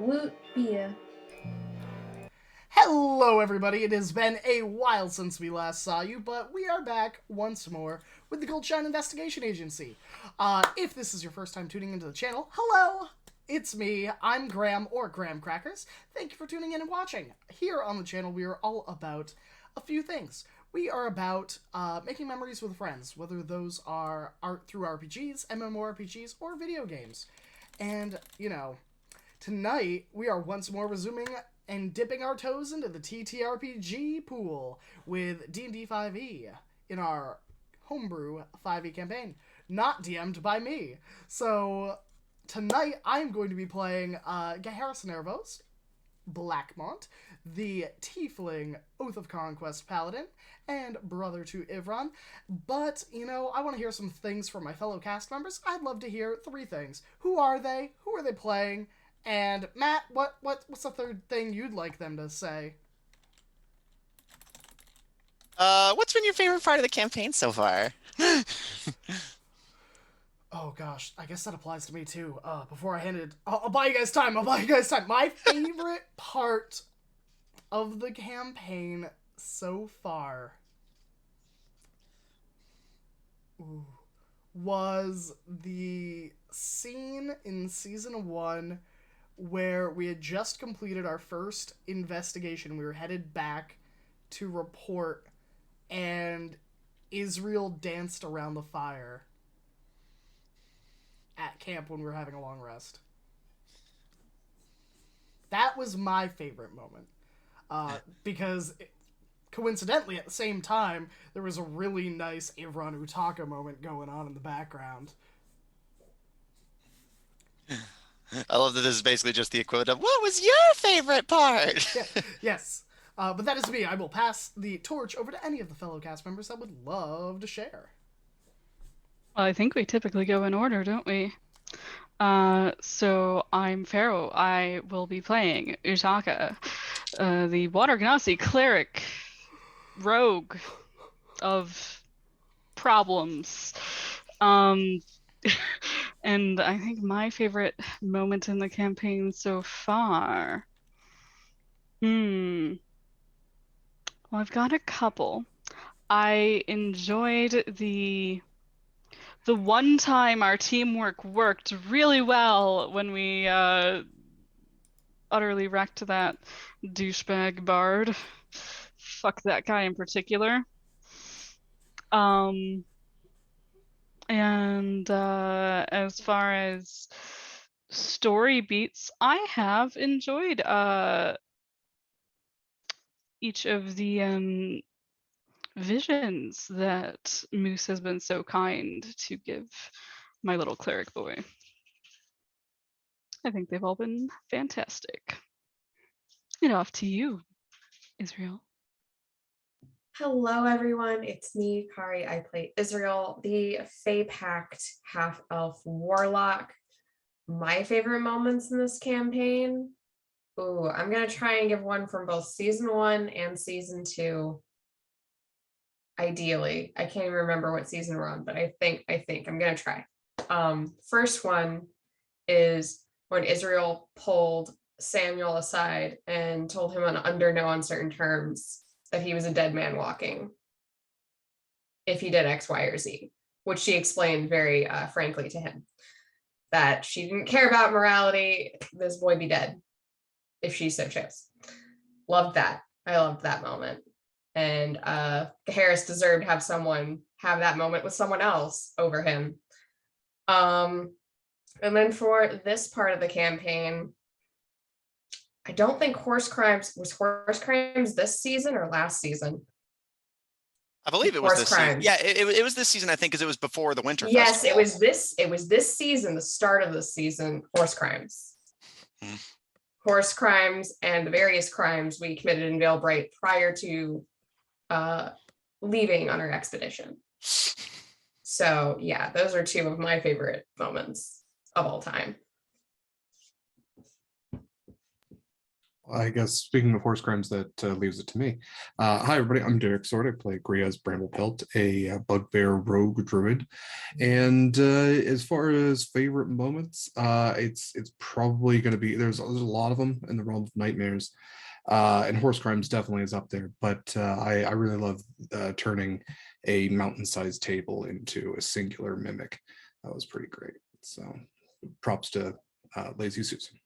Woot beer. Hello, everybody. It has been a while since we last saw you, but we are back once more with the Goldshine Investigation Agency. If this is your first time tuning into the channel, hello! It's me. I'm Graham, or Graham Crackers. Thank you for tuning in and watching. Here on the channel, we are all about a few things. We are about making memories with friends, whether those are art through RPGs, MMORPGs, or video games. And, tonight we are once more resuming and dipping our toes into the TTRPG pool with D&D 5e in our homebrew 5e campaign, not DM'd by me. So tonight I'm going to be playing Harrison Nervos, Blackmont, the Tiefling Oath of Conquest Paladin, and brother to Ivron. But, I want to hear some things from my fellow cast members. I'd love to hear three things. Who are they? Who are they playing? And Matt, what's the third thing you'd like them to say? What's been your favorite part of the campaign so far? Oh gosh, I guess that applies to me too. Before I hand it, I'll buy you guys time. I'll buy you guys time. My favorite part of the campaign so far was the scene in season 1 where we had just completed our first investigation. We were headed back to report, and Israel danced around the fire at camp when we were having a long rest. That was my favorite moment. Because coincidentally, at the same time, there was a really nice Ivron Utaka moment going on in the background. I love that this is basically just the equivalent of what was your favorite part? Yeah, yes. But that is me. I will pass the torch over to any of the fellow cast members that would love to share. Well, I think we typically go in order, don't we? So I'm Pharaoh. I will be playing Utaka, the Water Genasi cleric rogue of problems. And I think my favorite moment in the campaign so far. Well, I've got a couple. I enjoyed the one time our teamwork worked really well when we utterly wrecked that douchebag bard. Fuck that guy in particular. And as far as story beats, I have enjoyed each of the visions that Moose has been so kind to give my little cleric boy. I think they've all been fantastic. And off to you, Israel. Hello, everyone. It's me, Kari. I play Israel, the Fae Pact half-elf warlock. My favorite moments in this campaign. Ooh, I'm going to try and give one from both season 1 and season 2. Ideally, I can't even remember what season we're on, but I think I'm going to try. First one is when Israel pulled Samuel aside and told him under no uncertain terms that he was a dead man walking if he did X, Y, or Z, which she explained very frankly to him, that she didn't care about morality. This boy be dead if she so chose. Loved that. I loved that moment. And Harris deserved to have someone have that moment with someone else over him. And then for this part of the campaign, I don't think Horse Crimes this season or last season. I believe it was this season. Yeah, it was this season, I think, because it was before the Winter Festival. Festival. It was this season, the start of the season, Horse Crimes. Horse Crimes and the various crimes we committed in Vale Bright prior to leaving on our expedition. So yeah, those are two of my favorite moments of all time. I guess speaking of horse crimes, that leaves it to me. Hi, everybody. I'm Derek Sword. I play Griaz Bramblepelt, a bugbear rogue druid. And as far as favorite moments, it's probably going to be there's a lot of them in the realm of nightmares, and horse crimes definitely is up there. But I really love turning a mountain-sized table into a singular mimic. That was pretty great. So props to Lazy Susan.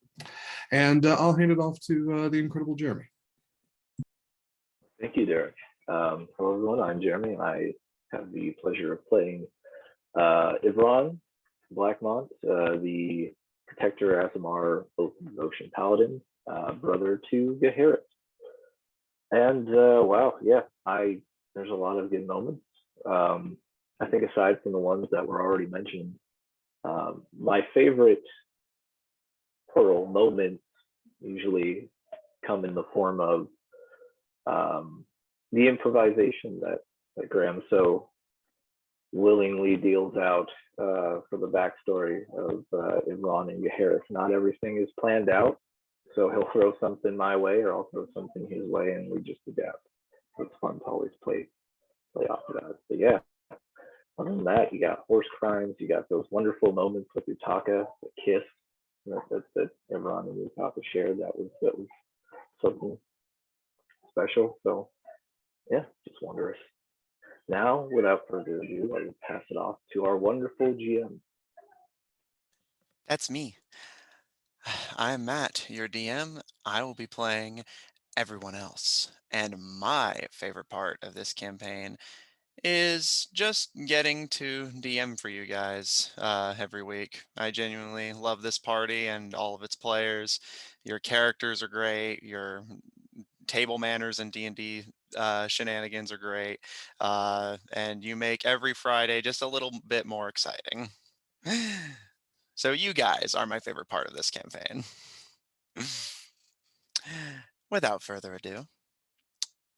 And I'll hand it off to the incredible Jeremy. Thank you, Derek. Hello, everyone. I'm Jeremy. I have the pleasure of playing Ivron Blackmont, the Protector Asimar Ocean Paladin, brother to Geharit. And wow, yeah, there's a lot of good moments. I think aside from the ones that were already mentioned, my favorite Pearl moments usually come in the form of the improvisation that Graham so willingly deals out for the backstory of Ivron and Geharit. Not everything is planned out, so he'll throw something my way or I'll throw something his way and we just adapt. So it's fun to always play off of that. But yeah, other than that, you got horse crimes, you got those wonderful moments with Utaka, the kiss that Ivron and Utaka shared. That was something special. So yeah, just wondrous. Now, without further ado, I will pass it off to our wonderful GM. That's me. I'm Matt, your DM. I will be playing everyone else. And my favorite part of this campaign is just getting to DM for you guys every week. I genuinely love this party and all of its players. Your characters are great. Your table manners and D&D shenanigans are great. And you make every Friday just a little bit more exciting. So you guys are my favorite part of this campaign. Without further ado,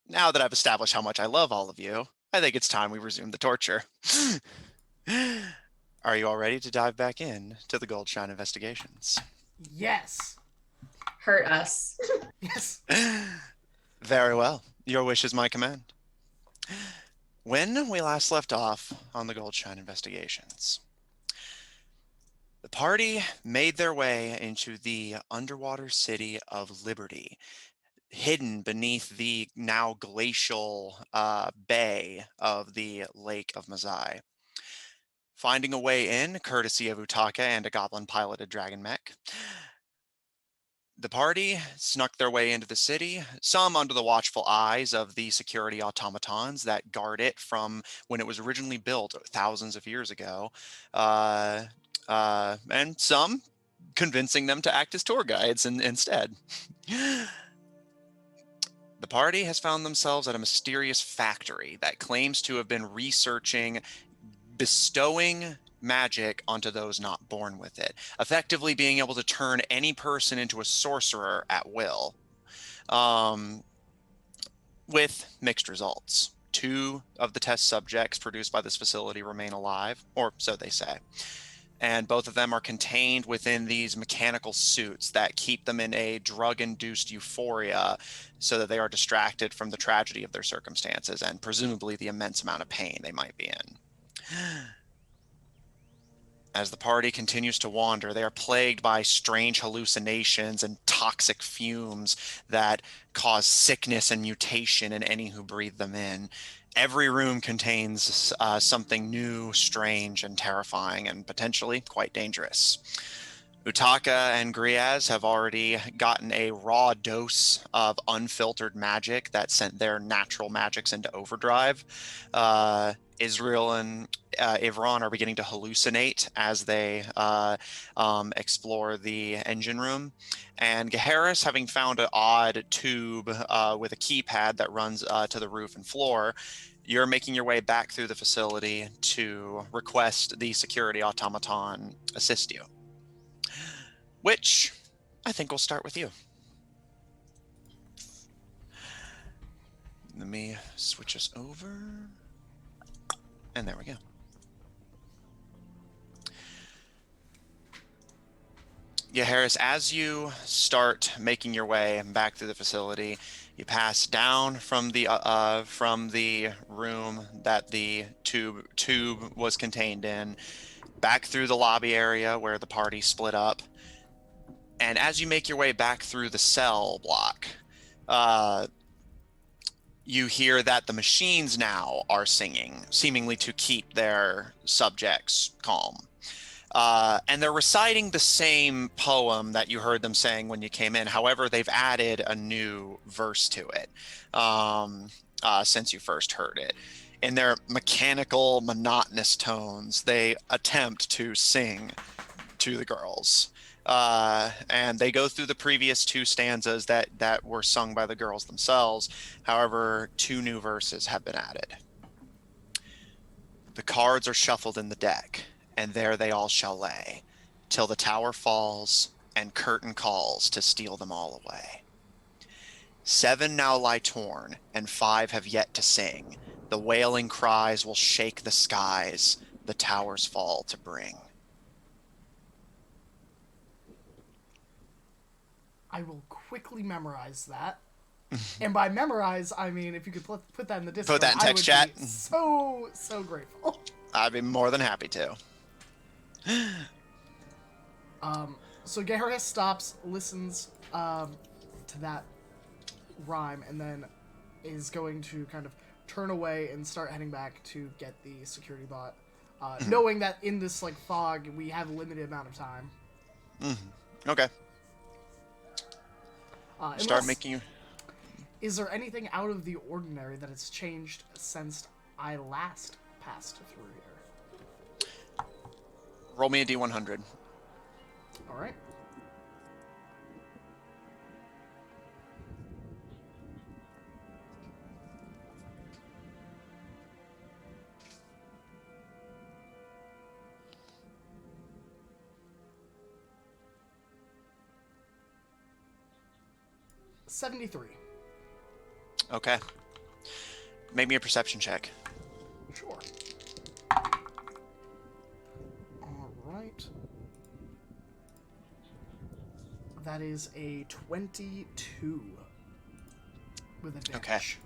now that I've established how much I love all of you, I think it's time we resume the torture. Are you all ready to dive back in to the Goldshine investigations? Yes. Hurt us. Yes. Very well. Your wish is my command. When we last left off on the Goldshine investigations, the party made their way into the underwater city of Liberty, hidden beneath the now glacial bay of the Lake of Mazai. Finding a way in, courtesy of Utaka and a goblin-piloted dragon mech, the party snuck their way into the city, some under the watchful eyes of the security automatons that guard it from when it was originally built thousands of years ago, and some convincing them to act as tour guides instead. The party has found themselves at a mysterious factory that claims to have been researching bestowing magic onto those not born with it, effectively being able to turn any person into a sorcerer at will, with mixed results. 2 of the test subjects produced by this facility remain alive, or so they say. And both of them are contained within these mechanical suits that keep them in a drug-induced euphoria so that they are distracted from the tragedy of their circumstances and presumably the immense amount of pain they might be in. As the party continues to wander, they are plagued by strange hallucinations and toxic fumes that cause sickness and mutation in any who breathe them in. Every room contains something new, strange, and terrifying, and potentially quite dangerous. Utaka and Griaz have already gotten a raw dose of unfiltered magic that sent their natural magics into overdrive. Israel and Ivron are beginning to hallucinate as they explore the engine room. And Geharis, having found an odd tube with a keypad that runs to the roof and floor, you're making your way back through the facility to request the security automaton assist you. Which I think we'll start with you. Let me switch us over. And there we go. Yeah, Harris, as you start making your way back through the facility, you pass down from the room that the tube was contained in, back through the lobby area where the party split up. And as you make your way back through the cell block, you hear that the machines now are singing, seemingly to keep their subjects calm. And they're reciting the same poem that you heard them saying when you came in. However, they've added a new verse to it since you first heard it. In their mechanical, monotonous tones, they attempt to sing to the girls. And they go through the previous two stanzas that were sung by the girls themselves. However, two new verses have been added. The cards are shuffled in the deck, and there they all shall lay, till the tower falls and curtain calls to steal them all away. 7 now lie torn, and 5 have yet to sing. The wailing cries will shake the skies, the towers fall to bring. I will quickly memorize that. And by memorize, I mean if you could put that in the Discord, Put that in text I would chat. be so grateful. I'd be more than happy to. So Garrus stops, listens to that rhyme, and then is going to kind of turn away and start heading back to get the security bot, knowing that in this like fog we have a limited amount of time. Okay. Start Unless- making. Is there anything out of the ordinary that has changed since I last passed through here? Roll me a D100. All right. $73. Okay. Make me a perception check. Sure. All right. That is a 22 with advantage.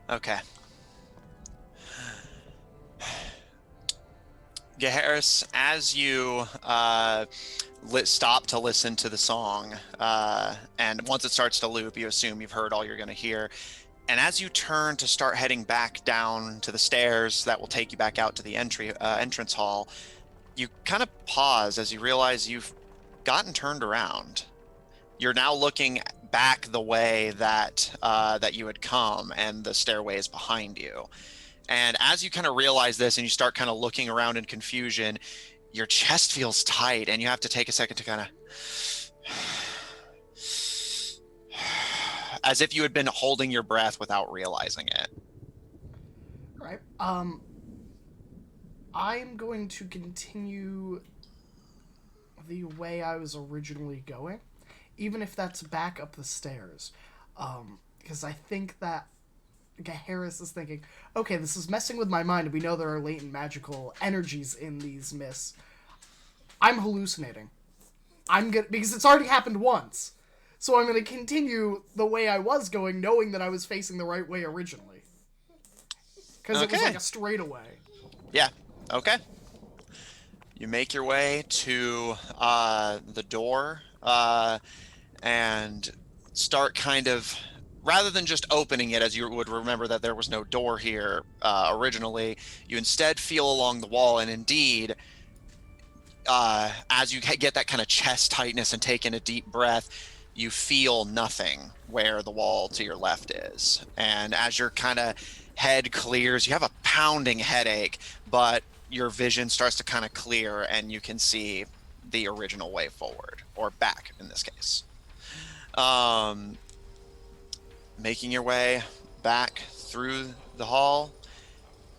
Okay. Harris, as you stop to listen to the song, and once it starts to loop, you assume you've heard all you're going to hear. And as you turn to start heading back down to the stairs that will take you back out to the entrance hall, you kind of pause as you realize you've gotten turned around. You're now looking back the way that you had come, and the stairway is behind you. And as you kind of realize this and you start kind of looking around in confusion, your chest feels tight and you have to take a second to kind of, as if you had been holding your breath without realizing it. All right. I'm going to continue the way I was originally going, even if that's back up the stairs. Because I think that Harris is thinking, okay, this is messing with my mind, and we know there are latent magical energies in these mists. I'm hallucinating. Because it's already happened once. So I'm going to continue the way I was going, knowing that I was facing the right way originally. Because it was like a straightaway. Yeah, okay. You make your way to the door and start kind of, rather than just opening it, as you would remember that there was no door here originally, you instead feel along the wall, and indeed, as you get that kind of chest tightness and take in a deep breath, you feel nothing where the wall to your left is. And as your kind of head clears, you have a pounding headache, but your vision starts to kind of clear and you can see the original way forward, or back in this case. Making your way back through the hall,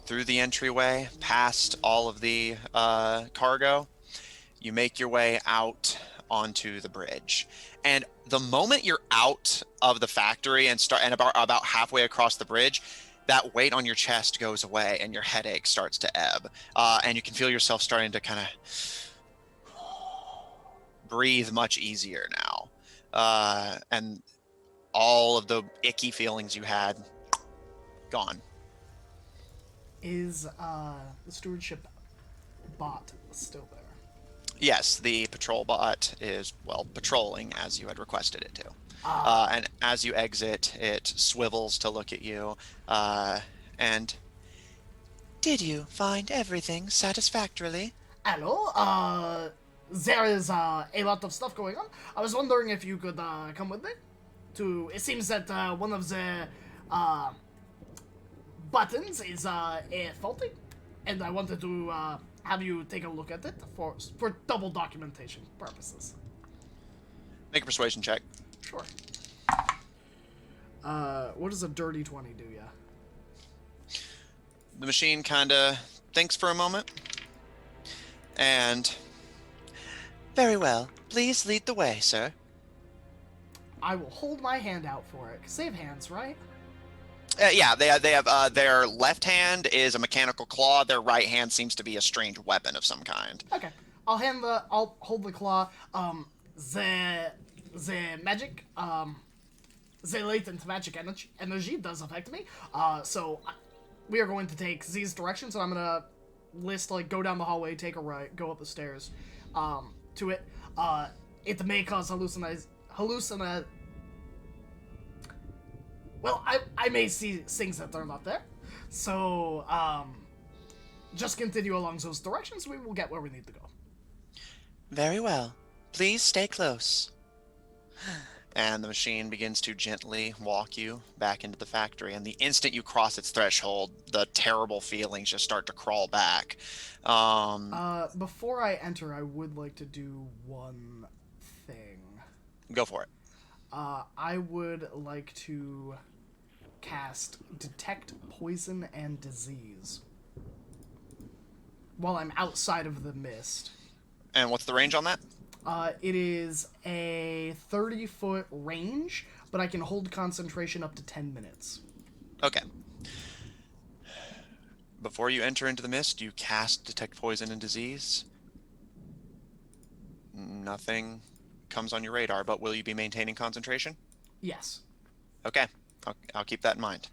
through the entryway, past all of the cargo, you make your way out onto the bridge. And the moment you're out of the factory and about halfway across the bridge, that weight on your chest goes away and your headache starts to ebb. And you can feel yourself starting to kind of breathe much easier now. And all of the icky feelings you had, gone. Is the stewardship bot still there? Yes, the patrol bot is, well, patrolling as you had requested it to. And as you exit, it swivels to look at you. And did you find everything satisfactorily? Hello, there is a lot of stuff going on. I was wondering if you could come with me. It seems that one of the buttons is faulty, and I wanted to have you take a look at it for double documentation purposes. Make a persuasion check. Sure. What does a dirty 20 do, yeah? The machine kind of thinks for a moment. And very well. Please lead the way, sir. I will hold my hand out for it. Save hands, right? Yeah, they have their left hand is a mechanical claw. Their right hand seems to be a strange weapon of some kind. Okay. I'll hold the claw. The magic, the latent magic energy does affect me. So we are going to take these directions, and I'm gonna list, like, go down the hallway, take a right, go up the stairs, to it. It may cause well, I may see things that are not there. So, just continue along those directions, we will get where we need to go. Very well. Please stay close. And the machine begins to gently walk you back into the factory. And the instant you cross its threshold, the terrible feelings just start to crawl back. Before I enter, I would like to do one thing. Go for it. I would like to cast Detect Poison and Disease while I'm outside of the mist. And what's the range on that? It is a 30-foot range, but I can hold concentration up to 10 minutes. Okay. Before you enter into the mist, you cast Detect Poison and Disease. Nothing comes on your radar, but will you be maintaining concentration? Yes. Okay. I'll keep that in mind.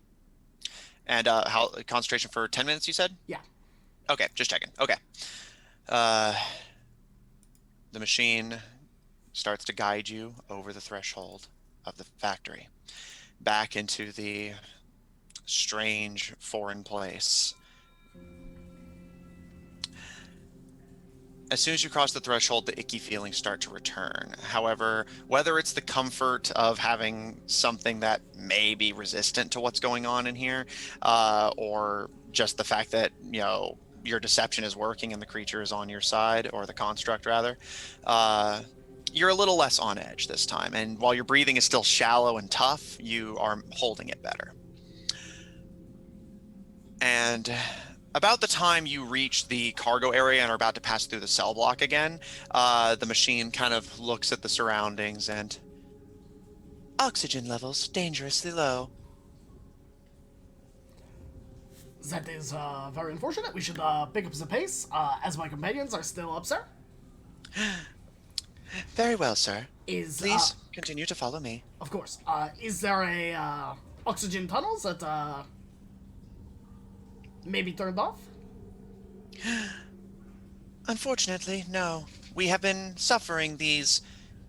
And how concentration for 10 minutes, you said? Yeah. Okay, just checking. Okay. The machine starts to guide you over the threshold of the factory, back into the strange foreign place. As soon as you cross the threshold, the icky feelings start to return. However, whether it's the comfort of having something that may be resistant to what's going on in here, or just the fact that, you know, your deception is working and the creature is on your side, or the construct rather, you're a little less on edge this time. And while your breathing is still shallow and tough, you are holding it better. And about the time you reach the cargo area and are about to pass through the cell block again, the machine kind of looks at the surroundings and... Oxygen levels dangerously low. That is very unfortunate. We should pick up the pace, as my companions are still up, sir. Very well, sir. Please continue to follow me. Of course. Is there a oxygen tunnels that may be turned off? Unfortunately, no. We have been suffering these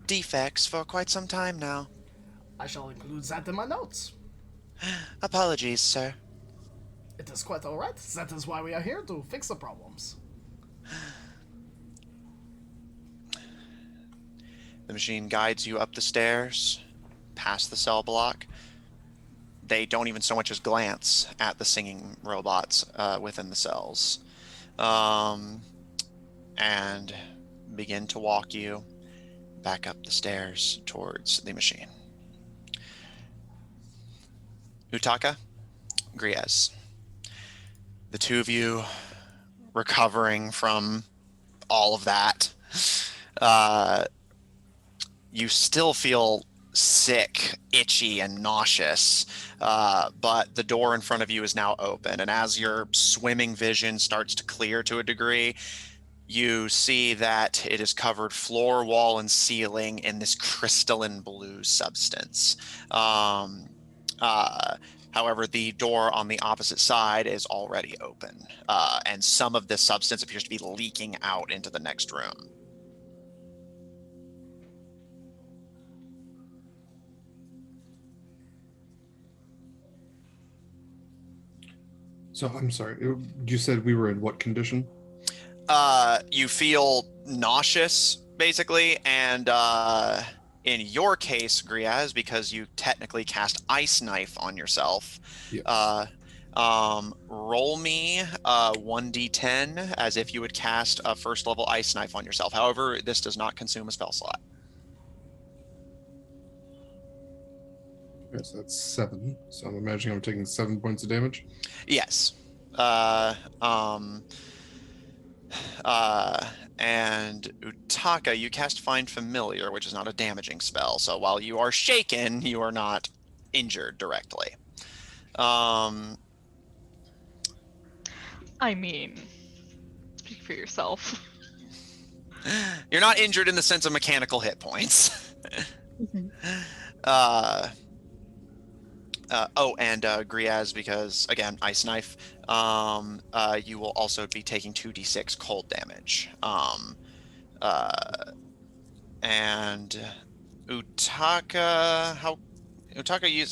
defects for quite some time now. I shall include that in my notes. Apologies, sir. It is quite alright. That is why we are here, to fix the problems. The machine guides you up the stairs, past the cell block. They don't even so much as glance at the singing robots within the cells. And begin to walk you back up the stairs towards the machine. Utaka, Griez. The two of you recovering from all of that. You still feel sick, itchy, and nauseous, but the door in front of you is now open, and as your swimming vision starts to clear to a degree, you see that it is covered floor, wall, and ceiling in this crystalline blue substance. However, the door on the opposite side is already open, and some of this substance appears to be leaking out into the next room. So I'm sorry. You said we were in what condition? You feel nauseous, basically, and in your case, Griaz, because you technically cast Ice Knife on yourself, Yes. roll me 1d10 as if you would cast a first level Ice Knife on yourself. However, this does not consume a spell slot. Okay, so that's 7. So I'm imagining I'm taking 7 points of damage. Yes. And Utaka, you cast Find Familiar, which is not a damaging spell. So while you are shaken, you are not injured directly. I mean, speak for yourself. You're not injured in the sense of mechanical hit points. And Griaz, because again, Ice Knife, you will also be taking 2d6 cold damage. And Utaka,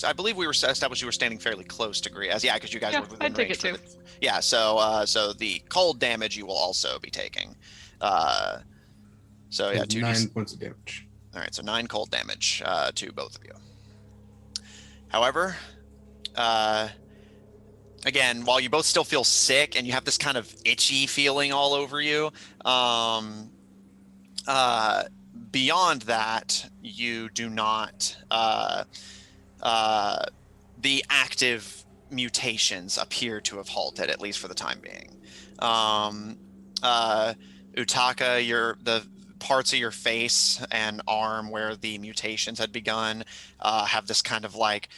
I believe we were established you were standing fairly close to Griaz. Yeah, because you guys were within I'd take range it for too. yeah, so the cold damage you will also be taking. So yeah, 9 points of damage. All right, so 9 cold damage to both of you. However, again, while you both still feel sick and you have this kind of itchy feeling all over you, beyond that, you do not. The active mutations appear to have halted, at least for the time being. Utaka, the parts of your face and arm where the mutations had begun have this kind of like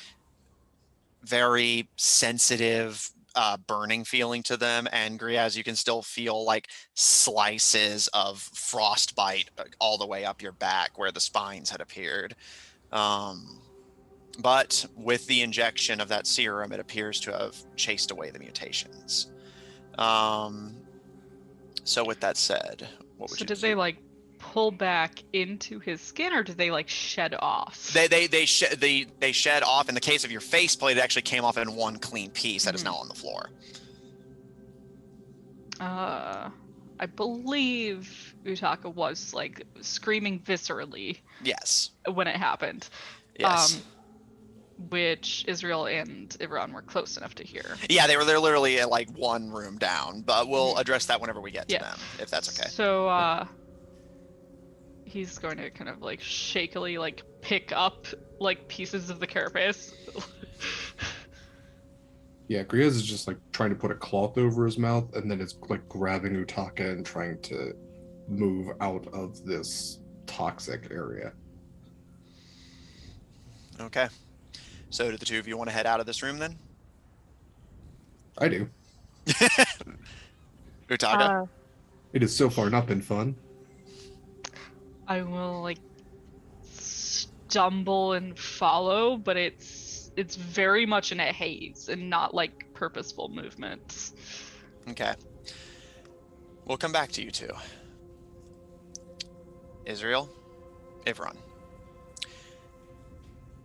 very sensitive burning feeling to them, and Griaz, you can still feel like slices of frostbite all the way up your back where the spines had appeared. But with the injection of that serum, it appears to have chased away the mutations. So with that said, what would So you did they like pull back into his skin, or did they like shed off? They shed off. In the case of your faceplate, it actually came off in one clean piece that is now on the floor. I believe Utaka was like screaming viscerally. Yes. When it happened. Yes. Which Israel and Iran were close enough to hear. Yeah, they're literally at like one room down, but we'll address that whenever we get to them, if that's okay. So he's going to kind of like shakily like pick up like pieces of the carapace. Yeah, Griaz is just like trying to put a cloth over his mouth, and then it's like grabbing Utaka and trying to move out of this toxic area. Okay. So do the two of you want to head out of this room then? I do. Utaka? It has so far not been fun. I will like stumble and follow, but it's very much in a haze and not like purposeful movements. Okay. We'll come back to you two. Israel, Ivron.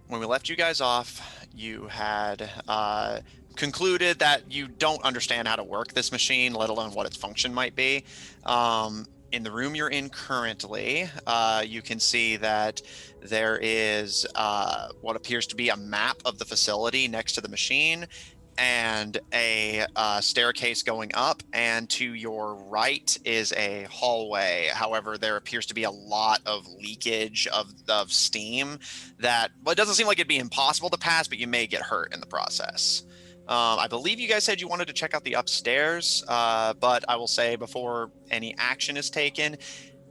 When we left you guys off, you had concluded that you don't understand how to work this machine, let alone what its function might be. In the room you're in currently, you can see that there is what appears to be a map of the facility next to the machine, and a staircase going up, and to your right is a hallway. However, there appears to be a lot of leakage of steam that, well, it doesn't seem like it'd be impossible to pass, but you may get hurt in the process. I believe you guys said you wanted to check out the upstairs, but I will say before any action is taken,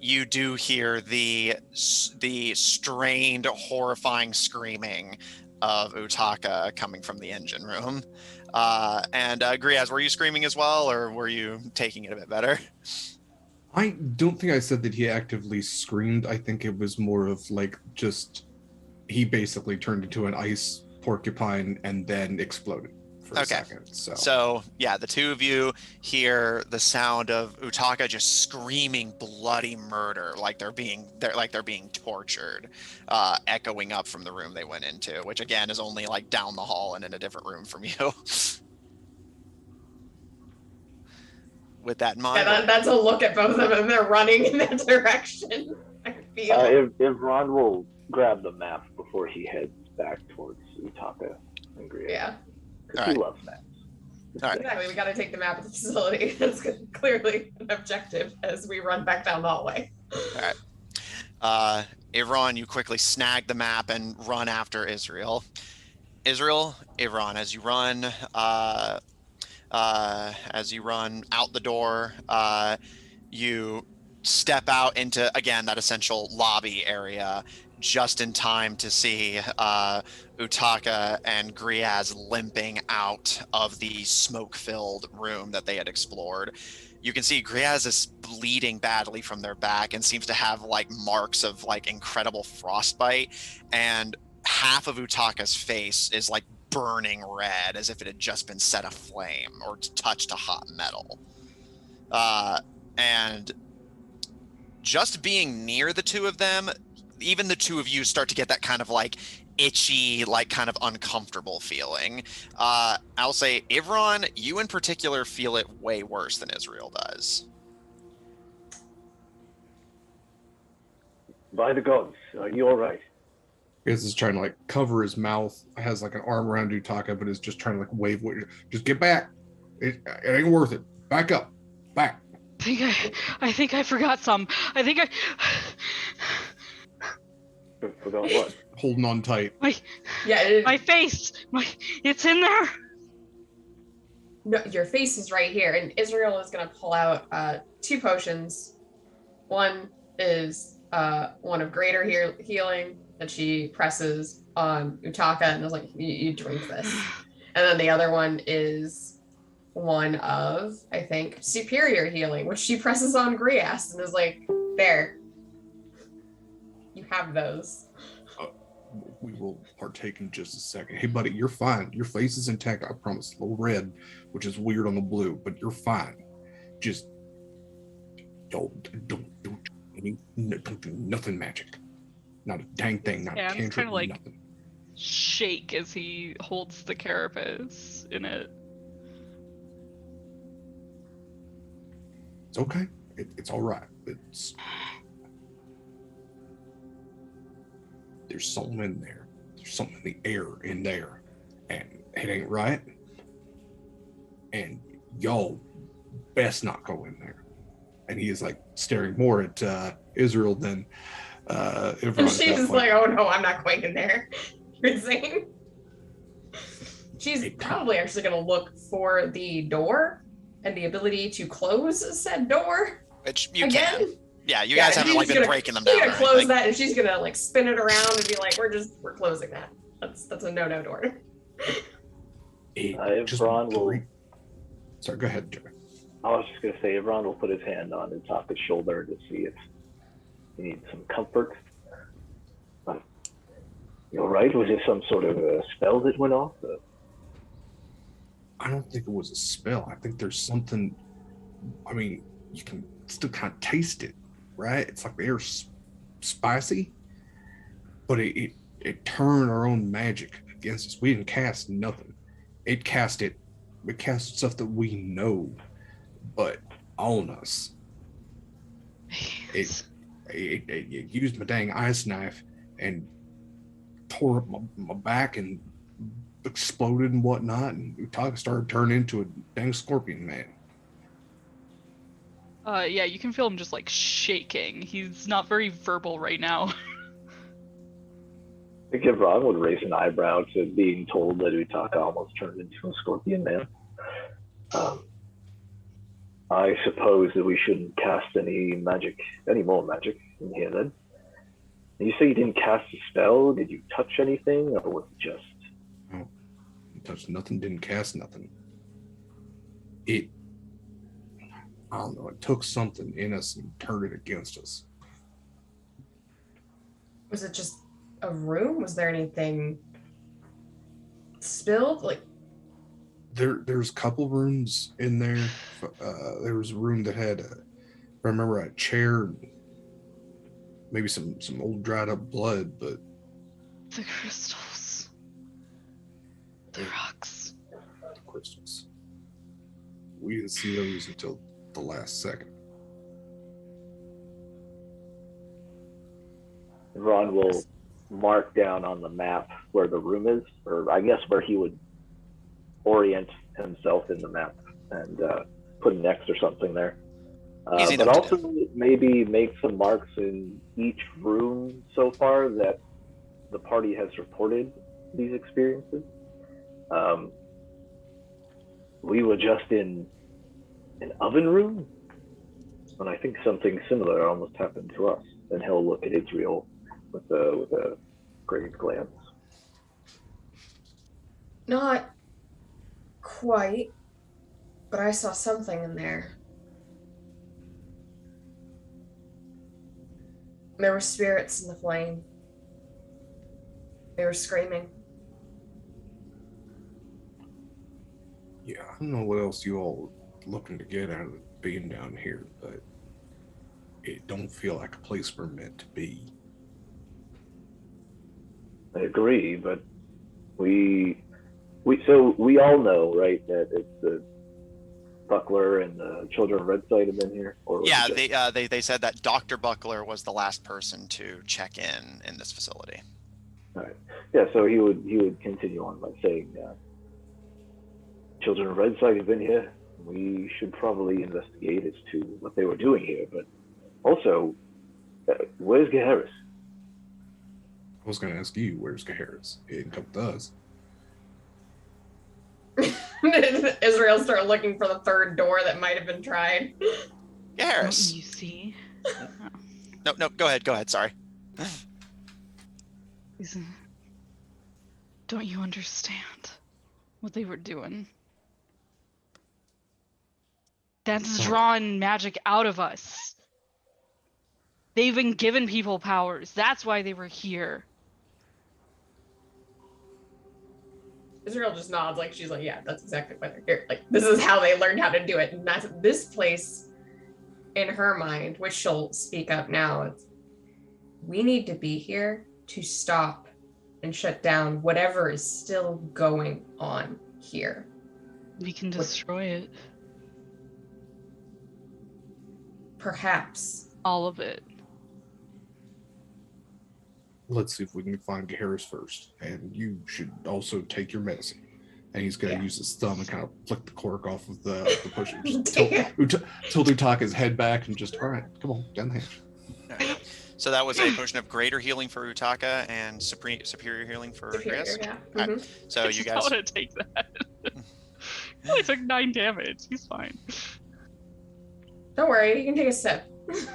you do hear the strained, horrifying screaming of Utaka coming from the engine room. And Griaz, were you screaming as well, or were you taking it a bit better? I don't think I said that he actively screamed. I think it was more of like just he basically turned into an ice porcupine and then exploded for a second. So yeah, the two of you hear the sound of Utaka just screaming bloody murder, like they're being tortured, echoing up from the room they went into, which again is only like down the hall and in a different room from you. With that in mind, Yeah, that's a look at both of them, and they're running in that direction. I feel. If Ron will grab the map before he heads back towards Utaka and Gria. Yeah. Because he loves maps. All right. Exactly. We got to take the map of the facility. That's clearly an objective as we run back down the hallway. All right. Ivron, you quickly snag the map and run after Israel. Ivron, as you run out the door, you step out into, again, that essential lobby area just in time to see Utaka and Griaz limping out of the smoke-filled room that they had explored. You can see Griaz is bleeding badly from their back and seems to have like marks of like incredible frostbite, and half of Utaka's face is like burning red as if it had just been set aflame or touched to hot metal. And just being near the two of them, even the two of you start to get that kind of like itchy, like kind of uncomfortable feeling. I'll say, Ivron, you in particular feel it way worse than Israel does. By the gods, are you all right? Griaz is trying to like cover his mouth, has like an arm around Utaka, but is just trying to like wave, just get back. It ain't worth it. Back up. Back. I think I forgot some. I think I Forgot what? Holding on tight. my face. It's in there. No, your face is right here, and Israel is gonna pull out 2 potions. One is one of greater healing that she presses on Utaka and is like, you drink this. And then the other one is one of, I think, superior healing, which she presses on Grias and is like, there. You have those. We will partake in just a second. Hey, buddy, you're fine. Your face is intact, I promise. A little red, which is weird on the blue, but you're fine. Just don't do nothing magic. Not a dang thing. Not a Hands cantrip. kind of like nothing. shake as he holds the carapace in it. It's okay. It's all right. There's something in there. There's something in the air in there, and it ain't right. And y'all best not go in there. And he is like staring more at Israel than Ivron. And she's like, oh no, I'm not going in there. You're insane. She's probably actually going to look for the door and the ability to close said door. Which you again. can. Yeah, you guys haven't like been breaking them down. She's gonna close that, and she's gonna like spin it around and be like, "We're closing that. That's a no door." If Ron will. Sorry, go ahead, Jerry. I was just gonna say, if Ron will put his hand on Utaka's shoulder to see if he needs some comfort. You all right? Was it some sort of a spell that went off? I don't think it was a spell. I think there's something. I mean, you can still kind of taste it, right? It's like the air's spicy, but it turned our own magic against us. We didn't cast nothing. It cast stuff that we know, but on us. It used my dang ice knife and tore up my back and exploded and whatnot, and Utaka started turning into a dang scorpion man. Yeah, you can feel him just like shaking. He's not very verbal right now. I think if Ron would raise an eyebrow to being told that Utaka almost turned into a scorpion man. I suppose that we shouldn't cast any more magic in here then. And you say you didn't cast a spell? Did you touch anything, or was it just? No, touched nothing, didn't cast nothing. I don't know, it took something in us and turned it against us. Was it just a room? Was there anything spilled? Like, There's a couple rooms in there. There was a room that had, I remember, a chair, maybe some old dried up blood, but The crystals. The rocks. the crystals. We didn't see those until the last second. Ron will mark down on the map where the room is, or I guess where he would orient himself in the map, and put an X or something there. Easy But enough to also maybe make some marks in each room so far that the party has reported these experiences. We were just in an oven room, and I think something similar almost happened to us. And he'll look at Israel with a grave glance. not quite, but I saw something in there. There were spirits in the flame. They were screaming. Yeah, I don't know what else you all looking to get out of being down here, but it don't feel like a place we're meant to be. I agree, but we all know, right, that it's the Buckler and the Children of Red Side have been here. Or was Yeah, it just- they said that Dr. Buckler was the last person to check in this facility. All right. Yeah, so he would continue on by saying, Children of Red Side have been here. We should probably investigate as to what they were doing here, but also, where's Gaharis? I was going to ask you, where's Gaharis? He didn't come with us. Israel started looking for the third door that might have been tried. Yeah, Harris. You see? No, go ahead, sorry. Don't you understand what they were doing? That's drawing magic out of us. They've been given people powers. That's why they were here. Israel just nods, like she's like, yeah, that's exactly why they're here. Like, this is how they learned how to do it. And that's this place in her mind, which she'll speak up now. It's, we need to be here to stop and shut down whatever is still going on here. We can destroy it. Perhaps. All of it. Let's see if we can find Gaharis first. And you should also take your medicine. And he's going to use his thumb and kind of flick the cork off of the potion. Just tilt Utaka's head back and just, all right, come on, down the hatch. Right. So that was a potion of greater healing for Utaka and superior healing for Chris. Yeah. All right. So I you just guys. want to take that. He only took 9 damage. He's fine. Don't worry, you can take a sip.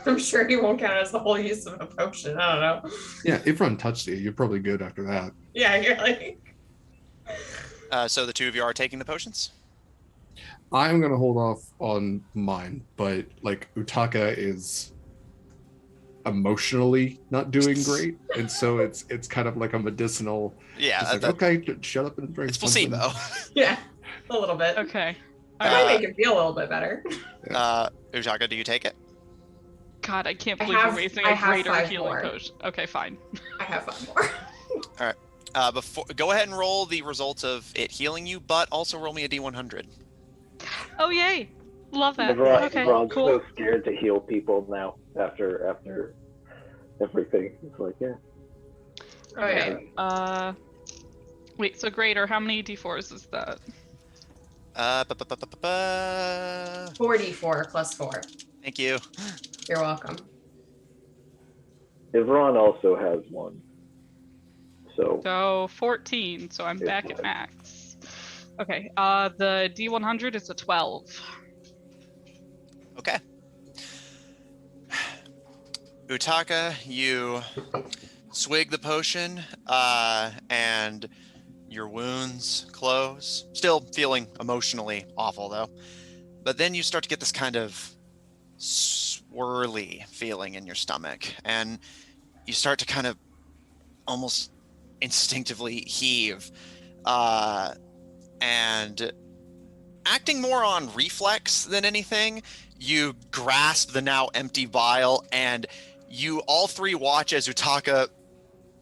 I'm sure he won't count as the whole use of a potion. I don't know. Yeah, if Ron touched you, you're probably good after that. Yeah, you're like. So the two of you are taking the potions? I'm going to hold off on mine, but like Utaka is emotionally not doing great. And so it's kind of like a medicinal. Yeah. Like, okay, shut up and drink It's something. placebo. Yeah, a little bit. Okay. That might make him feel a little bit better. Utaka, do you take it? God, I can't I believe have- you're wasting I a have greater 5 healing more. potion. Okay, fine. I have 5 more. Go ahead and roll the results of it healing you, but also roll me a D100. Oh, yay. Love that. Ron's Okay, so cool. scared to heal people now after everything. It's like, yeah. Okay. Wait, so greater, how many d4s is that? 44 plus 4. Thank you. You're welcome. Ivron also has one. So So 14, so I'm It's back at fine. max. Okay, the D100 is a 12. Okay. Utaka, you swig the potion, and your wounds close. Still feeling emotionally awful, though. But then you start to get this kind of swirly feeling in your stomach, and you start to kind of almost instinctively heave, and acting more on reflex than anything, you grasp the now empty vial, and you all three watch as Utaka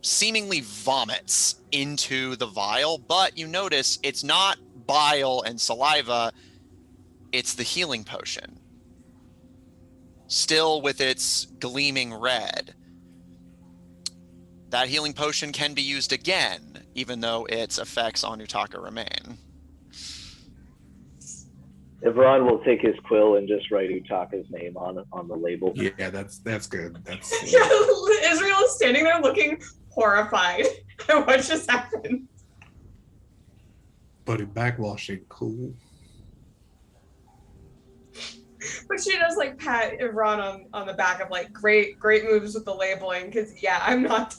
seemingly vomits into the vial, but you notice it's not bile and saliva, it's the healing potion, still with its gleaming red. That healing potion can be used again, even though its effects on Utaka remain. Ron will take his quill and just write Utaka's name on the label. Yeah, that's good. That's Yeah, Israel is standing there looking horrified at what just happened. Buddy backwashing, cool. But she does like pat Ron on the back of like great moves with the labeling, because yeah, I'm not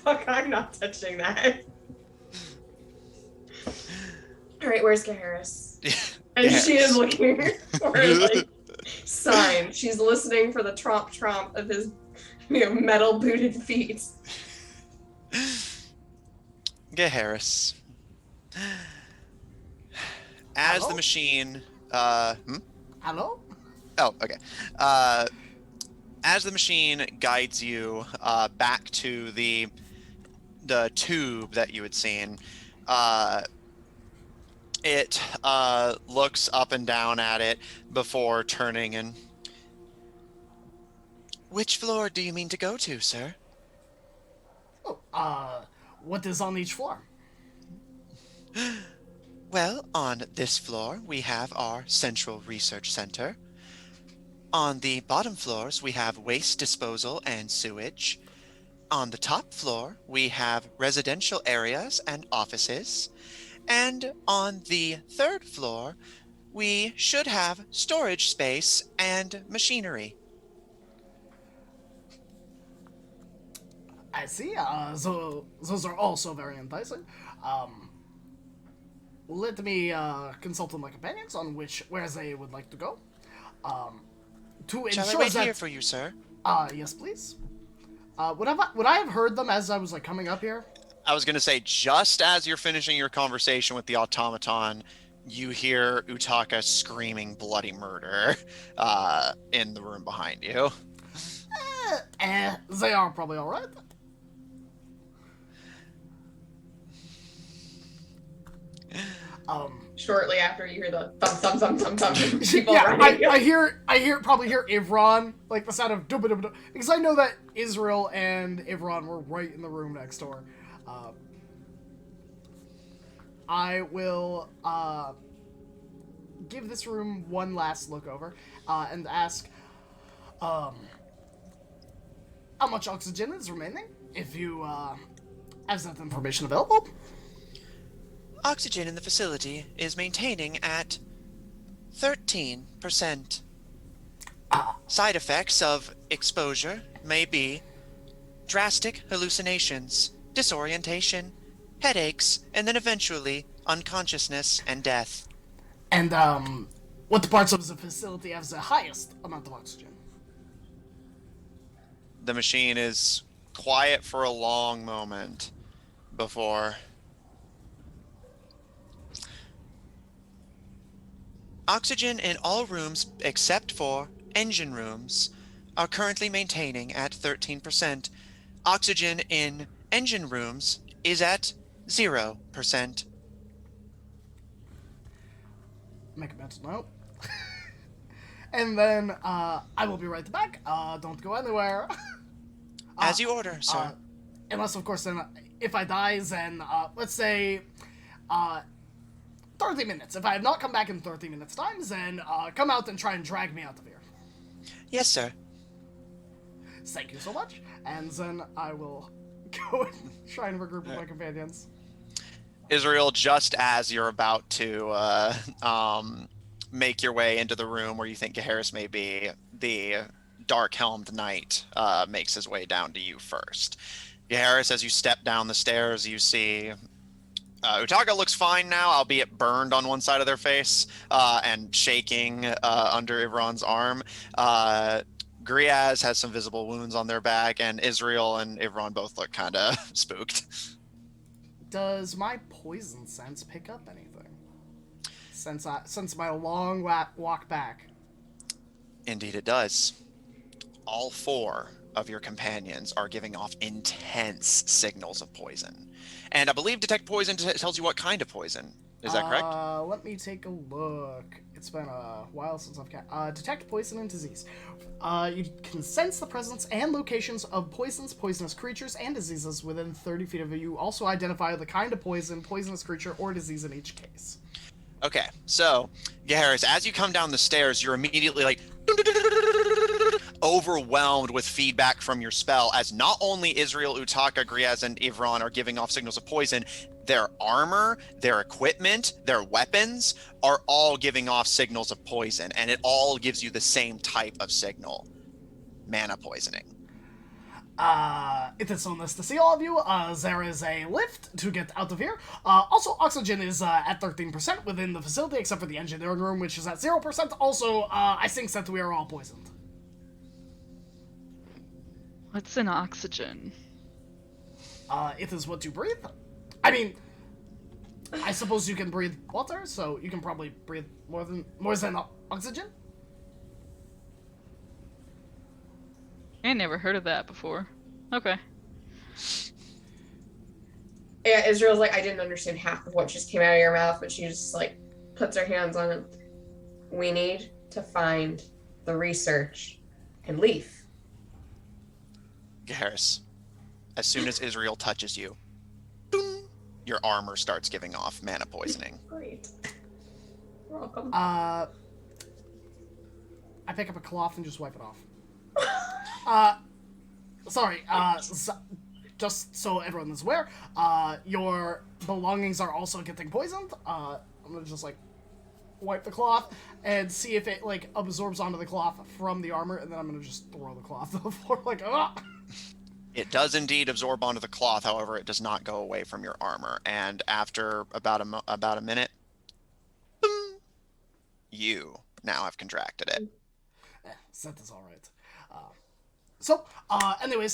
touching that. All right, where's Gaharis? And Yes. she is looking for like sign. She's listening for the tromp of his metal booted feet. Gaharis. As Hello? the machine Hello? Oh, okay. As the machine guides you back to the tube that you had seen, it looks up and down at it before turning and... Which floor do you mean to go to, sir? Oh, what is on each floor? Well, on this floor, we have our Central Research Center. On the bottom floors, we have waste disposal and sewage. On the top floor, we have residential areas and offices. And on the third floor, we should have storage space and machinery. I see. So those are also very enticing. Let me consult with my companions on where they would like to go. To Shall I ensure wait that. here for you, sir? Yes, please. Would I have heard them as I was like coming up here? I was going to say, just as you're finishing your conversation with the automaton, you hear Utaka screaming bloody murder in the room behind you. They are probably all right. Shortly after you hear the thump people Yeah, running. I probably hear Ivron, like the sound of dub dub dub, because I know that Israel and Ivron were right in the room next door. I will give this room one last look over and ask how much oxygen is remaining, if you have that information available. Oxygen in the facility is maintaining at 13%. Side effects of exposure may be drastic hallucinations, disorientation, headaches, and then eventually unconsciousness and death. And what parts of the facility have the highest amount of oxygen? The machine is quiet for a long moment before... Oxygen in all rooms except for engine rooms are currently maintaining at 13%. Oxygen in engine rooms is at 0%. Make a mental note. And then I will be right back. Don't go anywhere. As you order, sir. Unless, of course, then if I die, then let's say 30 minutes. If I have not come back in 30 minutes time, then come out and try and drag me out of here. Yes, sir. Thank you so much. And then I will go and try and regroup with my companions. Israel, just as you're about to make your way into the room where you think Gaharis may be, the dark-helmed knight makes his way down to you first. Gaharis, as you step down the stairs, you see Utaka looks fine now, albeit burned on one side of their face and shaking under Ivron's arm. Griaz has some visible wounds on their back, and Israel and Ivron both look kind of spooked. Does my poison sense pick up anything? Since my long walk back. Indeed it does. All 4 of your companions are giving off intense signals of poison. And I believe detect poison tells you what kind of poison. Is that correct? Let me take a look. It's been a while since I've got detect poison and disease. You can sense the presence and locations of poisons, poisonous creatures, and diseases within 30 feet of you. Also identify the kind of poison, poisonous creature, or disease in each case. Okay, so Garrus, as you come down the stairs, you're immediately like overwhelmed with feedback from your spell, as not only Israel, Utaka, Griaz, and Ivron are giving off signals of poison, their armor, their equipment, their weapons are all giving off signals of poison, and it all gives you the same type of signal: mana poisoning. It is so nice to see all of you. There is a lift to get out of here. Also, oxygen is at 13% within the facility, except for the engineering room, which is at 0%. Also, I think that we are all poisoned. What's in oxygen? It is what you breathe. I mean, I suppose you can breathe water, so you can probably breathe more than oxygen. I never heard of that before. Okay. Yeah, Israel's like, I didn't understand half of what just came out of your mouth, but she just like puts her hands on it. We need to find the research and leave. Garrus, as soon as Israel touches you, boom, your armor starts giving off mana poisoning. Great. You're welcome. I pick up a cloth and just wipe it off. Sorry, just so everyone is aware, your belongings are also getting poisoned. I'm gonna just, like, wipe the cloth and see if it, like, absorbs onto the cloth from the armor, and then I'm gonna just throw the cloth to the floor, like, ah! It does indeed absorb onto the cloth, however, it does not go away from your armor, and after about a minute, boom, you now have contracted it. That is alright. Anyway,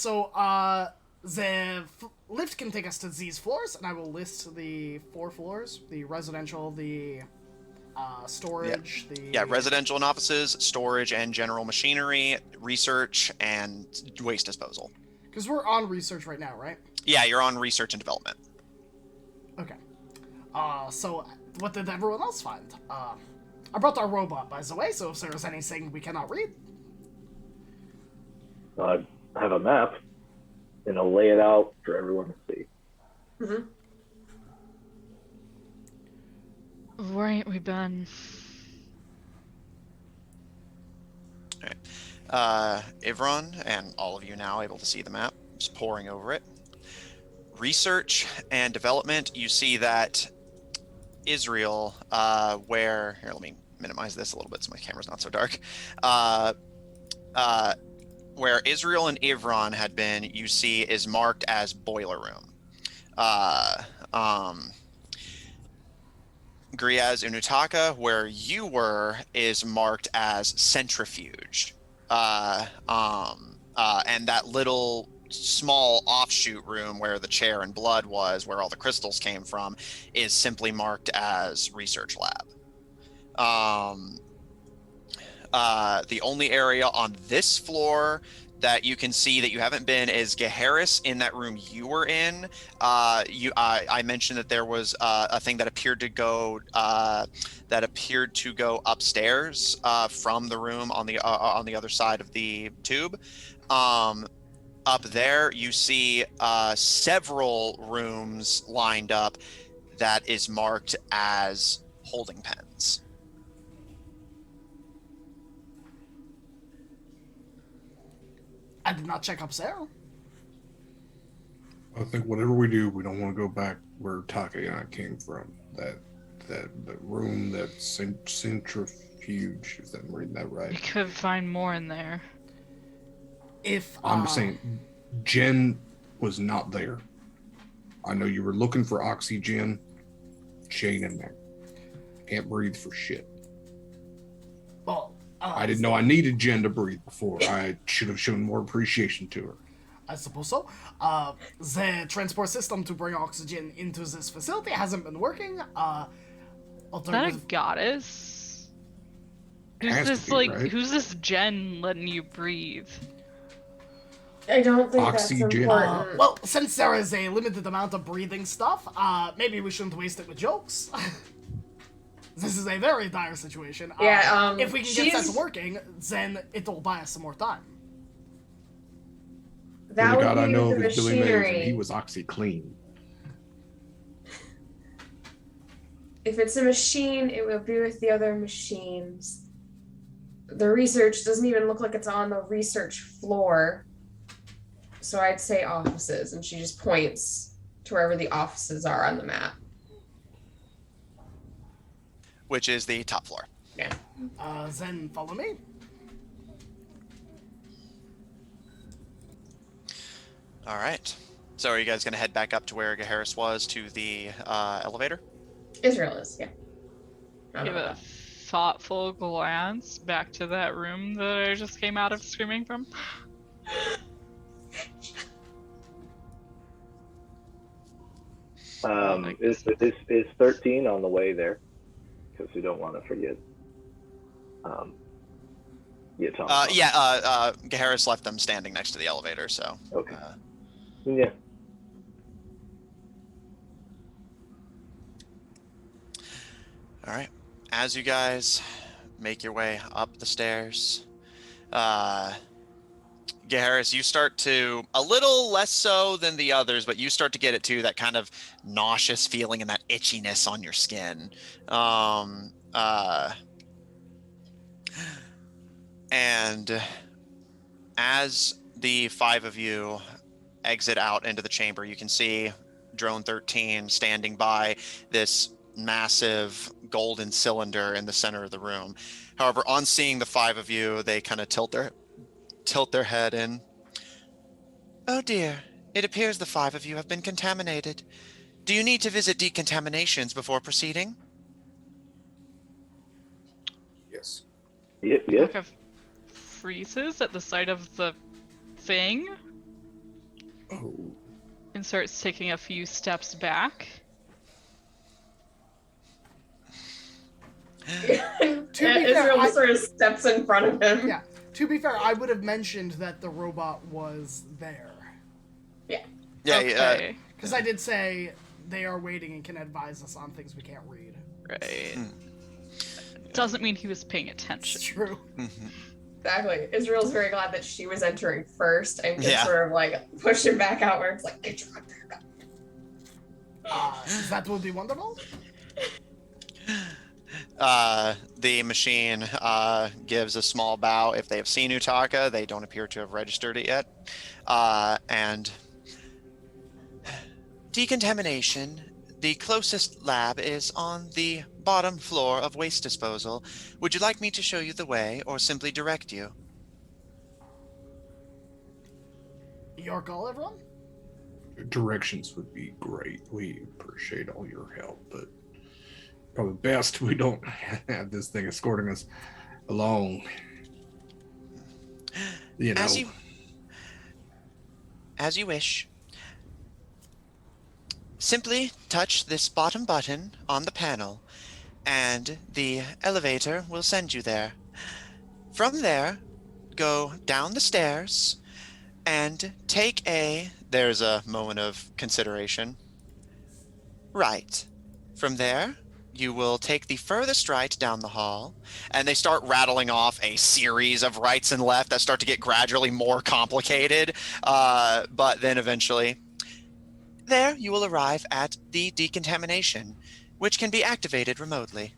the lift can take us to these floors, and I will list the 4 floors: the residential, the storage, residential and offices, storage and general machinery, research, and waste disposal. Because we're on research right now, right? Yeah, you're on research and development. Okay. So what did everyone else find? I brought our robot, by the way, so if there's anything we cannot read. I have a map, and I'll lay it out for everyone to see. Mm-hmm. Where ain't we been? Alright. Ivron, and all of you now able to see the map, just poring over it. Research and development, you see that Israel, here, let me minimize this a little bit so my camera's not so dark. Where Israel and Ivron had been, you see, is marked as boiler room. Griaz and Utaka, where you were, is marked as centrifuge. And that little small offshoot room where the chair and blood was, where all the crystals came from, is simply marked as research lab. The only area on this floor that you can see that you haven't been is Gaharis in that room you were in. I mentioned that there was a thing that appeared to go upstairs from the room on the other side of the tube. Up there, you see several rooms lined up that is marked as holding pens. I did not check upstairs. I think whatever we do, we don't want to go back where Taka and I came from. That room, that centrifuge. If I'm reading that right. You could find more in there. I'm just saying, Jen was not there. I know you were looking for oxygen. chain in there. Can't breathe for shit. Well, I didn't know I needed Jen to breathe before. I should have shown more appreciation to her. I suppose so. The transport system to bring oxygen into this facility hasn't been working. Is that a Alternative. goddess? Who's Has to this, be, like, right? who's this Jen letting you breathe? I don't think that's Oxygen. important. Well, since there is a limited amount of breathing stuff, maybe we shouldn't waste it with jokes. This is a very dire situation. Yeah, if we can get that she's- working, then it'll buy us some more time. The that only would god I be know the is Billy Mays, and machinery. he was OxyClean. If it's a machine, it will be with the other machines. The research doesn't even look like it's on the research floor. So I'd say offices, and she just points to wherever the offices are on the map. Which is the top floor. Yeah. Then follow me. All right. So are you guys going to head back up to where Gaharis was to the elevator? Israel is, yeah. I don't Give know a about thoughtful glance back to that room that I just came out of screaming from. Is 13 on the way there? Because we don't want to forget. Yeah, Tom. Gaharis left them standing next to the elevator, so. Okay. Yeah. All right. As you guys make your way up the stairs, Gaharis, you start to, a little less so than the others, but you start to get it too, that kind of nauseous feeling and that itchiness on your skin. And as the five of you exit out into the chamber, you can see Drone 13 standing by this massive golden cylinder in the center of the room. However, on seeing the five of you, they kind of tilt their head in. Oh dear, it appears the five of you have been contaminated. Do you need to visit decontaminations before proceeding? Yes. Yes. Kind of freezes at the sight of the thing Oh. and starts taking a few steps back. that. To be fair, Israel I- sort of steps in front of him. Yeah. To be fair, I would have mentioned that the robot was there. Yeah, Okay. Because I did say they are waiting and can advise us on things we can't read. Right. Doesn't mean he was paying It's attention. true. Exactly. Israel's very glad that she was entering first and can Yeah. sort of like push him back out where it's like, get your gun back up. That would be wonderful. The machine gives a small bow. If they have seen Utaka, they don't appear to have registered it yet. And decontamination. The closest lab is on the bottom floor of waste disposal. Would you like me to show you the way or simply direct you? Your call, everyone. Directions would be great. We appreciate all your help, but probably best we don't have this thing escorting us along. You know. As you wish. Simply touch this bottom button on the panel, and the elevator will send you there. From there, go down the stairs, and take a... There's a moment of consideration. Right. From there, you will take the furthest right down the hall, and they start rattling off a series of rights and left that start to get gradually more complicated, but then eventually... There, you will arrive at the decontamination, which can be activated remotely.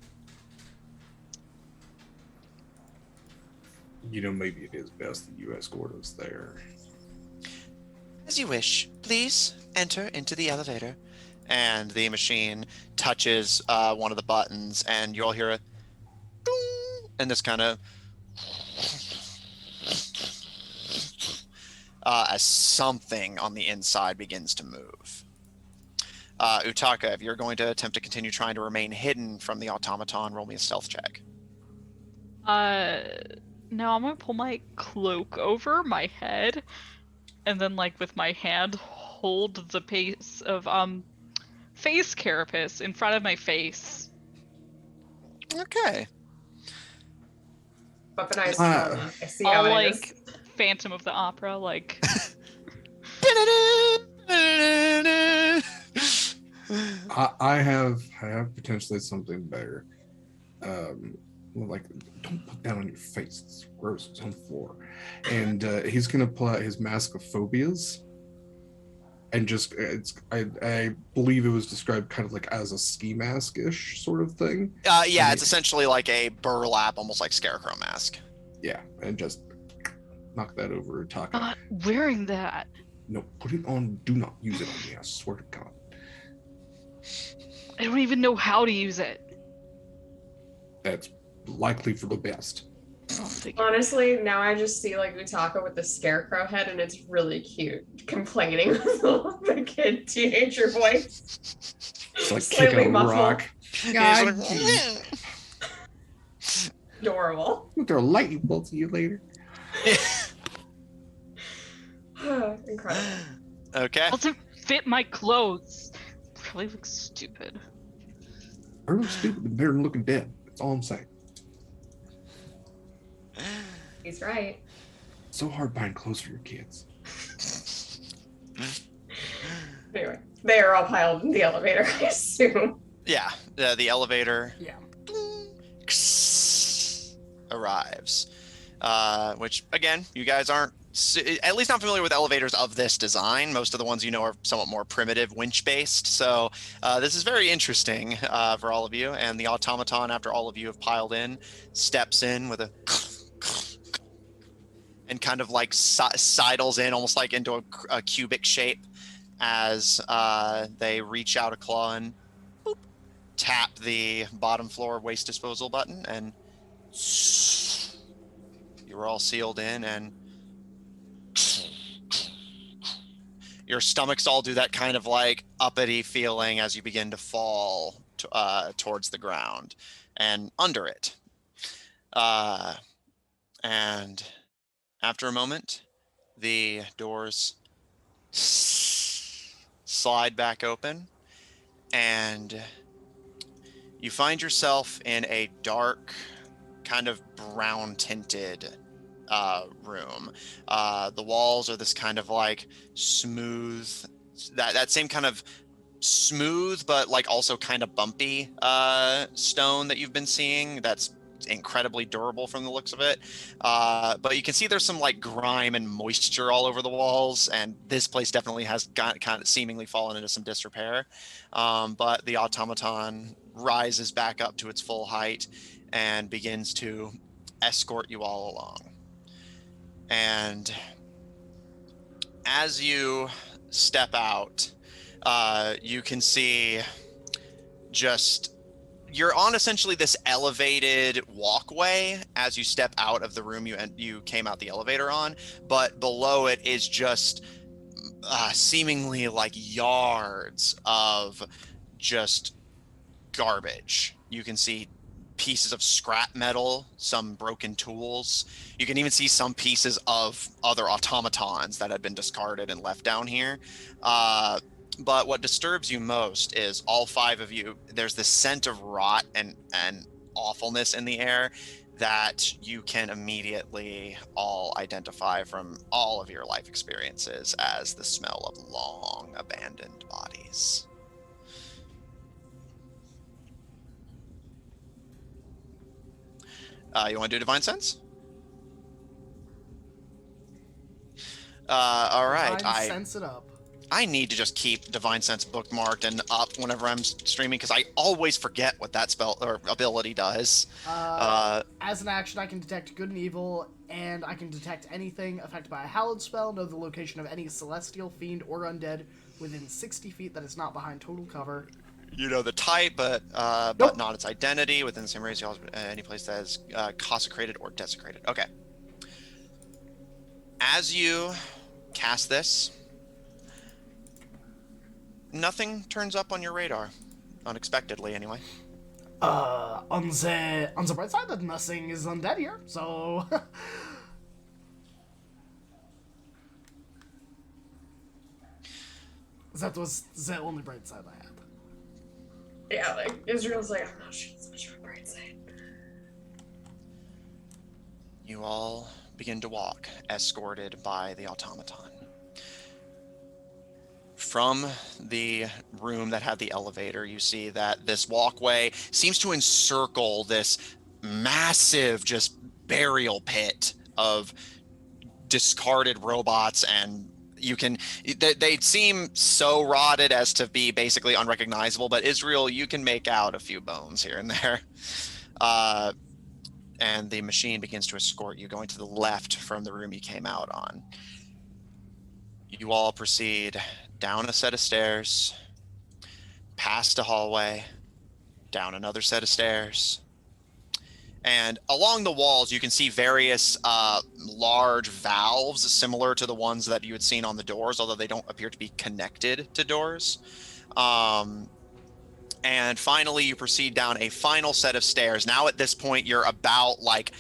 You know, maybe it is best that you escort us there. As you wish. Please enter into the elevator. And the machine touches one of the buttons, and you'll hear a ding, and this kind of as something on the inside begins to move. Utaka, if you're going to attempt to continue trying to remain hidden from the automaton, roll me a stealth check. No, I'm gonna pull my cloak over my head, and then like with my hand hold the piece of face carapace in front of my face. Okay. Weaponized tongue. I see All how it like is. Phantom of the Opera, like. I have potentially something better. Like, don't put that on your face. It's gross. It's on the floor. And he's gonna pull out his mask of phobias, and just I believe it was described kind of like as a ski mask-ish sort of thing. Yeah, it's essentially like a burlap, almost like scarecrow mask. Yeah, and just knock that over Utaka. Not wearing that. No, put it on. Do not use it on me. I swear to God. I don't even know how to use it. That's likely for the best. Honestly, now I just see like Utaka with the scarecrow head, and it's really cute, complaining with the kid teenager voice. It's like Slightly kicking a muffled. rock. God, Adorable. I'll throw lightning bolts at you later. Incredible. Okay. Doesn't fit my clothes. Probably looks stupid. I look stupid and better than looking dead. That's all I'm saying. He's right. So hard buying clothes for your kids. Anyway, they are all piled in the elevator, I assume. Yeah, the elevator Yeah. arrives. Which, again, you guys aren't, at least not familiar with elevators of this design. Most of the ones you know are somewhat more primitive, winch-based. So this is very interesting for all of you. And the automaton, after all of you have piled in, steps in with a and kind of like sidles in almost like into a cubic shape as they reach out a claw and boop, tap the bottom floor waste disposal button, and you're all sealed in, and your stomachs all do that kind of like uppity feeling as you begin to fall towards the ground and under it. And after a moment, the doors slide back open, and you find yourself in a dark, kind of brown tinted room. The walls are this kind of like smooth, that same kind of smooth but like also kind of bumpy stone that you've been seeing that's incredibly durable from the looks of it, but you can see there's some like grime and moisture all over the walls, and this place definitely has got kind of seemingly fallen into some disrepair, but the automaton rises back up to its full height and begins to escort you all along. And as you step out, you can see just you're on essentially this elevated walkway as you step out of the room you came out the elevator on, but below it is just seemingly like yards of just garbage. You can see pieces of scrap metal, some broken tools. You can even see some pieces of other automatons that had been discarded and left down here. But what disturbs you most is all five of you, there's this scent of rot and awfulness in the air that you can immediately all identify from all of your life experiences as the smell of long abandoned bodies. You want to do Divine Sense? All right. Sense it up. I need to just keep Divine Sense bookmarked and up whenever I'm streaming because I always forget what that spell or ability does. As an action, I can detect good and evil, and I can detect anything affected by a hallowed spell, know the location of any celestial, fiend, or undead within 60 feet that is not behind total cover. You know the type, but Nope. not its identity within the same range. Any place that is consecrated or desecrated. Okay. As you cast this, Nothing turns up on your radar. Unexpectedly, anyway. On the bright side, that nothing is undead here, so that was the only bright side I had. Yeah, like Israel's like, I'm not sure it's much of a bright side. You all begin to walk, escorted by the automaton. From the room that had the elevator, you see that this walkway seems to encircle this massive, just burial pit of discarded robots, and they seem so rotted as to be basically unrecognizable, but Israel, you can make out a few bones here and there. And the machine begins to escort you, going to the left from the room you came out on. You all proceed down a set of stairs, past a hallway, down another set of stairs. And along the walls, you can see various large valves similar to the ones that you had seen on the doors, although they don't appear to be connected to doors. And finally, you proceed down a final set of stairs. Now, at this point, you're about like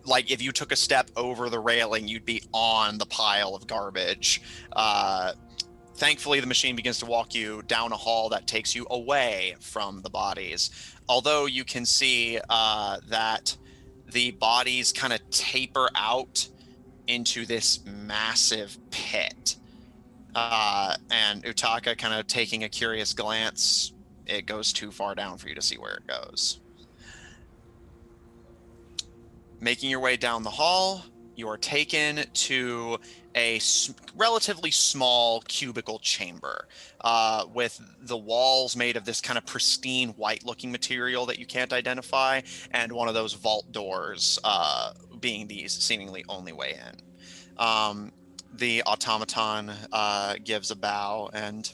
if you took a step over the railing, you'd be on the pile of garbage. Thankfully, the machine begins to walk you down a hall that takes you away from the bodies. Although you can see that the bodies kind of taper out into this massive pit. And Utaka kind of taking a curious glance, it goes too far down for you to see where it goes. Making your way down the hall, you are taken to a relatively small cubicle chamber with the walls made of this kind of pristine white-looking material that you can't identify, and one of those vault doors being the seemingly only way in. The automaton gives a bow, and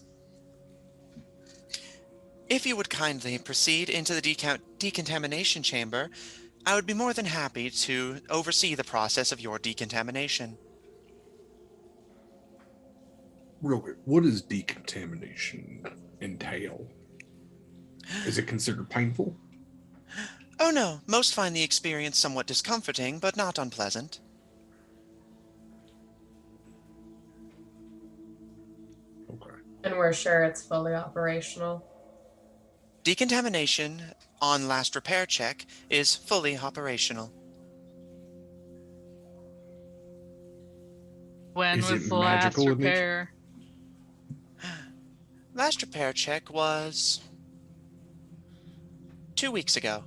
if you would kindly proceed into the decontamination chamber, I would be more than happy to oversee the process of your decontamination. Real quick, what does decontamination entail? Is it considered painful? Oh no, most find the experience somewhat discomforting, but not unpleasant. Okay. And we're sure it's fully operational. Decontamination on last repair check is fully operational. When Is was it the last magical in nature? repair? Last repair check was 2 weeks ago.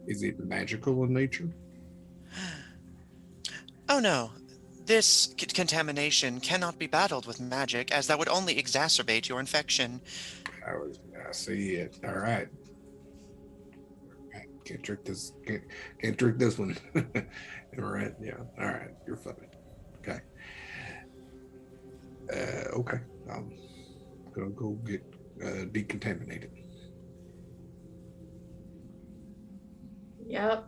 Is it magical in nature? Oh no, this contamination cannot be battled with magic, as that would only exacerbate your infection. I see it. All right. Can't trick this. Can't trick this one. All right. Yeah. All right. You're fine. Okay. Okay. I'm gonna go get decontaminated. Yep.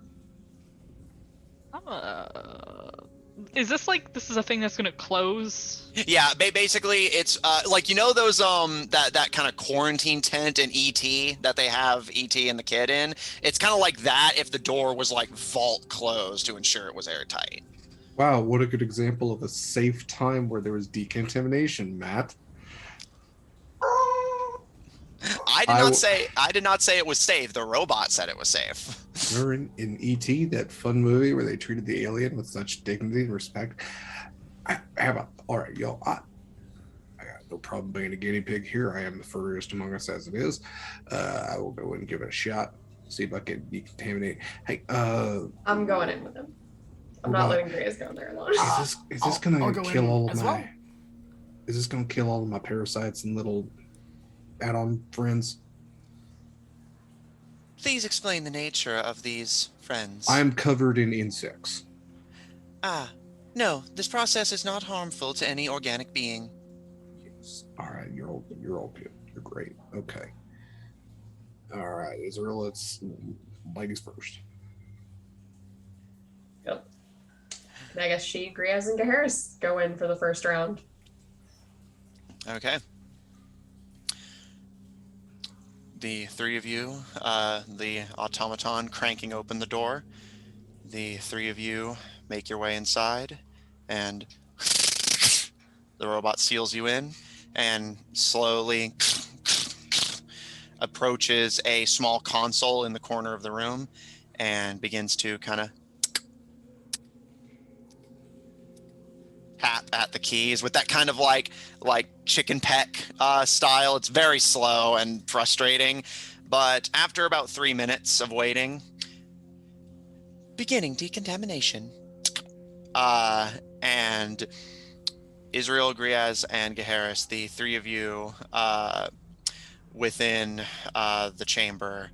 Is this this is a thing that's gonna close? Yeah, basically it's like, you know, those that kind of quarantine tent in ET that they have ET and the kid in. It's kind of like that if the door was like vault closed to ensure it was airtight. Wow, what a good example of a safe time where there was decontamination, Matt. I did not say it was safe. The robot said it was safe. Remember in E.T., that fun movie where they treated the alien with such dignity and respect? All right, y'all. I got no problem being a guinea pig here. I am the furriest among us as it is. I will go and give it a shot. See if I can decontaminate. Hey, I'm going in with him. I'm not letting Grace go in there alone. Is this gonna kill all of my? Well. Is this gonna kill all of my parasites and little add-on friends? Please explain the nature of these friends. I'm covered in insects. No, this process is not harmful to any organic being. Yes. All right, you're all good. You're great. Okay. All right, Israel, it's ladies first. Yep. And I guess Griaz, and Harris go in for the first round. Okay. The three of you, the automaton cranking open the door. The three of you make your way inside, and the robot seals you in and slowly approaches a small console in the corner of the room and begins to kind of tap at the keys with that kind of like chicken peck style. It's very slow and frustrating, but after about 3 minutes of waiting, beginning decontamination. And Israel, Griaz, and Geharis, the three of you within the chamber,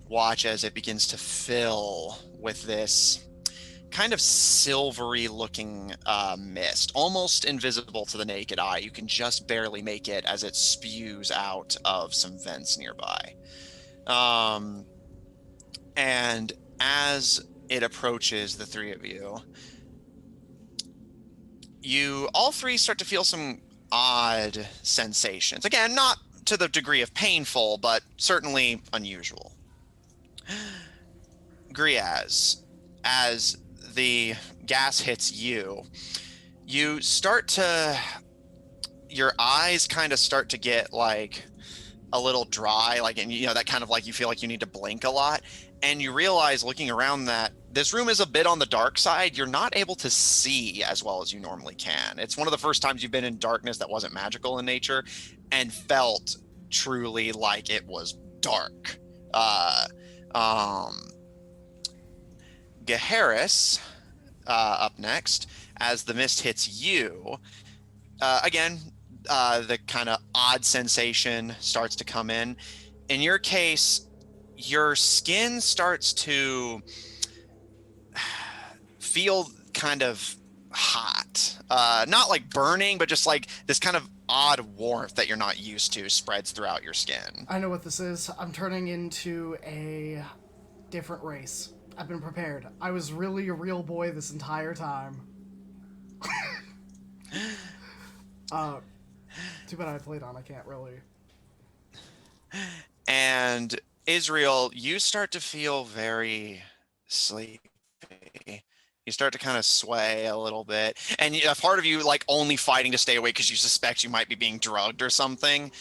watch as it begins to fill with this kind of silvery looking mist, almost invisible to the naked eye. You can just barely make it as it spews out of some vents nearby. And as it approaches the three of you, you all three start to feel some odd sensations. Again, not to the degree of painful, but certainly unusual. Griaz, as the gas hits you, you start to, your eyes kind of start to get like a little dry, like, and you know, that kind of like you feel like you need to blink a lot. And you realize looking around that this room is a bit on the dark side. You're not able to see as well as you normally can. It's one of the first times you've been in darkness that wasn't magical in nature and felt truly like it was dark. Geharis, up next, as the mist hits you, again, the kind of odd sensation starts to come in. In your case, your skin starts to feel kind of hot. Not like burning, but just like this kind of odd warmth that you're not used to spreads throughout your skin. I know what this is. I'm turning into a different race. I've been prepared. I was really a real boy this entire time. Too bad I played on. I can't really. And Israel, you start to feel very sleepy. You start to kind of sway a little bit, and a part of you like only fighting to stay awake because you suspect you might be being drugged or something.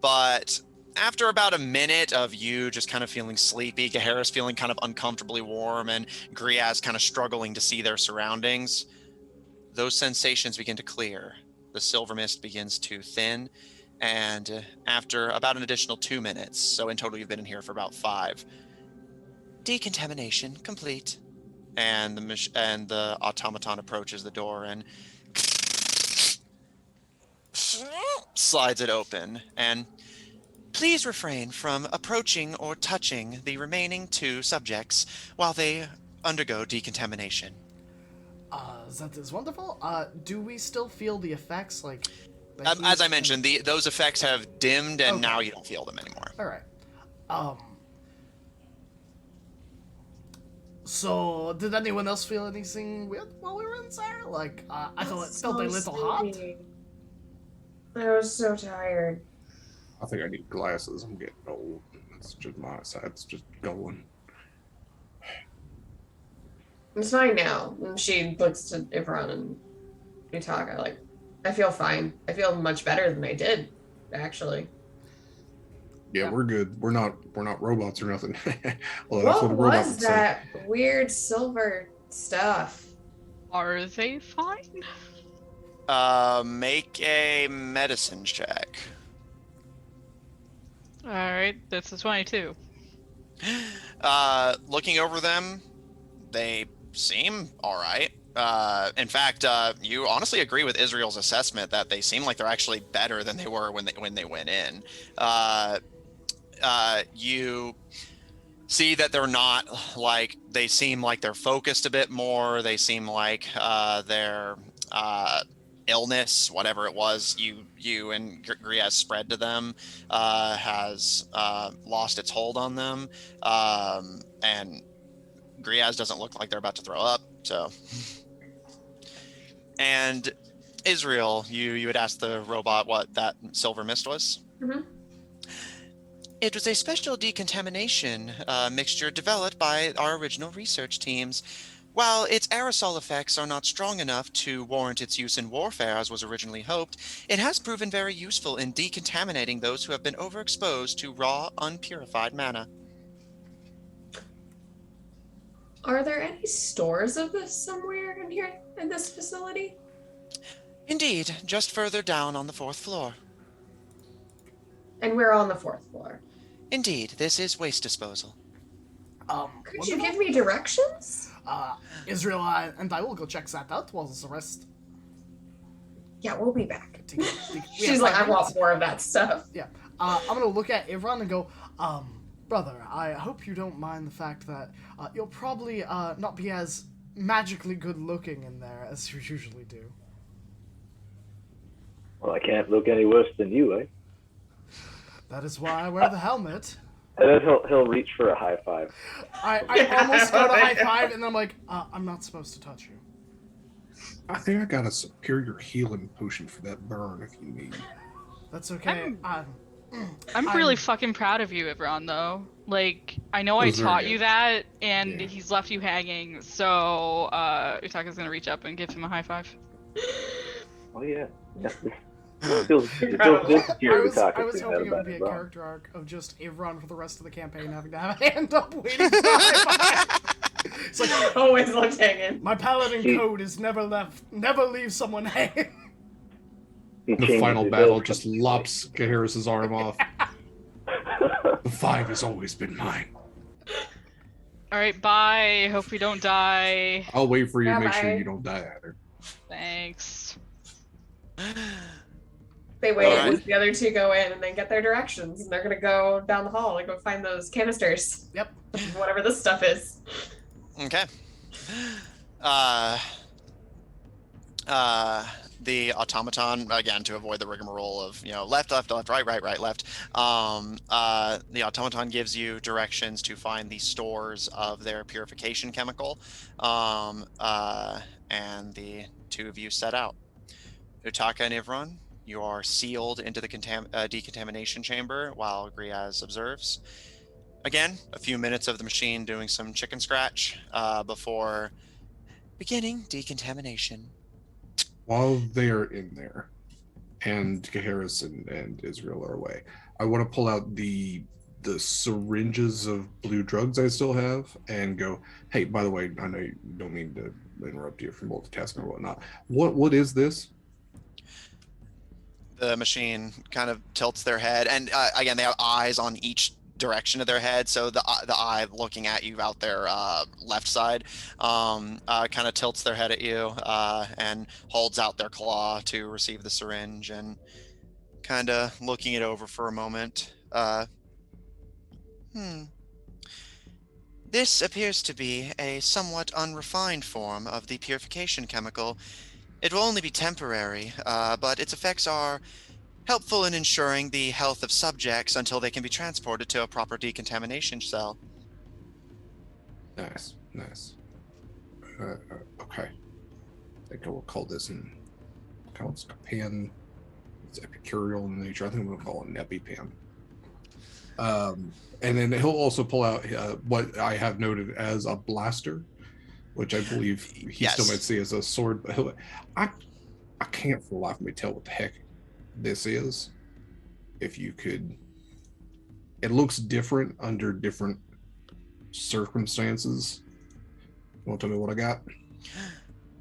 But after about a minute of you just kind of feeling sleepy, Geharis feeling kind of uncomfortably warm, and Griaz kind of struggling to see their surroundings, those sensations begin to clear. The silver mist begins to thin, and after about an additional 2 minutes, so in total you've been in here for about 5, decontamination complete. And the automaton approaches the door and slides it open. And please refrain from approaching or touching the remaining 2 subjects while they undergo decontamination. That is wonderful. Do we still feel the effects, like... As I mentioned, those effects have dimmed, and now you don't feel them anymore. All right. So, did anyone else feel anything weird while we were in there? Like, I felt a little hot. I was so tired. I think I need glasses. I'm getting old. It's just my side's just going. It's fine now. And she looks to Ivron and Utaka like, I feel fine. I feel much better than I did, actually. Yeah, we're good. We're not robots or nothing. Well, What that's what a robot was would say. that weird silver stuff? Are they fine? Make a medicine check. All right, that's a 22. Looking over them, they seem all right. In fact, you honestly agree with Israel's assessment that they seem like they're actually better than they were when they went in. You see that they're not like, they seem like they're focused a bit more. They seem like their illness, whatever it was you and Griaz spread to them, has lost its hold on them. And Griaz doesn't look like they're about to throw up, so. And Israel, you had asked the robot what that silver mist was? Mhm. It was a special decontamination mixture developed by our original research teams. While its aerosol effects are not strong enough to warrant its use in warfare as was originally hoped, it has proven very useful in decontaminating those who have been overexposed to raw, unpurified mana. Are there any stores of this somewhere in here in this facility? Indeed, just further down on the 4th floor. And we're on the 4th floor. Indeed, this is waste disposal. Could you give me directions? Israel and I will go check that out while the rest. Yeah, we'll be back. We She's have like, 5 I want minutes. more of that stuff. Yeah. I'm gonna look at Ivron and go, brother, I hope you don't mind the fact that you'll probably not be as magically good looking in there as you usually do. Well, I can't look any worse than you, eh? That is why I wear the helmet. And then he'll reach for a high five. I almost go to high five, and then I'm like, I'm not supposed to touch you. I think I got a superior healing potion for that burn if you need. That's okay. I'm really fucking proud of you, Ivron, though. Like, I know I was very taught good. you that, and Yeah. he's left you hanging, so Utaka's gonna reach up and give him a high five. Oh yeah. It feels good to I hear was, Utaka I was say that hoping it about would be a Ivron. character arc of just Ivron for the rest of the campaign having to have a hand up waiting for a high five. It's like, Always left hanging. my paladin He- code is never leave someone hanging. He The changes final his battle own- just lops Gaheris' arm off. The 5 has always been mine. Alright, bye. Hope we don't die. I'll wait for you to make sure Bye-bye. you don't die either. Thanks. They wait, Alright. and the other two go in and then get their directions, and they're gonna go down the hall and go find those canisters. Yep. Whatever this stuff is. Okay. The automaton, again, to avoid the rigmarole of, left, left, left, right, right, right, left. The automaton gives you directions to find the stores of their purification chemical. And the two of you set out. Utaka and Ivron, you are sealed into the decontamination chamber while Griaz observes. Again, a few minutes of the machine doing some chicken scratch before beginning decontamination. While they're in there, and Gaheris and Israel are away, I want to pull out the syringes of blue drugs I still have and go, hey, by the way, I know you don't mean to interrupt you for multitasking or whatnot. What is this? The machine kind of tilts their head, and again, they have eyes on each direction of their head, so the eye looking at you out their left side kind of tilts their head at you and holds out their claw to receive the syringe, and kind of looking it over for a moment. This appears to be a somewhat unrefined form of the purification chemical. It will only be temporary, but its effects are helpful in ensuring the health of subjects until they can be transported to a proper decontamination cell. Nice. Okay. I think I will call this it's a pan. It's epicureal in nature. I think I'm going to call it an EpiPen. And then he'll also pull out what I have noted as a blaster, which I believe he still Yes. might see as a sword. But I can't for the life of me tell what the heck this is. If you could, it looks different under different circumstances. You want to tell me what I got?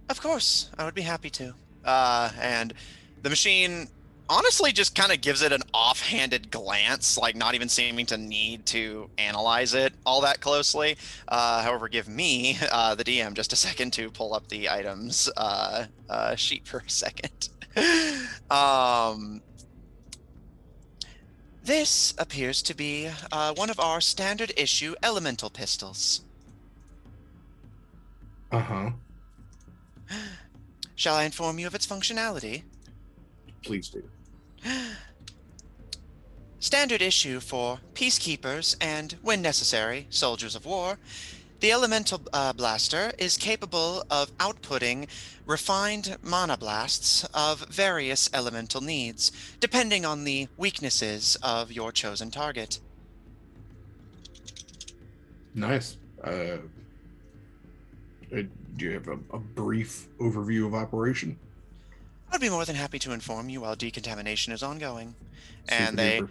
Of course, I would be happy to. And the machine honestly just kind of gives it an offhanded glance, like not even seeming to need to analyze it all that closely. However, give me, the DM, just a second to pull up the items sheet for a second. This appears to be one of our standard issue elemental pistols. Uh-huh. Shall I inform you of its functionality? Please do. Standard issue for peacekeepers and, when necessary, soldiers of war. The elemental blaster is capable of outputting refined mana blasts of various elemental needs, depending on the weaknesses of your chosen target. Nice. Do you have a brief overview of operation? I'd be more than happy to inform you while decontamination is ongoing. And Super duper.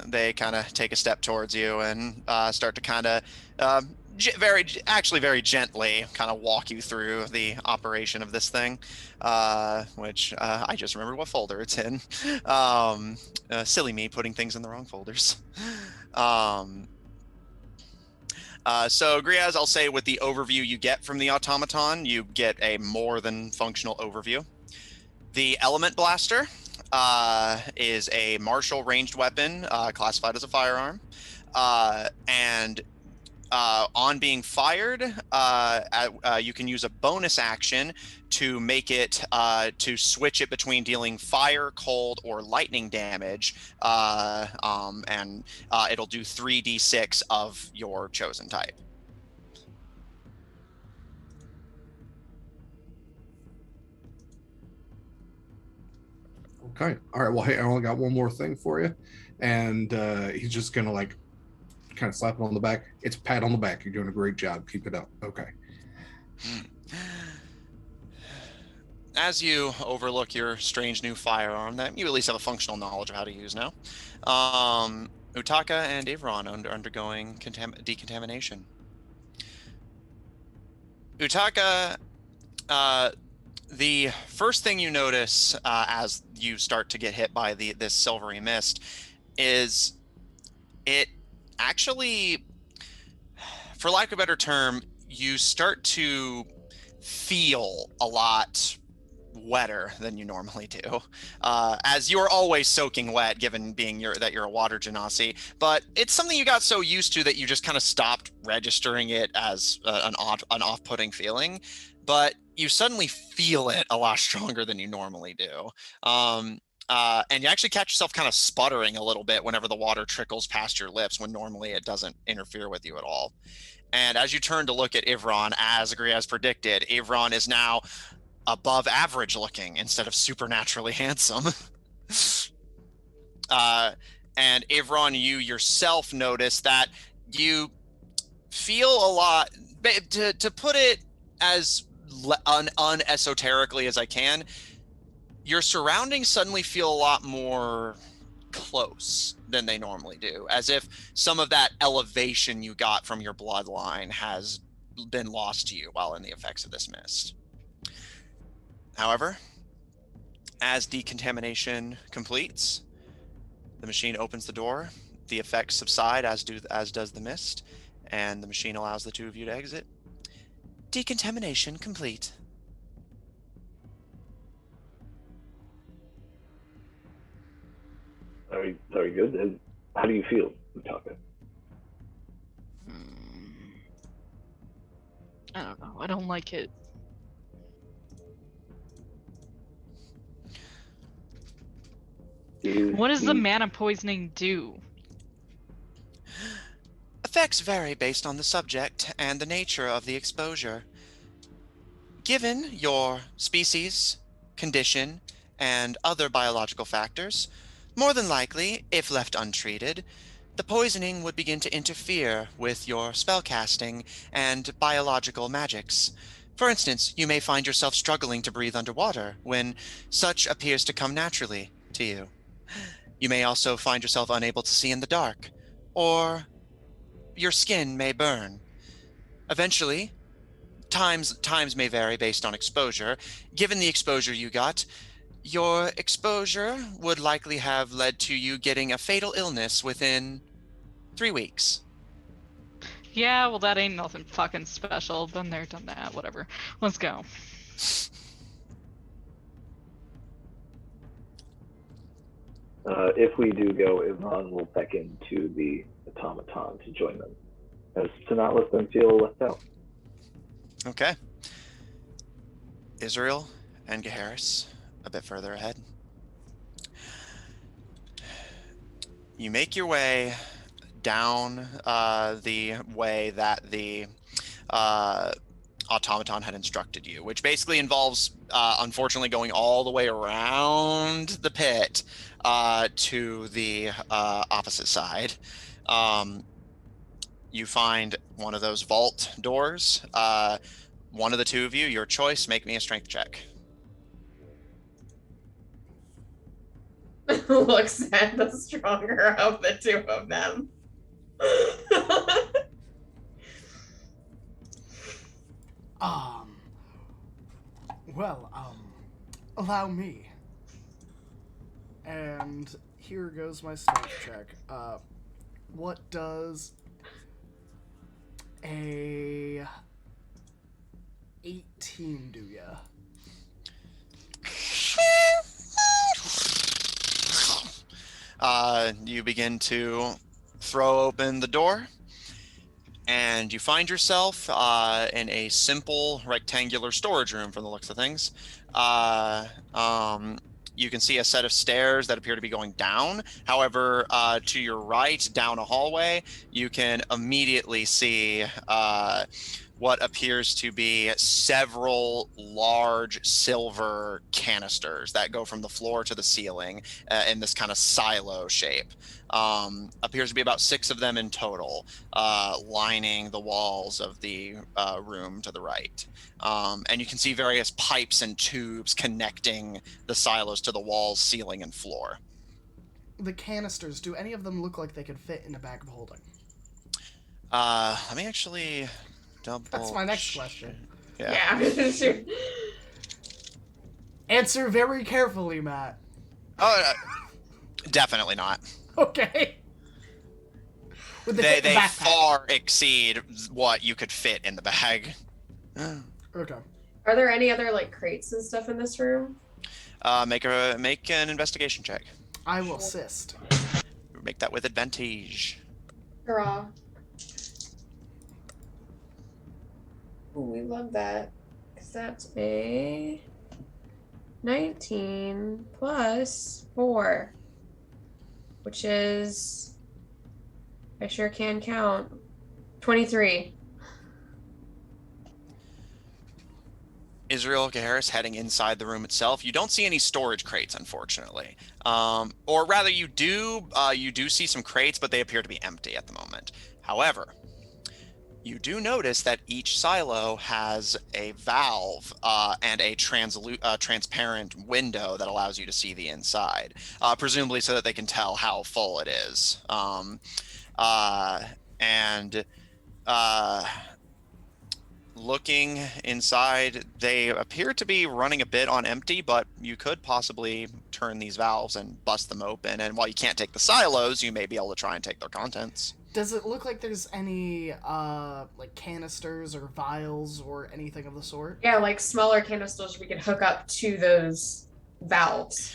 they kind of take a step towards you and start to kind of very gently kind of walk you through the operation of this thing, which I just remembered what folder it's in. Silly me putting things in the wrong folders. So Griaz, I'll say with the overview you get from the automaton, you get a more than functional overview. The Element Blaster is a martial ranged weapon classified as a firearm. And on being fired, you can use a bonus action to make it, to switch it between dealing fire, cold, or lightning damage. And it'll do 3d6 of your chosen type. Okay. All right. Well, hey, I only got one more thing for you, and he's just gonna like kind of slap him on the back. It's a pat on the back. You're doing a great job. Keep it up. Okay. As you overlook your strange new firearm that you at least have a functional knowledge of how to use now, Utaka and Ivron are undergoing decontamination. Utaka, the first thing you notice as you start to get hit by this silvery mist is it actually, for lack of a better term, you start to feel a lot wetter than you normally do, as you're always soaking wet, given that you're a water genasi. But it's something you got so used to that you just kind of stopped registering it as an off-putting feeling. But you suddenly feel it a lot stronger than you normally do. And you actually catch yourself kind of sputtering a little bit whenever the water trickles past your lips, when normally it doesn't interfere with you at all. And as you turn to look at Ivron, as Agrias predicted, Ivron is now above average looking instead of supernaturally handsome. And Ivron, you yourself notice that you feel a lot, to put it as unesoterically as I can, your surroundings suddenly feel a lot more close than they normally do, as if some of that elevation you got from your bloodline has been lost to you while in the effects of this mist. However, as decontamination completes, the machine opens the door, the effects subside as does the mist, and the machine allows the two of you to exit. Decontamination complete. Very good. How do you feel, Utaka? I don't know. I don't like it. What does the mana poisoning do? Effects vary based on the subject and the nature of the exposure. Given your species, condition, and other biological factors, more than likely, if left untreated, the poisoning would begin to interfere with your spellcasting and biological magics. For instance, you may find yourself struggling to breathe underwater when such appears to come naturally to you. You may also find yourself unable to see in the dark, or your skin may burn. Eventually, times may vary based on exposure. Given the exposure you got, your exposure would likely have led to you getting a fatal illness within 3 weeks. Yeah, well, that ain't nothing fucking special. Been there, done that, whatever. Let's go. If we do go, Ivron will beckon to the automaton to join them, as to not let them feel left out. Okay. Israel and Gaharis, a bit further ahead. You make your way down the way that the automaton had instructed you, which basically involves, unfortunately, going all the way around the pit to the opposite side. You find one of those vault doors. One of the two of you, your choice, make me a strength check. Looks at the stronger of the two of them. Allow me. And here goes my strength check. What does a 18 do ya? You begin to throw open the door, and you find yourself in a simple rectangular storage room from the looks of things. You can see a set of stairs that appear to be going down. However, to your right, down a hallway, you can immediately see what appears to be several large silver canisters that go from the floor to the ceiling in this kind of silo shape. Appears to be about 6 of them in total, lining the walls of the room to the right. And you can see various pipes and tubes connecting the silos to the walls, ceiling, and floor. The canisters, do any of them look like they could fit in a bag of holding? Let me actually double. That's my next question. Yeah. Answer very carefully, Matt. Oh, definitely not. Okay. Would They fit in the backpack? far exceed what you could fit in the bag. Okay. Are there any other like crates and stuff in this room? Make an investigation check. I will assist. Make that with advantage. Hurrah. Ooh, we love that. Because that's a 19 plus 4. Which is, I sure can count, 23. Israel Harris heading inside the room itself. You don't see any storage crates, unfortunately. Or rather, you do see some crates, but they appear to be empty at the moment. However, you do notice that each silo has a valve and a transparent window that allows you to see the inside, presumably so that they can tell how full it is. Looking inside, they appear to be running a bit on empty, but you could possibly turn these valves and bust them open. And while you can't take the silos, you may be able to try and take their contents. Does it look like there's any, like canisters or vials or anything of the sort? Yeah, like smaller canisters we could hook up to those valves.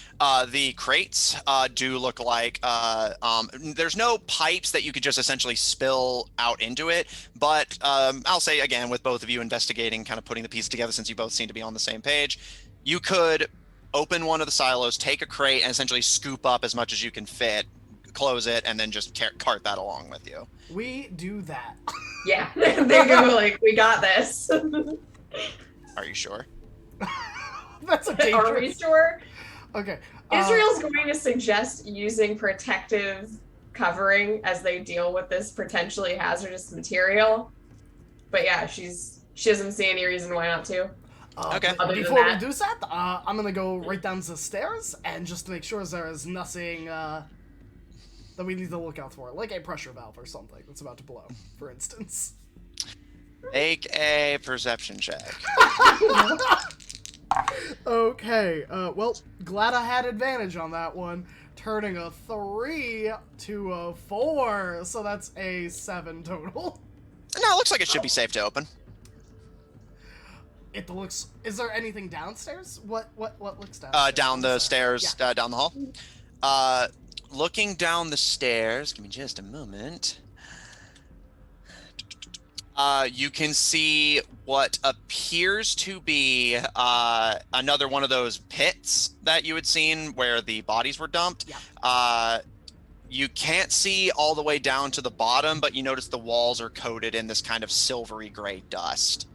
The crates do look like there's no pipes that you could just essentially spill out into it, but I'll say again, with both of you investigating, kind of putting the pieces together, since you both seem to be on the same page, you could open one of the silos, take a crate, and essentially scoop up as much as you can fit, close it, and then just cart that along with you. We do that. Yeah, they go like, we got this. Are you sure? That's a Are we dangerous. sure? Okay. Israel's going to suggest using protective covering as they deal with this potentially hazardous material. But yeah, she doesn't see any reason why not to. Okay. But Other than before we that- do that, I'm gonna go right down the stairs and just to make sure there is nothing that we need to look out for, like a pressure valve or something that's about to blow, for instance. Make a perception check. Okay, well, glad I had advantage on that one. Turning a 3 to a 4, so that's a 7 total. No, it looks like it should be safe to open. It looks. Is there anything downstairs? What looks downstairs? Down the stairs, Yeah. down the hall. Looking down the stairs, give me just a moment. You can see what appears to be another one of those pits that you had seen where the bodies were dumped. Yeah. You can't see all the way down to the bottom, but you notice the walls are coated in this kind of silvery gray dust.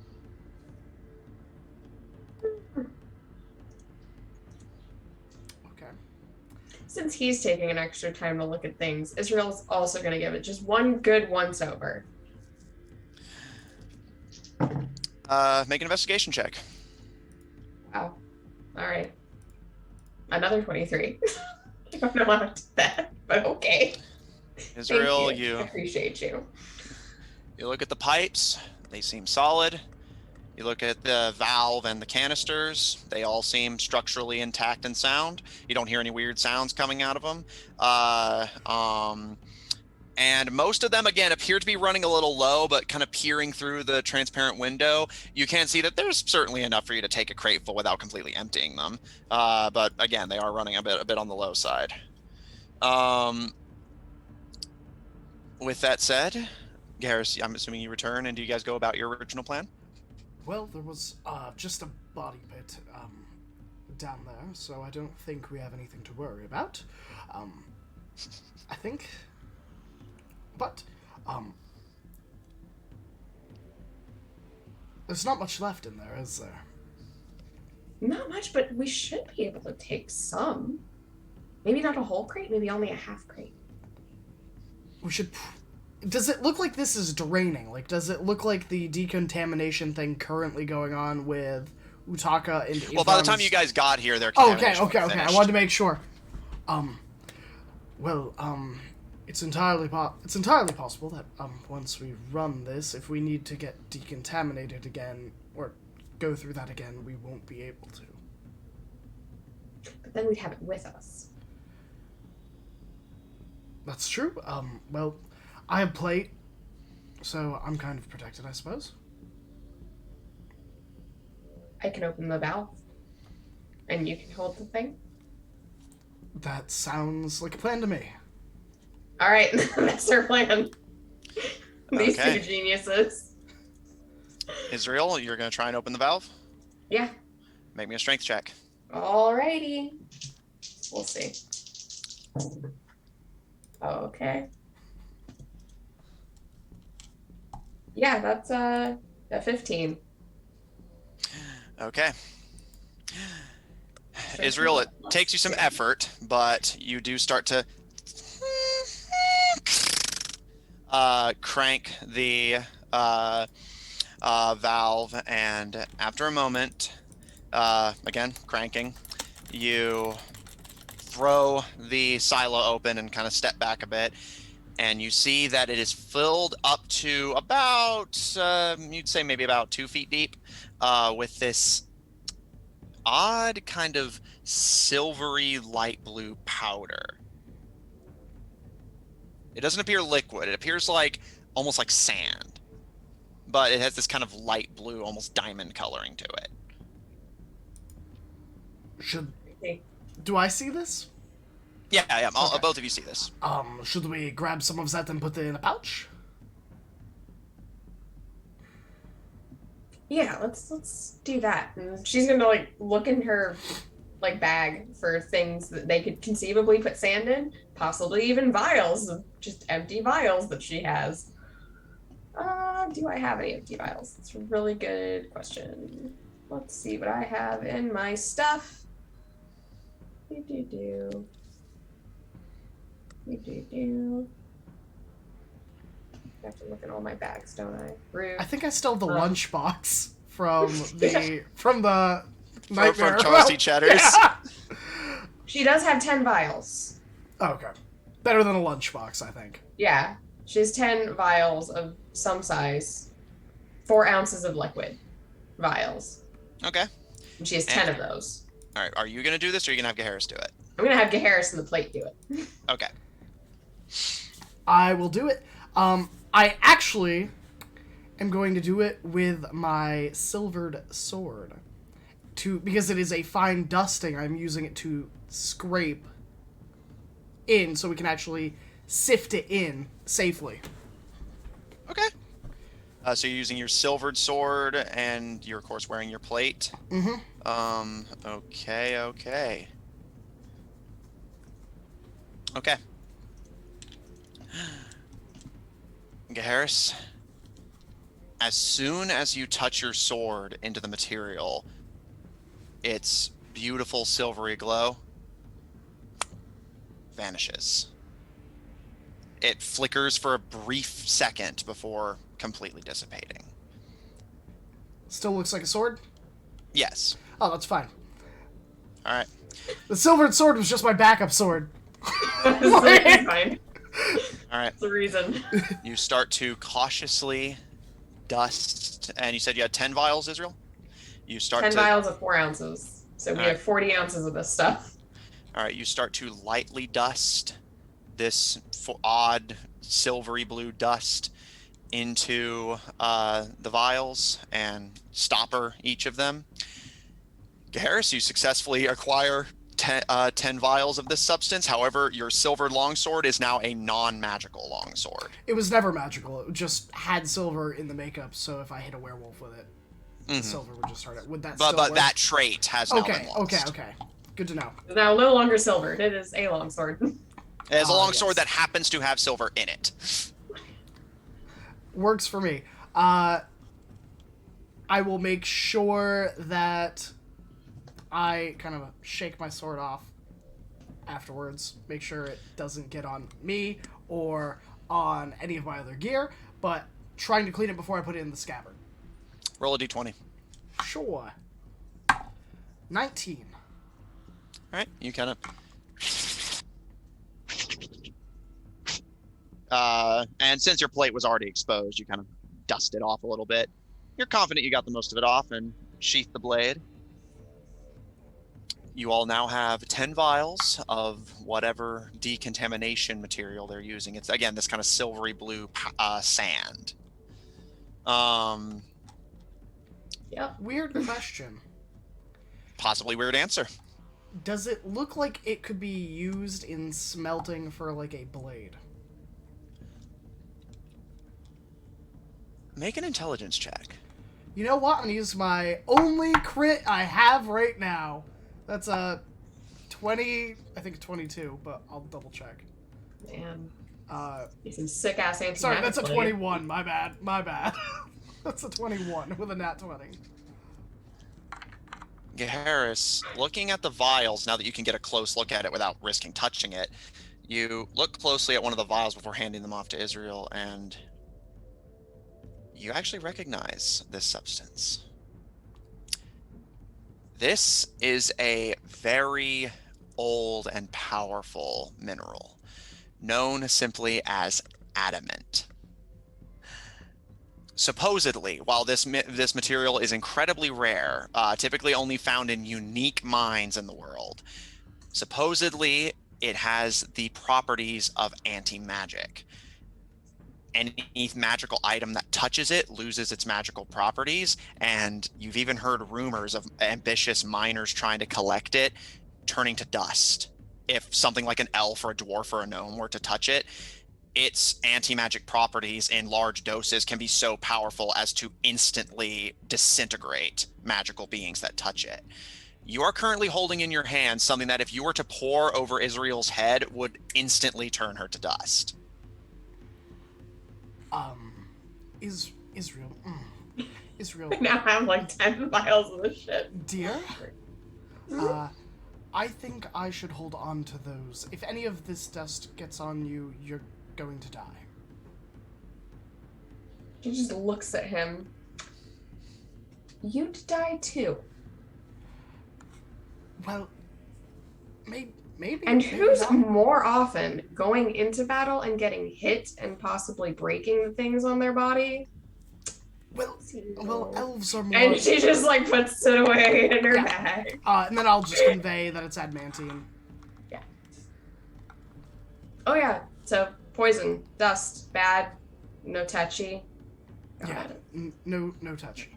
Okay. Since he's taking an extra time to look at things, Israel's also going to give it just one good once over. Make an investigation check. Wow. All right. Another 23. I don't know how to do that, but okay. Israel, Thank you. I you appreciate you. look at the pipes. They seem solid. You look at the valve and the canisters. They all seem structurally intact and sound. You don't hear any weird sounds coming out of them. And most of them, again, appear to be running a little low, but kind of peering through the transparent window, you can see that there's certainly enough for you to take a crate full without completely emptying them. But again, they are running a bit on the low side. With that said, Garrus, I'm assuming you return, and do you guys go about your original plan? Well, there was just a body pit down there, so I don't think we have anything to worry about. I think. But, there's not much left in there, is there? Not much, but we should be able to take some. Maybe not a whole crate, maybe only a half crate. We should... Does it look like this is draining? Like, does it look like the decontamination thing currently going on with Utaka and Well, by the time you guys got here, they're Okay. I wanted to make sure. It's entirely possible that once we run this, if we need to get decontaminated again or go through that again, we won't be able to. But then we'd have it with us. That's true. Well, I have plate, so I'm kind of protected, I suppose. I can open the valve, and you can hold the thing. That sounds like a plan to me. All right, that's our plan. These Okay. two geniuses. Israel, you're going to try and open the valve? Yeah. Make me a strength check. Alrighty. We'll see. Okay. Yeah, that's a 15. Okay. Israel, it takes you some effort, but you do start to crank the valve, and after a moment, again, cranking, you throw the silo open and kind of step back a bit, and you see that it is filled up to about, you'd say maybe about 2 feet deep, with this odd kind of silvery light blue powder. It doesn't appear liquid. It appears like almost like sand, but it has this kind of light blue, almost diamond coloring to it. Do I see this? Yeah, Okay. Both of you see this. Should we grab some of that and put it in a pouch? Yeah, let's do that. And she's gonna like look in her like bag for things that they could conceivably put sand in, possibly even vials of just empty vials that she has. Do I have any empty vials? That's a really good question. Let's see what I have in my stuff. Do. I have to look at all my bags, don't I? Rude. I think I still have the lunchbox from the nightmare. From Toasty Cheddars. Yeah. She does have 10 vials. Okay. Better than a lunchbox, I think. Yeah. She has 10 vials of some size. 4 ounces of liquid vials. Okay. And she has 10 of those. All right. Are you going to do this, or are you going to have Gaharis do it? I'm going to have Gaharis and the plate do it. Okay. I will do it. I actually am going to do it with my silvered sword. Because it is a fine dusting, I'm using it to scrape in so we can actually sift it in safely. Okay. So you're using your silvered sword, and you're, of course, wearing your plate. Mm-hmm. Okay. Harris, as soon as you touch your sword into the material, its beautiful silvery glow vanishes. It flickers for a brief second before completely dissipating. Still looks like a sword? Yes. Oh, that's fine. All right. The silvered sword was just my backup sword. It's fine. All right. That's the reason. You start to cautiously dust, and you said you had 10 vials, Israel? You start 10 to vials of 4 ounces. So we All right. have 40 ounces of this stuff. All right, you start to lightly dust this odd silvery blue dust into the vials and stopper each of them. Harris, you successfully acquire 10 vials of this substance. However, your silver longsword is now a non-magical longsword. It was never magical. It just had silver in the makeup, so if I hit a werewolf with it, the silver would just start it. Would that still But work? that trait has now been lost. Okay. Good to know. It's now no longer silvered. It is a longsword. It has a longsword yes. that happens to have silver in it. Works for me. I will make sure that I kind of shake my sword off afterwards. Make sure it doesn't get on me or on any of my other gear, but trying to clean it before I put it in the scabbard. Roll a d20. Sure. 19. All right, you kind of... and since your plate was already exposed, you kind of dust it off a little bit. You're confident you got the most of it off and sheath the blade. You all now have 10 vials of whatever decontamination material they're using. It's, again, this kind of silvery blue sand. Yep. Weird question. Possibly weird answer. Does it look like it could be used in smelting for, like, a blade? Make an intelligence check. You know what? I'm gonna use my only crit I have right now. That's a 20, I think 22, but I'll double check. Man. Some sick ass anti. Sorry, that's a 21. My bad. That's a 21 with a nat 20. Harris, looking at the vials, now that you can get a close look at it without risking touching it, you look closely at one of the vials before handing them off to Israel, and you actually recognize this substance. This is a very old and powerful mineral, known simply as adamant. Supposedly, while this material is incredibly rare, typically only found in unique mines in the world, supposedly it has the properties of anti-magic. Any magical item that touches it loses its magical properties, and you've even heard rumors of ambitious miners trying to collect it turning to dust. If something like an elf or a dwarf or a gnome were to touch it, its anti-magic properties in large doses can be so powerful as to instantly disintegrate magical beings that touch it. You are currently holding in your hand something that if you were to pour over Israel's head would instantly turn her to dust. Israel. Israel. I now have like 10 vials of this shit. Dear? I think I should hold on to those. If any of this dust gets on you, you're going to die. She just looks at him. You'd die too. Well, maybe. And maybe who's not. more often going into battle and getting hit and possibly breaking the things on their body? Well, elves are more. And she just like puts it away in her bag. And then I'll just convey that it's adamantine. Yeah. Oh yeah. So poison, dust, bad, no touchy. Got Yeah. it. No touchy.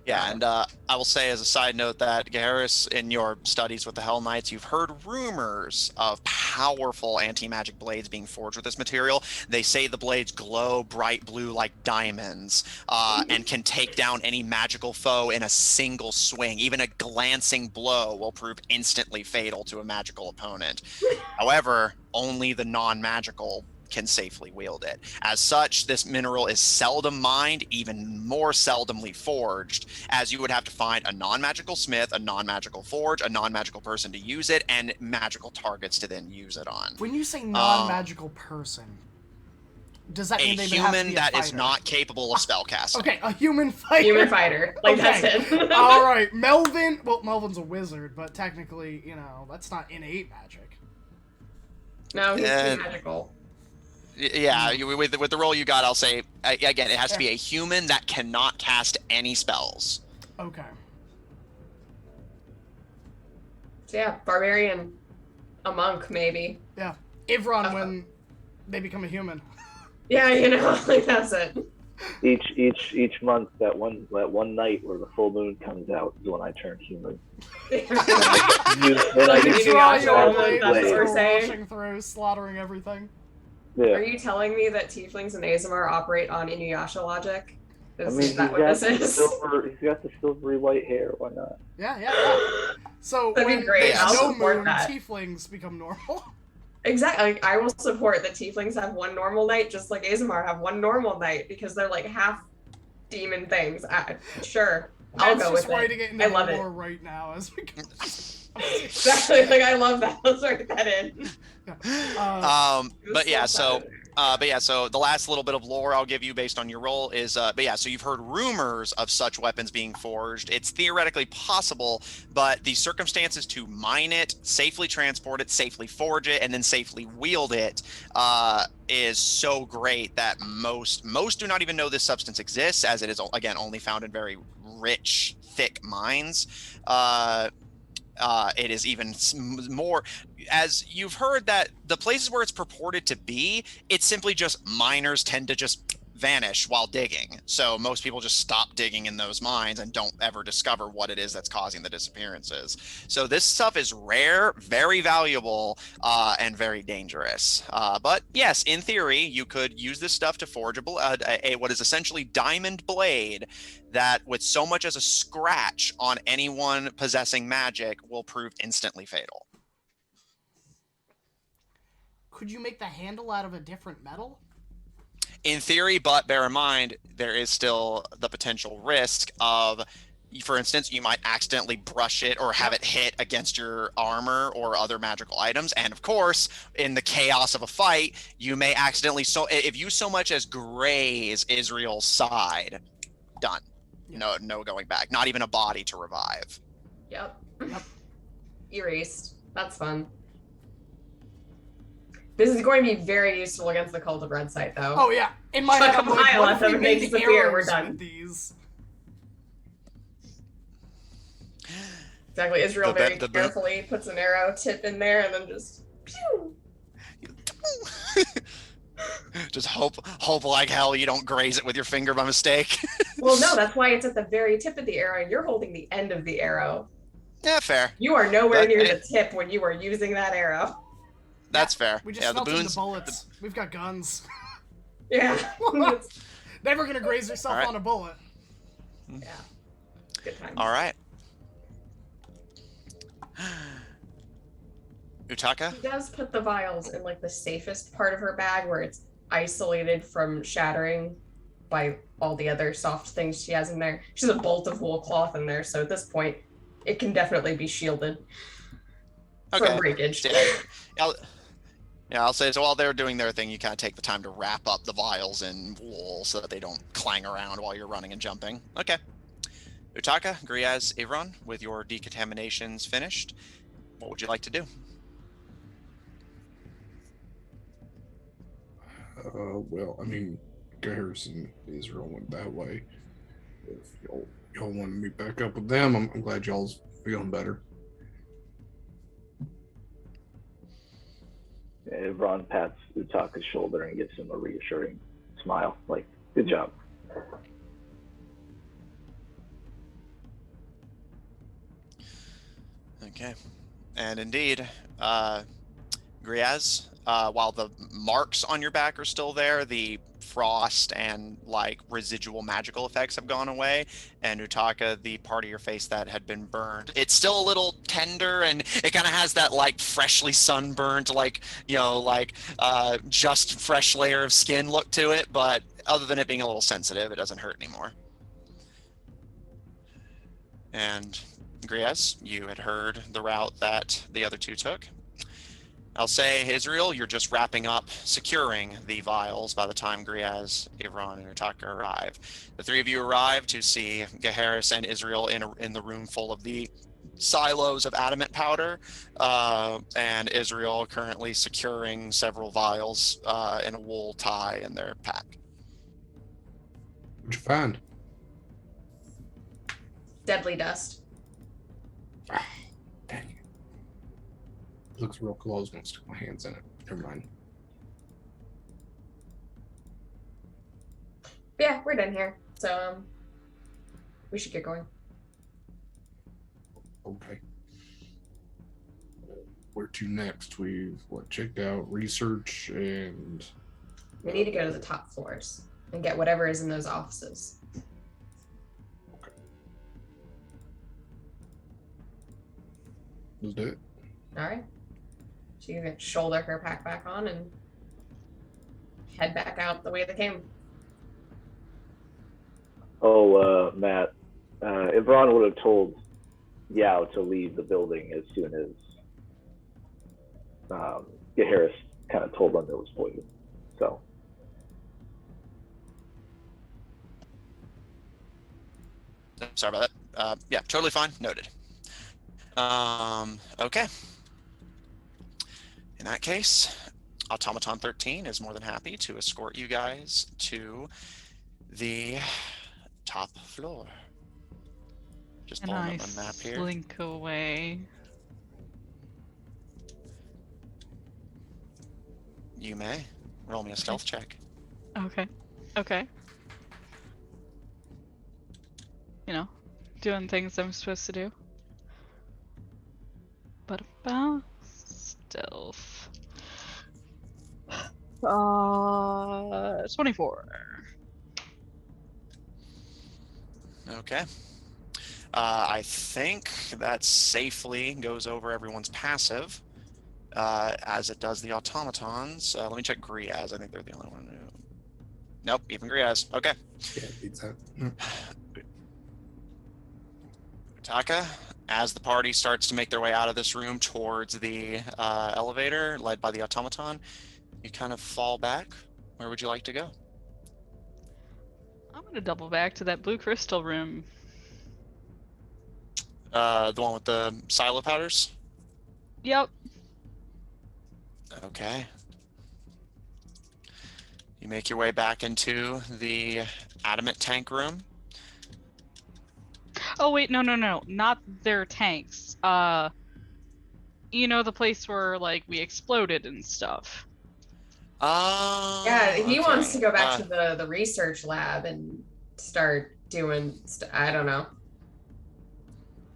Yeah, and I will say as a side note that, Garrus, in your studies with the Hell Knights, you've heard rumors of powerful anti-magic blades being forged with this material. They say the blades glow bright blue like diamonds and can take down any magical foe in a single swing. Even a glancing blow will prove instantly fatal to a magical opponent. However, only the non-magical can safely wield it. As such, this mineral is seldom mined, even more seldomly forged, as you would have to find a non-magical smith, a non-magical forge, a non-magical person to use it, and magical targets to then use it on. When you say non-magical person, does that A mean they would have to human be a that is fighter? not capable of spellcasting. Okay, a human fighter. Human fighter. Like, Okay. that's it. All right, Melvin. Well, Melvin's a wizard, but technically, that's not innate magic. No, he's too magical. Yeah, with the role you got, I'll say, again, it has to be a human that cannot cast any spells. Okay. So yeah, barbarian, a monk maybe. Yeah, Ivron when they become a human. Yeah, like that's it. Each month, that one night where the full moon comes out is when I turn human. Like You eating draw out your all blade, that's what just we're go saying. rushing through, slaughtering everything. Yeah. Are you telling me that tieflings and Azamar operate on Inuyasha logic? I mean, Is that what this is? he's got the silvery white hair. Why not? Yeah. So That'd be when great. there's I'll no support moon, that. tieflings become normal. Exactly. Like, I will support that tieflings have one normal night, just like Azamar have one normal night, because they're like half demon things. Sure, I'll Matt's go just with writing it it. into I the love lore it. right now as we go. Exactly. Like I love that. Let's write that in. But yeah, so the last little bit of lore I'll give you based on your role is, so you've heard rumors of such weapons being forged. It's theoretically possible, but the circumstances to mine it, safely transport it, safely forge it, and then safely wield it is so great that most do not even know this substance exists, as it is, again, only found in very rich, thick mines. It is even more, as you've heard, that the places where it's purported to be, it's simply just miners tend to just vanish while digging. So most people just stop digging in those mines and don't ever discover what it is that's causing the disappearances. So this stuff is rare, very valuable, and very dangerous. But yes, in theory, you could use this stuff to forge a what is essentially diamond blade that, with so much as a scratch on anyone possessing magic, will prove instantly fatal. Could you make the handle out of a different metal? In theory, but bear in mind, there is still the potential risk of, for instance, you might accidentally brush it or have it hit against your armor or other magical items. And of course, in the chaos of a fight, you may accidentally, if you so much as graze Israel's side, done. No going back. Not even a body to revive. Yep. Erased. That's fun. This is going to be very useful against the Cult of Red Sight, though. Oh yeah, in my Chuck head, I'm a like, mile what at if them we and they made disappear, we're arrows done. with these? Exactly. Israel very carefully puts an arrow tip in there and then just pew. Just hope like hell you don't graze it with your finger by mistake. Well, no, that's why it's at the very tip of the arrow and you're holding the end of the arrow. Yeah, fair. You are nowhere near the tip when you are using that arrow. That's fair. We just melted the bullets. We've got guns. Yeah. Never gonna graze yourself on a bullet. Yeah. Good time. All right. Utaka? She does put the vials in like the safest part of her bag where it's isolated from shattering by all the other soft things she has in there. She has a bolt of wool cloth in there, so at this point it can definitely be shielded from breakage. I'll say, so while they're doing their thing, you kind of take the time to wrap up the vials in wool so that they don't clang around while you're running and jumping. Okay. Utaka, Griaz, Ivron, with your decontaminations finished, what would you like to do? Well, I mean, Garrison Israel went that way. If y'all want to meet back up with them, I'm glad y'all's feeling better. Ron pats Utaka's shoulder and gives him a reassuring smile, like, good job. Okay. And indeed, Griaz, while the marks on your back are still there, the frost and like residual magical effects have gone away, and Utaka, the part of your face that had been burned, it's still a little tender, and it kind of has that like freshly sunburned, like, just fresh layer of skin look to it, but other than it being a little sensitive, it doesn't hurt anymore. And Griaz, you had heard the route that the other two took. I'll say, Israel, you're just wrapping up securing the vials by the time Griaz, Ivron, and Utaka arrive. The three of you arrive to see Gaharis and Israel in the room full of the silos of adamant powder, and Israel currently securing several vials in a wool tie in their pack. What'd you find? Deadly dust. Dang it. It looks real cool. I was going to stick my hands in it. Never mind. Yeah, we're done here. So we should get going. Okay. Where to next? We've checked out research and We need to go to the top floors and get whatever is in those offices. let's do it. All right. She can shoulder her pack back on and head back out the way they came. Oh, Matt, Ivron would have told Yao to leave the building as soon as Gaharis kind of told them it was poison. So. Sorry about that. Yeah, totally fine. Noted. Okay. In that case, Automaton 13 is more than happy to escort you guys to the top floor. Just And pulling I up a map here. slink away. You may. Roll me a stealth check. Okay. Okay. You know, doing things I'm supposed to do. But about stealth. 24. Okay. I think that safely goes over everyone's passive, as it does the automatons. Let me check Griaz. I think they're the only one who... Nope, even Griaz. Okay. Yeah, it beats that. Utaka, as the party starts to make their way out of this room towards the elevator led by the automaton, you kind of fall back. Where would you like to go? I'm gonna double back to that blue crystal room. The one with the silo powders? Yep. Okay. You make your way back into the adamant tank room. Oh wait, no, not their tanks. You know, the place where like we exploded and stuff. Yeah, he okay. wants to go back to the research lab and start doing, I don't know.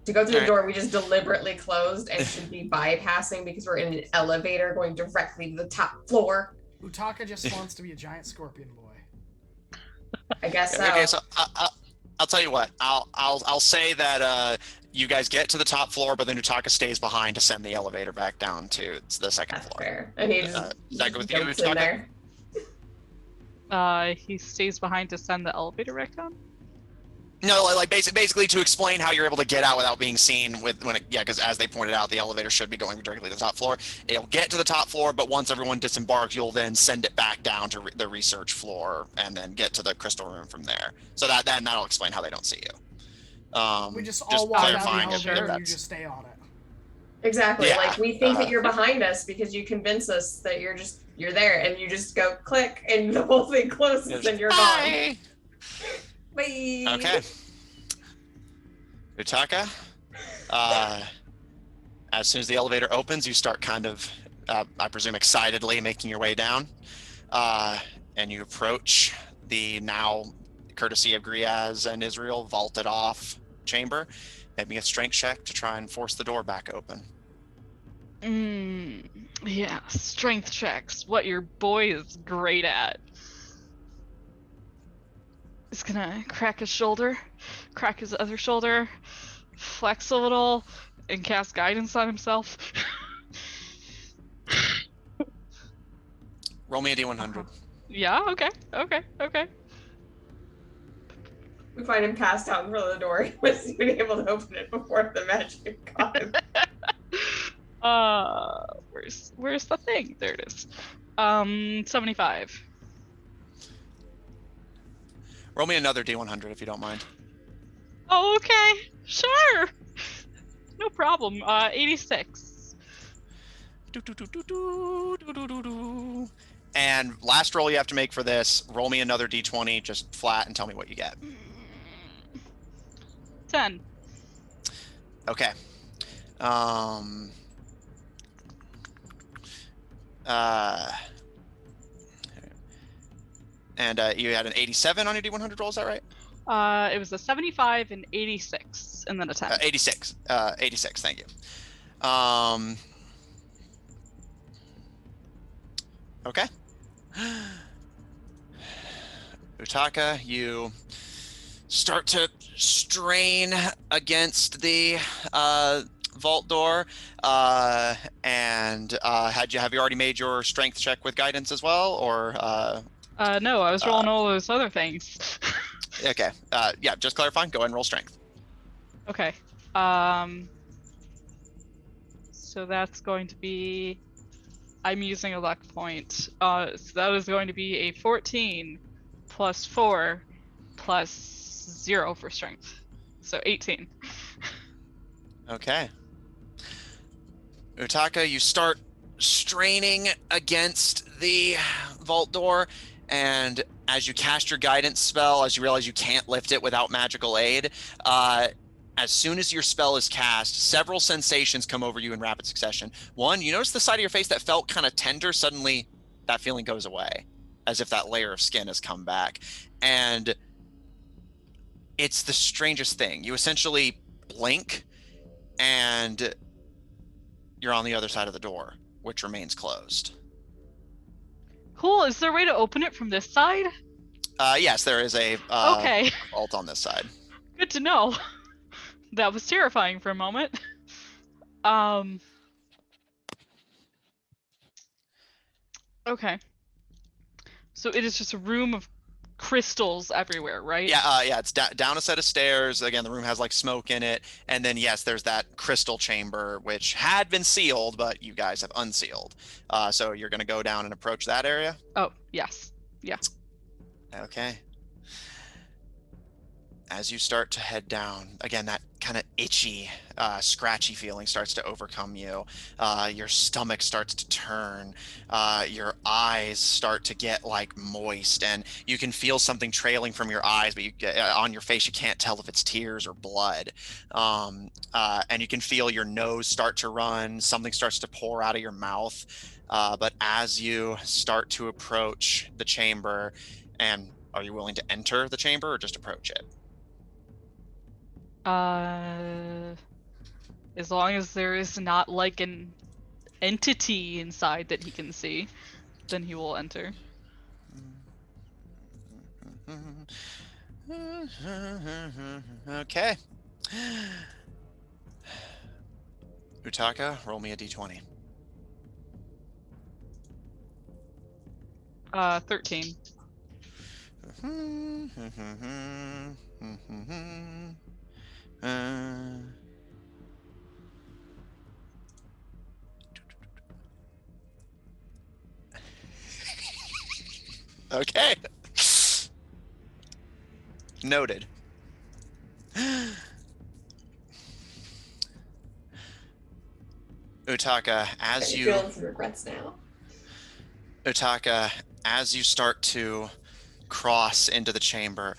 To go through the door we just deliberately closed and should be bypassing because we're in an elevator going directly to the top floor. Utaka just wants to be a giant scorpion boy. I guess so. Okay, so I'll tell you what. I'll say that you guys get to the top floor, but then Utaka stays behind to send the elevator back down to the second That's floor. fair. And he just Does that go with you, jumps in Utaka? there. He stays behind to send the elevator back down. No, like basically to explain how you're able to get out without being seen because as they pointed out, the elevator should be going directly to the top floor. It'll get to the top floor, but once everyone disembarks, you'll then send it back down to the research floor and then get to the crystal room from there. So that'll explain how they don't see you. We just all walk out of the clarifying if elevator and you that's- just stay on it. Exactly. Yeah, Like we think that you're behind us because you convince us that you're there and you just go click and the whole thing closes and you're gone. Bye. Bye. Okay. Utaka, as soon as the elevator opens, you start kind of, I presume, excitedly making your way down, and you approach the now, courtesy of Griaz and Israel, vaulted off chamber. Make me a strength check to try and force the door back open. Yeah, strength checks. What your boy is great at. He's gonna crack his shoulder, crack his other shoulder, flex a little, and cast guidance on himself. Roll me a D100. Yeah, okay. We find him passed out in front of the door. He was even able to open it before the magic got him. Where's the thing? There it is. 75. Roll me another D100 if you don't mind. Oh, okay. Sure. No problem. 86. And last roll you have to make for this, roll me another D20, just flat, and tell me what you get. 10. Okay. And you had an 87 on your D100 roll, is that right? It was a 75 and 86, and then a 10. 86. 86, thank you. Okay. Utaka, you start to strain against the vault door, and have you already made your strength check with guidance as well, or? No, I was rolling all those other things. Okay. Yeah, just clarifying. Go ahead and roll strength. Okay. So that's going to be. I'm using a luck point. So that is going to be a 14 plus 4 plus 0 for strength. So 18. Okay. Utaka, you start straining against the vault door, and as you cast your guidance spell, as you realize you can't lift it without magical aid, as soon as your spell is cast, several sensations come over you in rapid succession. One, you notice the side of your face that felt kind of tender. Suddenly, that feeling goes away, as if that layer of skin has come back. And it's the strangest thing. You essentially blink, and you're on the other side of the door, which remains closed. Cool. Is there a way to open it from this side? Yes, there is a Okay. vault on this side. Good to know. That was terrifying for a moment. Okay. So it is just a room of crystals everywhere, right? Yeah, it's down a set of stairs. Again, the room has like smoke in it, and then yes, there's that crystal chamber which had been sealed, but you guys have unsealed. So you're gonna go down and approach that area. Oh, yes. Yeah. Okay. As you start to head down, again, that kind of itchy, scratchy feeling starts to overcome you. Your stomach starts to turn. Your eyes start to get like moist, and you can feel something trailing from your eyes, but on your face you can't tell if it's tears or blood. And you can feel your nose start to run. Something starts to pour out of your mouth. But as you start to approach the chamber, and are you willing to enter the chamber or just approach it? As long as there is not like an entity inside that he can see, then he will enter. Okay. Utaka, roll me a d20. 13. Okay. Noted. Utaka, as you feeling some regrets now. Utaka, as you start to cross into the chamber,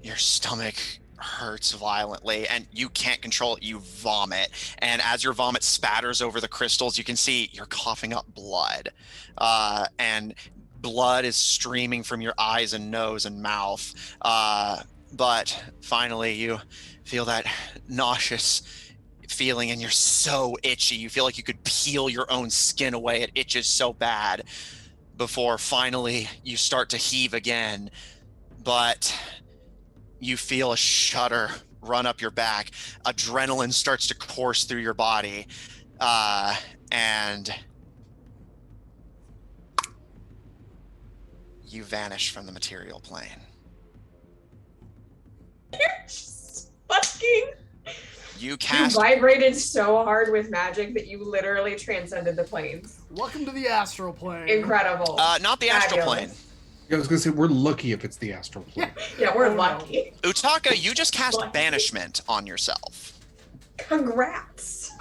your stomach hurts violently and you can't control it. You vomit, and as your vomit spatters over the crystals, you can see you're coughing up blood, and blood is streaming from your eyes and nose and mouth. But finally you feel that nauseous feeling, and you're so itchy. You feel like you could peel your own skin away. It itches so bad before finally you start to heave again. But you feel a shudder run up your back. Adrenaline starts to course through your body. And you vanish from the material plane. Fucking. You cast. You vibrated so hard with magic that you literally transcended the planes. Welcome to the astral plane. Incredible. Not the astral Fabulous. plane. I was gonna say we're lucky if it's the astral plane. Yeah, we're Oh, no. lucky. Utaka, you just cast Lucky. banishment on yourself. Congrats.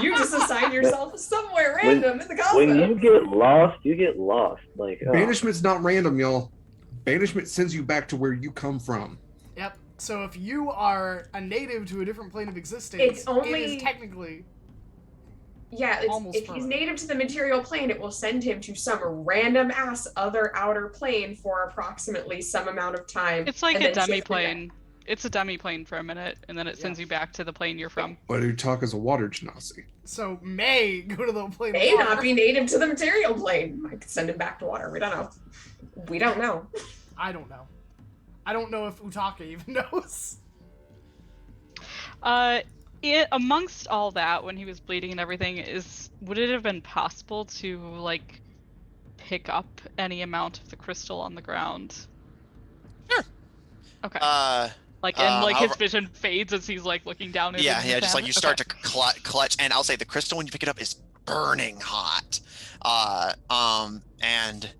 You just assigned yourself somewhere When- random in the cosmos. When you get lost, you get lost. Like, oh. Banishment's not random, y'all. Banishment sends you back to where you come from. Yep. So if you are a native to a different plane of existence, It's it only- is technically Yeah, Almost if he's permanent. native to the material plane, it will send him to some random ass other outer plane for approximately some amount of time. It's like and a then shift it back. demi-plane. It's a demi-plane for a minute, and then it sends you back to the plane you're from. But Utaka's a water genasi. so may go to the plane. May of water. not be native to the material plane. I could send him back to water. We don't know. We don't know. I don't know. I don't know if Utaka even knows. Amongst all that, when he was bleeding and everything, would it have been possible to like pick up any amount of the crystal on the ground? Sure. Okay. Uh, his however- vision fades as he's like looking down at yeah, his just like hand? you start Okay. to clutch, and I'll say the crystal when you pick it up is burning hot. And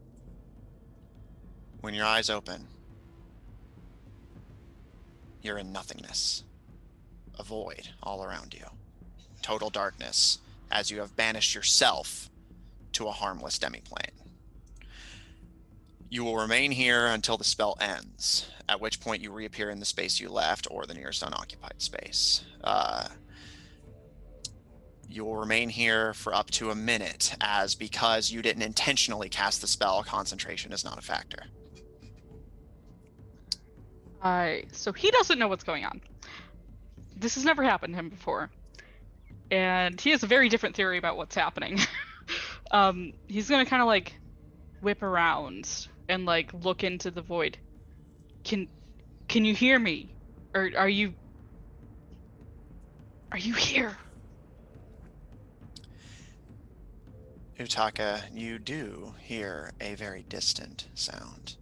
when your eyes open, you're in nothingness. A void all around you. Total darkness as you have banished yourself to a harmless demiplane. You will remain here until the spell ends, at which point you reappear in the space you left or the nearest unoccupied space. You will remain here for up to a minute, as because you didn't intentionally cast the spell, concentration is not a factor. So he doesn't know what's going on. This has never happened to him before. And he has a very different theory about what's happening. He's gonna kind of like whip around and like look into the void. Can you hear me? Or are you here? Utaka, you do hear a very distant sound.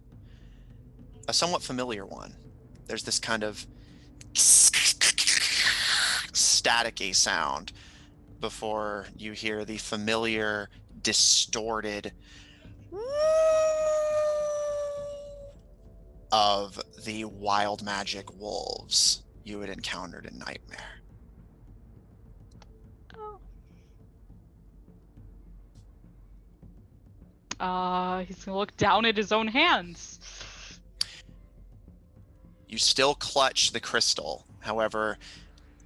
A somewhat familiar one. There's this kind of staticky sound before you hear the familiar, distorted of the wild magic wolves you had encountered in Nightmare. He's gonna look down at his own hands. You still clutch the crystal. However,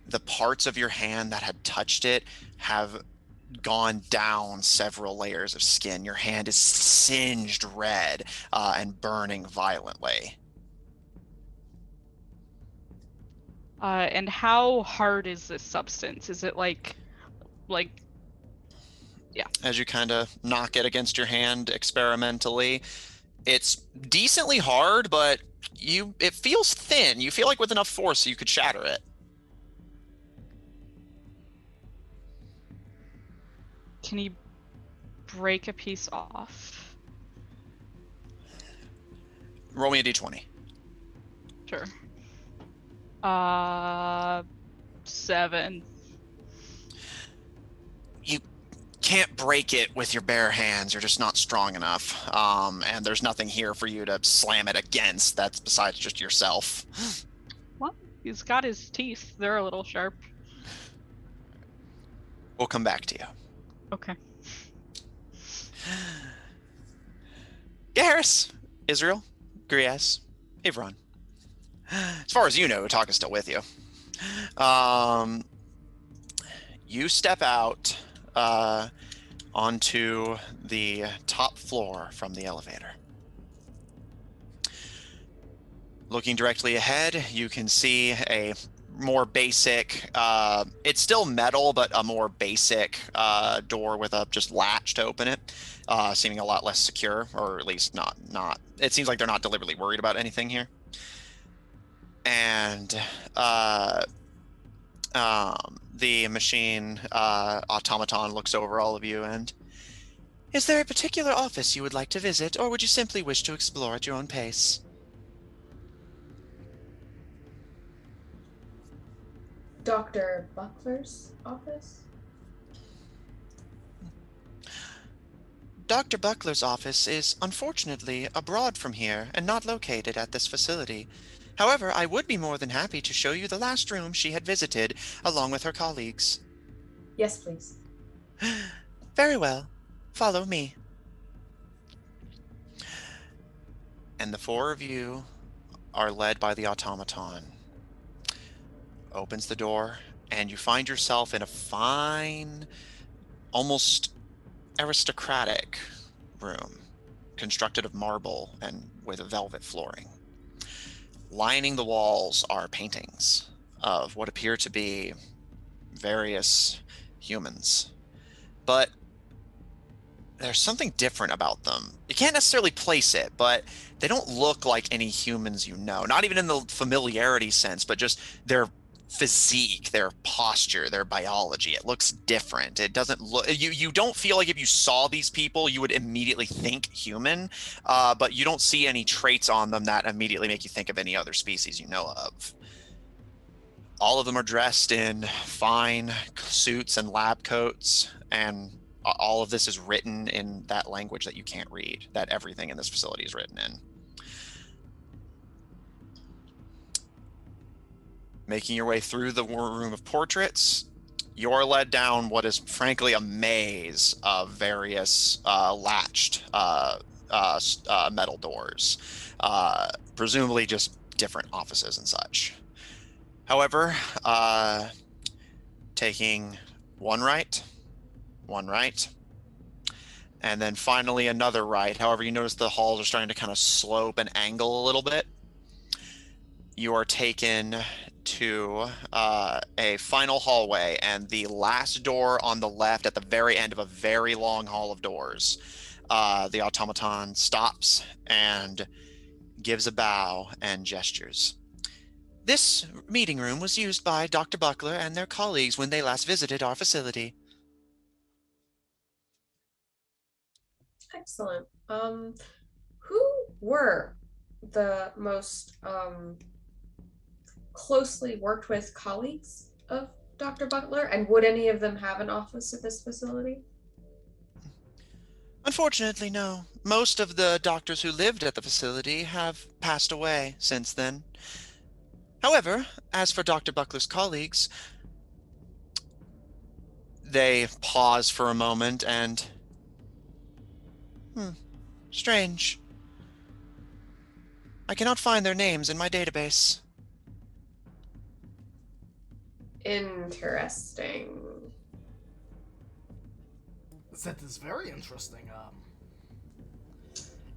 the parts of your hand that had touched it have gone down several layers of skin. Your hand is singed red and burning violently. And how hard is this substance? Is it like As you kind of knock it against your hand experimentally, it's decently hard, but it feels thin. You feel like with enough force you could shatter it. can he break a piece off? Roll me a d20. Sure. 7. You can't break it with your bare hands. You're just not strong enough. And there's nothing here for you to slam it against. That's besides just yourself. What? He's got his teeth. They're a little sharp. We'll come back to you. Okay. Yeah, Harris, Israel, Grias, Ivron. As far as you know, Utaka's still with you. You step out onto the top floor from the elevator. Looking directly ahead, you can see a more basic, it's still metal, but a more basic door with a just latch to open it, seeming a lot less secure, or at least not. It seems like they're not deliberately worried about anything here. And the machine automaton looks over all of you and, is there a particular office you would like to visit, or would you simply wish to explore at your own pace? Dr. Buckler's office? Dr. Buckler's office is unfortunately abroad from here and not located at this facility. However, I would be more than happy to show you the last room she had visited along with her colleagues. Yes, please. Very well. Follow me. And the four of you are led by the automaton. Opens the door, and you find yourself in a fine, almost aristocratic room, constructed of marble and with a velvet flooring. Lining the walls are paintings of what appear to be various humans. But there's something different about them. You can't necessarily place it, but they don't look like any humans you know. Not even in the familiarity sense, but just their physique, their posture, their biology. It looks different. It doesn't look, you don't feel like if you saw these people, you would immediately think human, but you don't see any traits on them that immediately make you think of any other species you know of. All of them are dressed in fine suits and lab coats, and all of this is written in that language that you can't read, that everything in this facility is written in. Making your way through the room of portraits, you're led down what is frankly a maze of various latched metal doors, presumably just different offices and such. However, taking one right, and then finally another right. However, you notice the halls are starting to kind of slope and angle a little bit. You are taken to a final hallway, and the last door on the left at the very end of a very long hall of doors. The automaton stops and gives a bow and gestures. This meeting room was used by Dr. Buckler and their colleagues when they last visited our facility. Excellent. Who were the most closely worked with colleagues of Dr. Butler, and would any of them have an office at this facility? Unfortunately, no. Most of the doctors who lived at the facility have passed away since then. However, as for Dr. Buckler's colleagues, they pause for a moment and... strange. I cannot find their names in my database. Interesting. That is very interesting.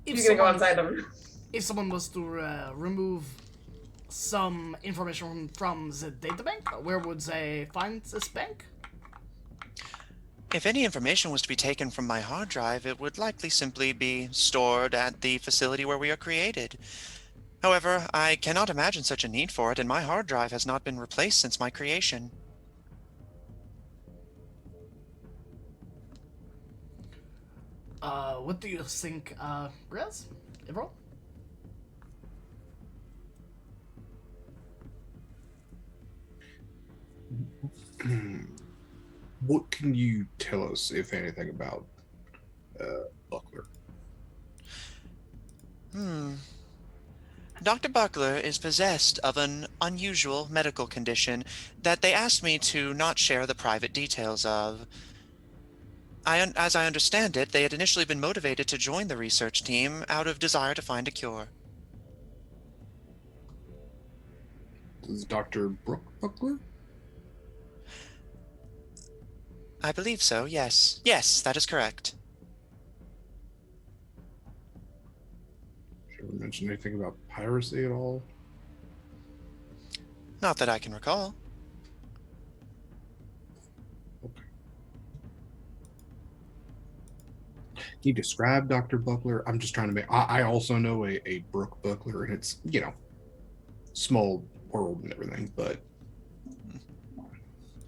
You're gonna go inside them. If someone was to remove some information from the databank, where would they find this bank? If any information was to be taken from my hard drive, it would likely simply be stored at the facility where we are created. However, I cannot imagine such a need for it, and my hard drive has not been replaced since my creation. What do you think, Rez? Everyone? What can you tell us, if anything, about Buckler? Dr. Buckler is possessed of an unusual medical condition that they asked me to not share the private details of. As I understand it, they had initially been motivated to join the research team out of desire to find a cure. Is Dr. Brooke Buckler? I believe so, yes. Yes, that is correct. She ever mentioned anything about piracy at all? Not that I can recall. Can you describe Dr. Buckler? I'm just trying to make. I also know a Brooke Buckler, and it's, small world and everything, but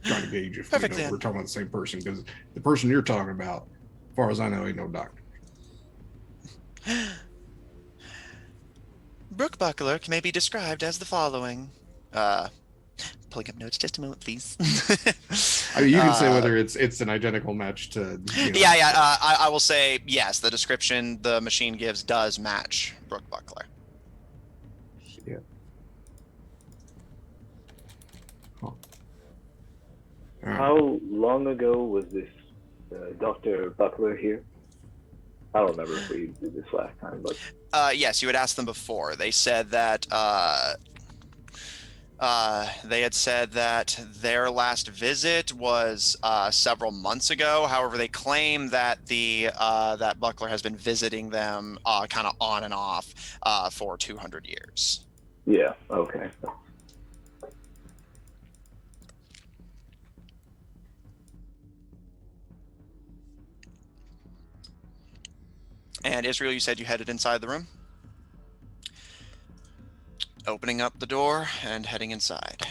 trying to gauge if Perfect, we're then. talking about the same person, because the person you're talking about, as far as I know, ain't no doctor. Brooke Buckler may be described as the following. Pulling up notes, just a moment, please. I mean, you can say whether it's an identical match to. Yeah. I will say yes. The description the machine gives does match Brooke Buckler. Yeah. Huh. How long ago was this Dr. Buckler here? I don't remember if we did this last time, but Yes, you had asked them before. They said that they had said that their last visit was several months ago. However, they claim that that Buckler has been visiting them kind of on and off for 200 years. yeah, okay. And Israel, you said you headed inside the room? Opening up the door and heading inside.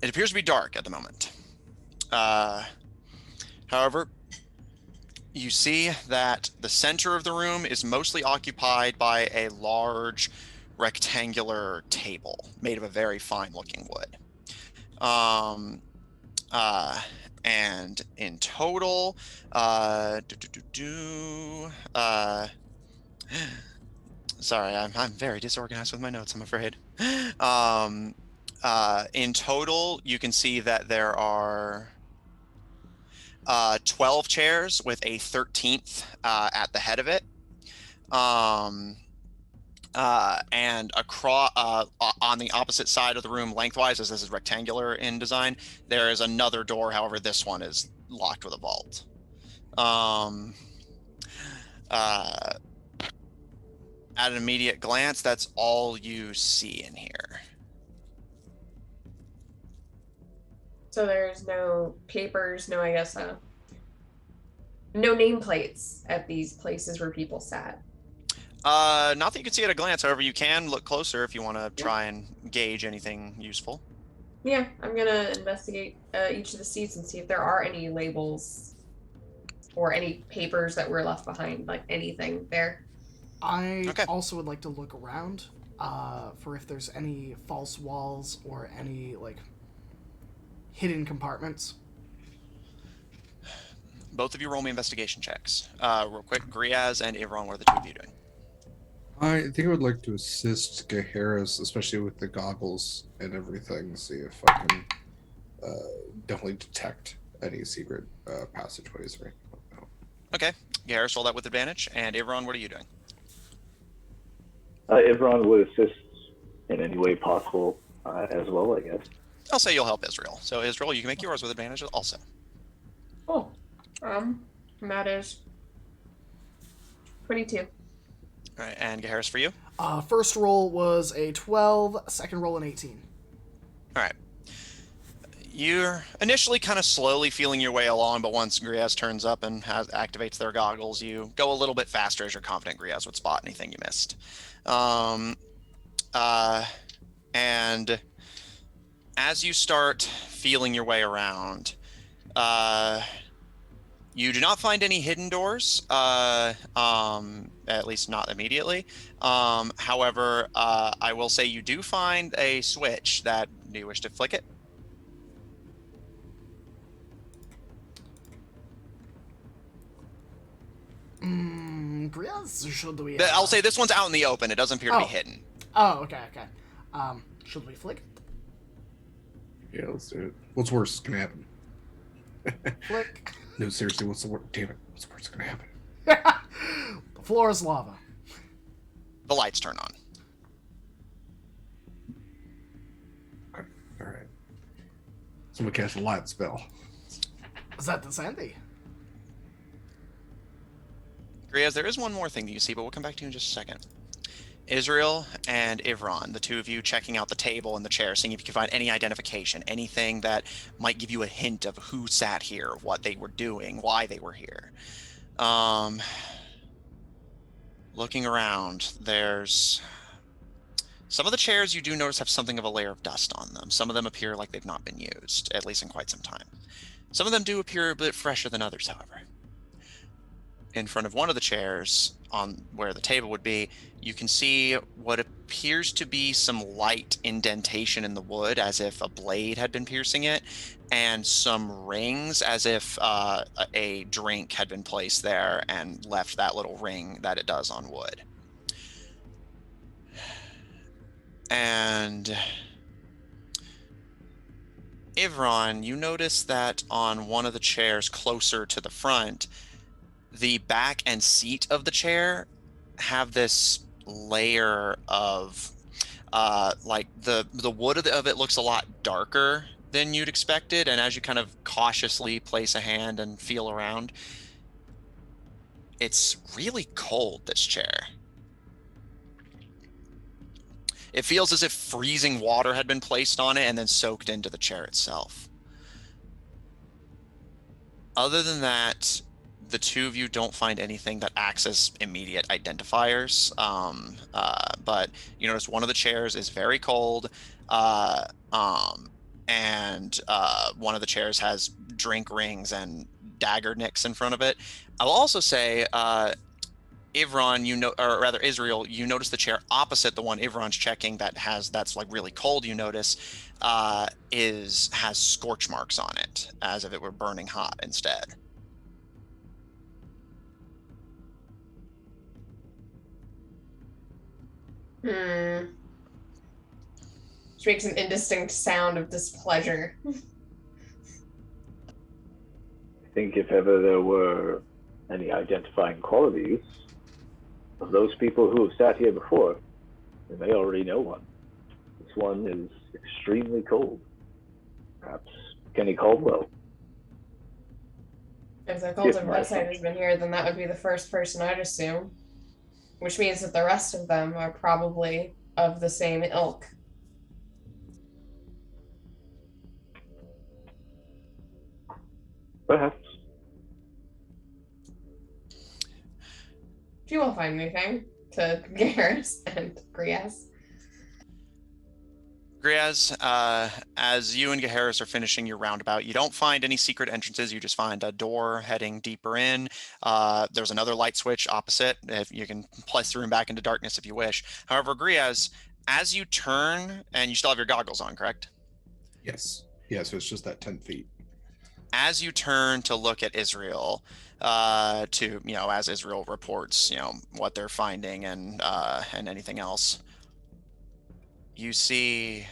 It appears to be dark at the moment. However, you see that the center of the room is mostly occupied by a large rectangular table made of a very fine-looking wood. And in total, sorry, I'm very disorganized with my notes, I'm afraid. In total, you can see that there are 12 chairs with a 13th at the head of it. And across on the opposite side of the room lengthwise, as this is rectangular in design, there is another door. However, this one is locked with a vault. At an immediate glance, that's all you see in here. So there's no papers, no, I guess, no nameplates at these places where people sat. Not that you can see at a glance. However, you can look closer if you want to try and gauge anything useful. Yeah, I'm gonna investigate each of the seats and see if there are any labels or any papers that were left behind, like anything there. I also would like to look around for if there's any false walls or any, like, hidden compartments. Both of you roll me investigation checks. Real quick, Griaz and Ivron, what are the two of you doing? I think I would like to assist Gaharis, especially with the goggles and everything, see if I can definitely detect any secret passageways or anything like that. Okay, Gaharis, roll that with advantage. And Ivron, what are you doing? Ivron would assist in any way possible as well, I guess. I'll say you'll help Israel. So Israel, you can make yours with advantage also. Oh, that is 22. All right, and Gaharis for you? First roll was a 12, second roll an 18. All right. You're initially kind of slowly feeling your way along, but once Griaz turns up and activates their goggles, you go a little bit faster as you're confident Griaz would spot anything you missed. And as you start feeling your way around, you do not find any hidden doors, at least not immediately. However, I will say you do find a switch that, do you wish to flick it? Should we... I'll say this one's out in the open. It doesn't appear to be hidden. Oh, okay. Should we flick it? Yeah, let's do it. What's worse is gonna happen? Flick. No, seriously, what's the worst? Damn it, what's the worst gonna happen? The floor is lava. The lights turn on. Okay, all right. Someone cast a light spell. Is that the Sandy? Griaz, there is one more thing that you see, but we'll come back to you in just a second. Israel and Ivron, the two of you checking out the table and the chair, seeing if you can find any identification, anything that might give you a hint of who sat here, what they were doing, why they were here. Looking around, there's some of the chairs you do notice have something of a layer of dust on them. Some of them appear like they've not been used, at least in quite some time. Some of them do appear a bit fresher than others, however. In front of one of the chairs, on where the table would be, you can see what appears to be some light indentation in the wood, as if a blade had been piercing it, and some rings, as if a drink had been placed there and left that little ring that it does on wood. And Ivron, you notice that on one of the chairs closer to the front, the back and seat of the chair have this layer of like the wood of it looks a lot darker than you'd expected, and as you kind of cautiously place a hand and feel around, it's really cold, this chair. It feels as if freezing water had been placed on it and then soaked into the chair itself. Other than that, the two of you don't find anything that acts as immediate identifiers, but you notice one of the chairs is very cold, and one of the chairs has drink rings and dagger nicks in front of it. I'll also say, Ivron, or rather Israel, you notice the chair opposite the one Ivron's checking that's like really cold. You notice has scorch marks on it, as if it were burning hot instead. Which makes an indistinct sound of displeasure. I think if ever there were any identifying qualities of those people who have sat here before, they may already know one. This one is extremely cold. Perhaps Kenny Caldwell. If the cult of Redsight has been here, then that would be the first person I'd assume. Which means that the rest of them are probably of the same ilk. Perhaps. Do you all find anything to Garrus and Griaz? Griaz, as you and Gaharis are finishing your roundabout, you don't find any secret entrances. You just find a door heading deeper in. There's another light switch opposite. If you can place the room back into darkness if you wish. However, Griaz, as you turn, and you still have your goggles on, correct? Yes. Yeah, so it's just that 10 feet. As you turn to look at Israel, as Israel reports, what they're finding and anything else, you see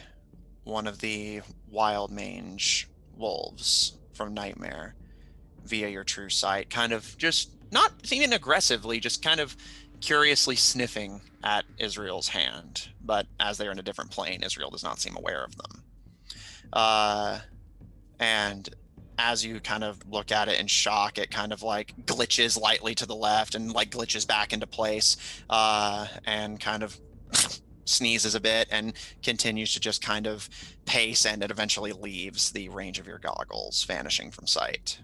one of the wild mange wolves from Nightmare via your true sight, kind of just not even aggressively, just kind of curiously sniffing at Israel's hand. But as they're in a different plane, Israel does not seem aware of them. And as you kind of look at it in shock, it kind of like glitches lightly to the left and like glitches back into place, and kind of sneezes a bit and continues to just kind of pace, and it eventually leaves the range of your goggles, vanishing from sight.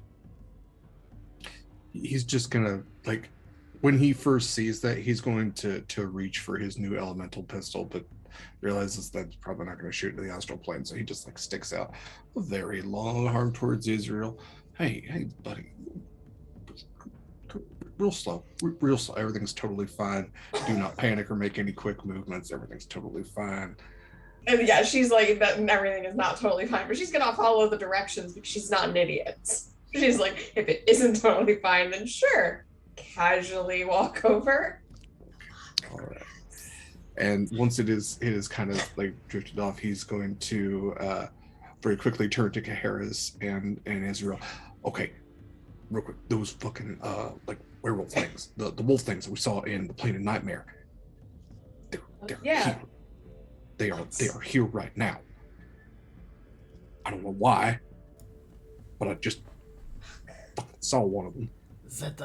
He's just gonna, like, when he first sees that, he's going to reach for his new elemental pistol, but realizes that's probably not going to shoot into the astral plane, so he just like sticks out a very long arm towards Israel. Hey buddy, real slow, real slow. Everything's totally fine. Do not panic or make any quick movements. Everything's totally fine. And yeah, she's like, that everything is not totally fine, but she's gonna follow the directions because she's not an idiot. She's like, if it isn't totally fine, then sure, casually walk over. All right. And once it is kind of like drifted off, he's going to very quickly turn to Kaharis and Israel. Okay, real quick, those fucking like werewolf things, the wolf things that we saw in the Plane of Nightmare. They're here. They are here right now. I don't know why, but I just fucking saw one of them. That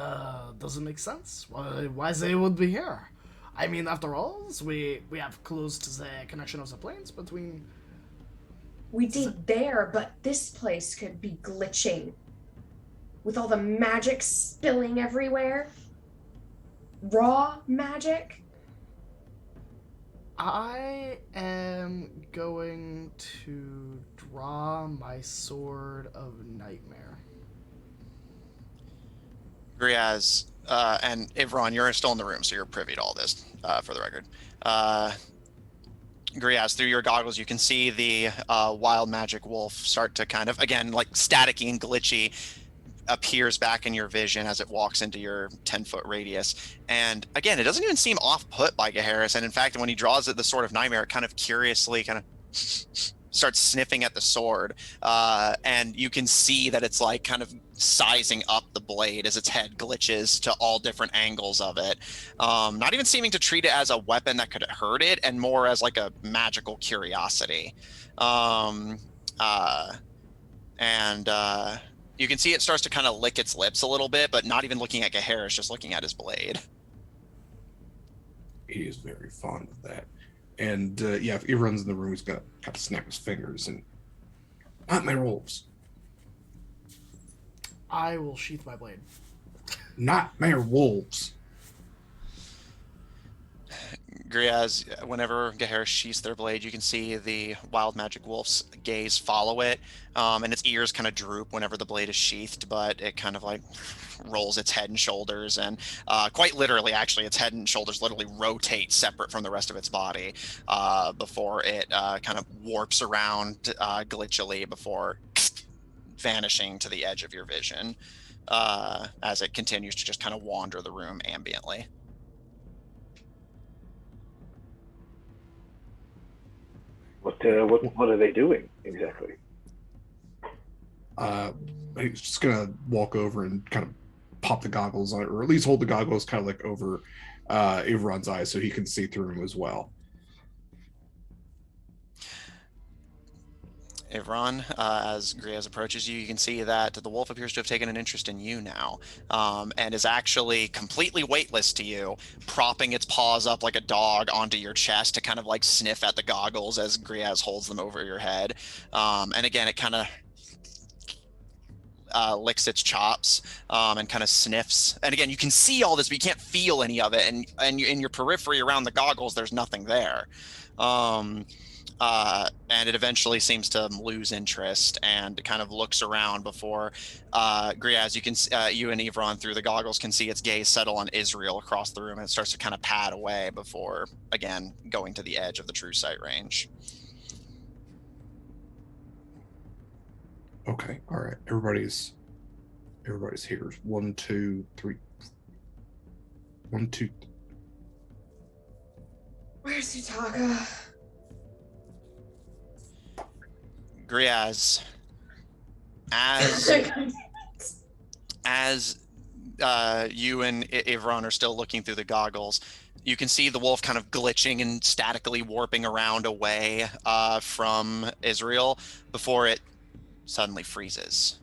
doesn't make sense. Why they would be here? I mean, after all, we have closed the connection of the planes between. We did there, but this place could be glitching. With all the magic spilling everywhere. Raw magic. I am going to draw my sword of nightmare. Griaz, and Ivron, you're still in the room, so you're privy to all this, for the record. Griaz, through your goggles, you can see the wild magic wolf start to kind of, again, like staticky and glitchy, appears back in your vision as it walks into your 10-foot radius. And again, it doesn't even seem off-put by Gaharis. And in fact, when he draws it, the Sword of Nightmare, it kind of curiously kind of starts sniffing at the sword. And you can see that it's like kind of sizing up the blade as its head glitches to all different angles of it. Not even seeming to treat it as a weapon that could hurt it, and more as like a magical curiosity. You can see it starts to kind of lick its lips a little bit, but not even looking at Gaharis, just looking at his blade. He is very fond of that. And yeah, if he runs in the room, he's got to snap his fingers and nightmare wolves. I will sheath my blade. Nightmare wolves. Griaz, whenever Gaharis sheaths their blade, you can see the wild magic wolf's gaze follow it, and its ears kind of droop whenever the blade is sheathed, but it kind of like rolls its head and shoulders, and quite literally, actually, its head and shoulders literally rotate separate from the rest of its body before it kind of warps around glitchily before vanishing to the edge of your vision as it continues to just kind of wander the room ambiently. What are they doing exactly? He's just gonna walk over and kind of pop the goggles on, or at least hold the goggles kind of like over Ivron's eyes so he can see through them as well. Ivron, as Griaz approaches you, you can see that the wolf appears to have taken an interest in you now, and is actually completely weightless to you, propping its paws up like a dog onto your chest to kind of like sniff at the goggles as Griaz holds them over your head. And again, it kind of licks its chops and kind of sniffs. And again, you can see all this, but you can't feel any of it. And in your periphery around the goggles, there's nothing there. And it eventually seems to lose interest and kind of looks around before Griaz, you and Ivron through the goggles can see its gaze settle on Israel across the room, and it starts to kind of pad away before again going to the edge of the true sight range. Okay, all right. Everybody's here. 1, 2, 3. 1, 2. Where's Utaka? Griaz, as you and Ivron are still looking through the goggles, you can see the wolf kind of glitching and statically warping around away from Israel before it suddenly freezes.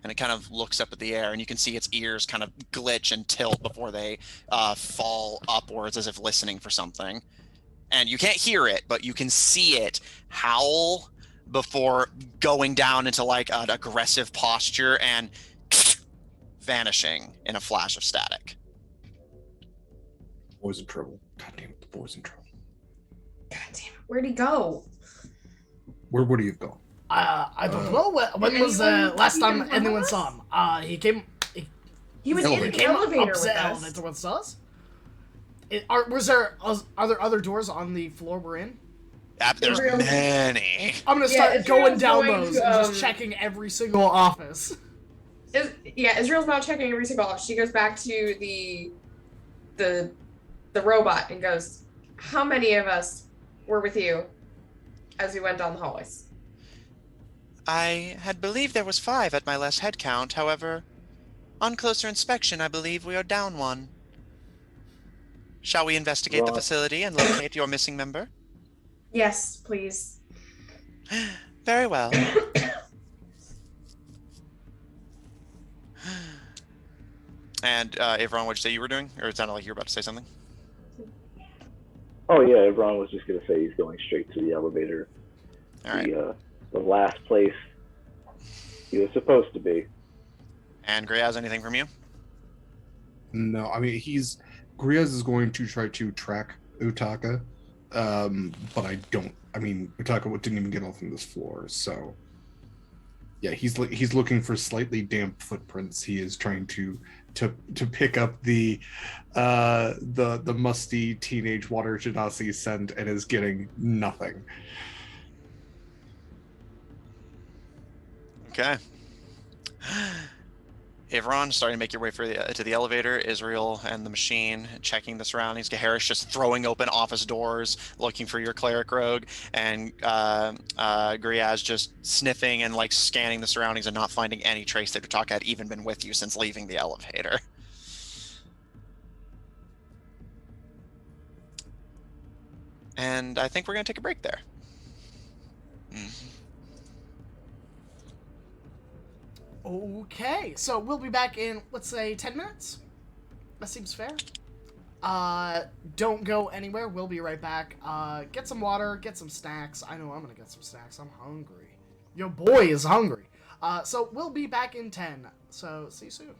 And it kind of looks up at the air, and you can see its ears kind of glitch and tilt before they fall upwards as if listening for something. And you can't hear it, but you can see it howl before going down into like an aggressive posture and vanishing in a flash of static. Boy's in trouble. God damn it, the boy's in trouble. God damn it, where'd he go? Where would he have gone? I don't know. When was the last time anyone saw him? He came. He was in Elevator. the elevator up with the us. elevator with us. Are there other doors on the floor we're in? There's Israel. Many. I'm gonna start Israel's going down going those to, and just checking every single office. Israel's not checking every single office. She goes back to the robot and goes, "How many of us were with you as we went down the hallways?" I had believed there was 5 at my last head count. However, on closer inspection, I believe we are down 1. Shall we investigate the Right. facility and locate your missing member? Yes, please. Very well. And Ivron, what'd you say you were doing? Or it sounded like you were about to say something? Oh yeah, Ron was just gonna say he's going straight to the elevator, All right. The last place he was supposed to be. And Griaz, anything from you? No, I mean Griaz is going to try to track Utaka, but I don't. I mean, Utaka didn't even get off from this floor, so yeah, he's looking for slightly damp footprints. He is trying to pick up the musty teenage water genasi scent and is getting nothing. Okay. Ivron, starting to make your way to the elevator. Israel and the machine checking the surroundings. Gaharish just throwing open office doors, looking for your cleric rogue, and Griaz just sniffing and like scanning the surroundings and not finding any trace that Utaka had even been with you since leaving the elevator. And I think we're gonna take a break there. Okay, so we'll be back in, let's say, 10 minutes. That seems fair. Don't go anywhere. We'll be right back. Get some water, get some snacks. I know I'm gonna get some snacks. I'm hungry. Your boy is hungry. So we'll be back in 10. So see you soon.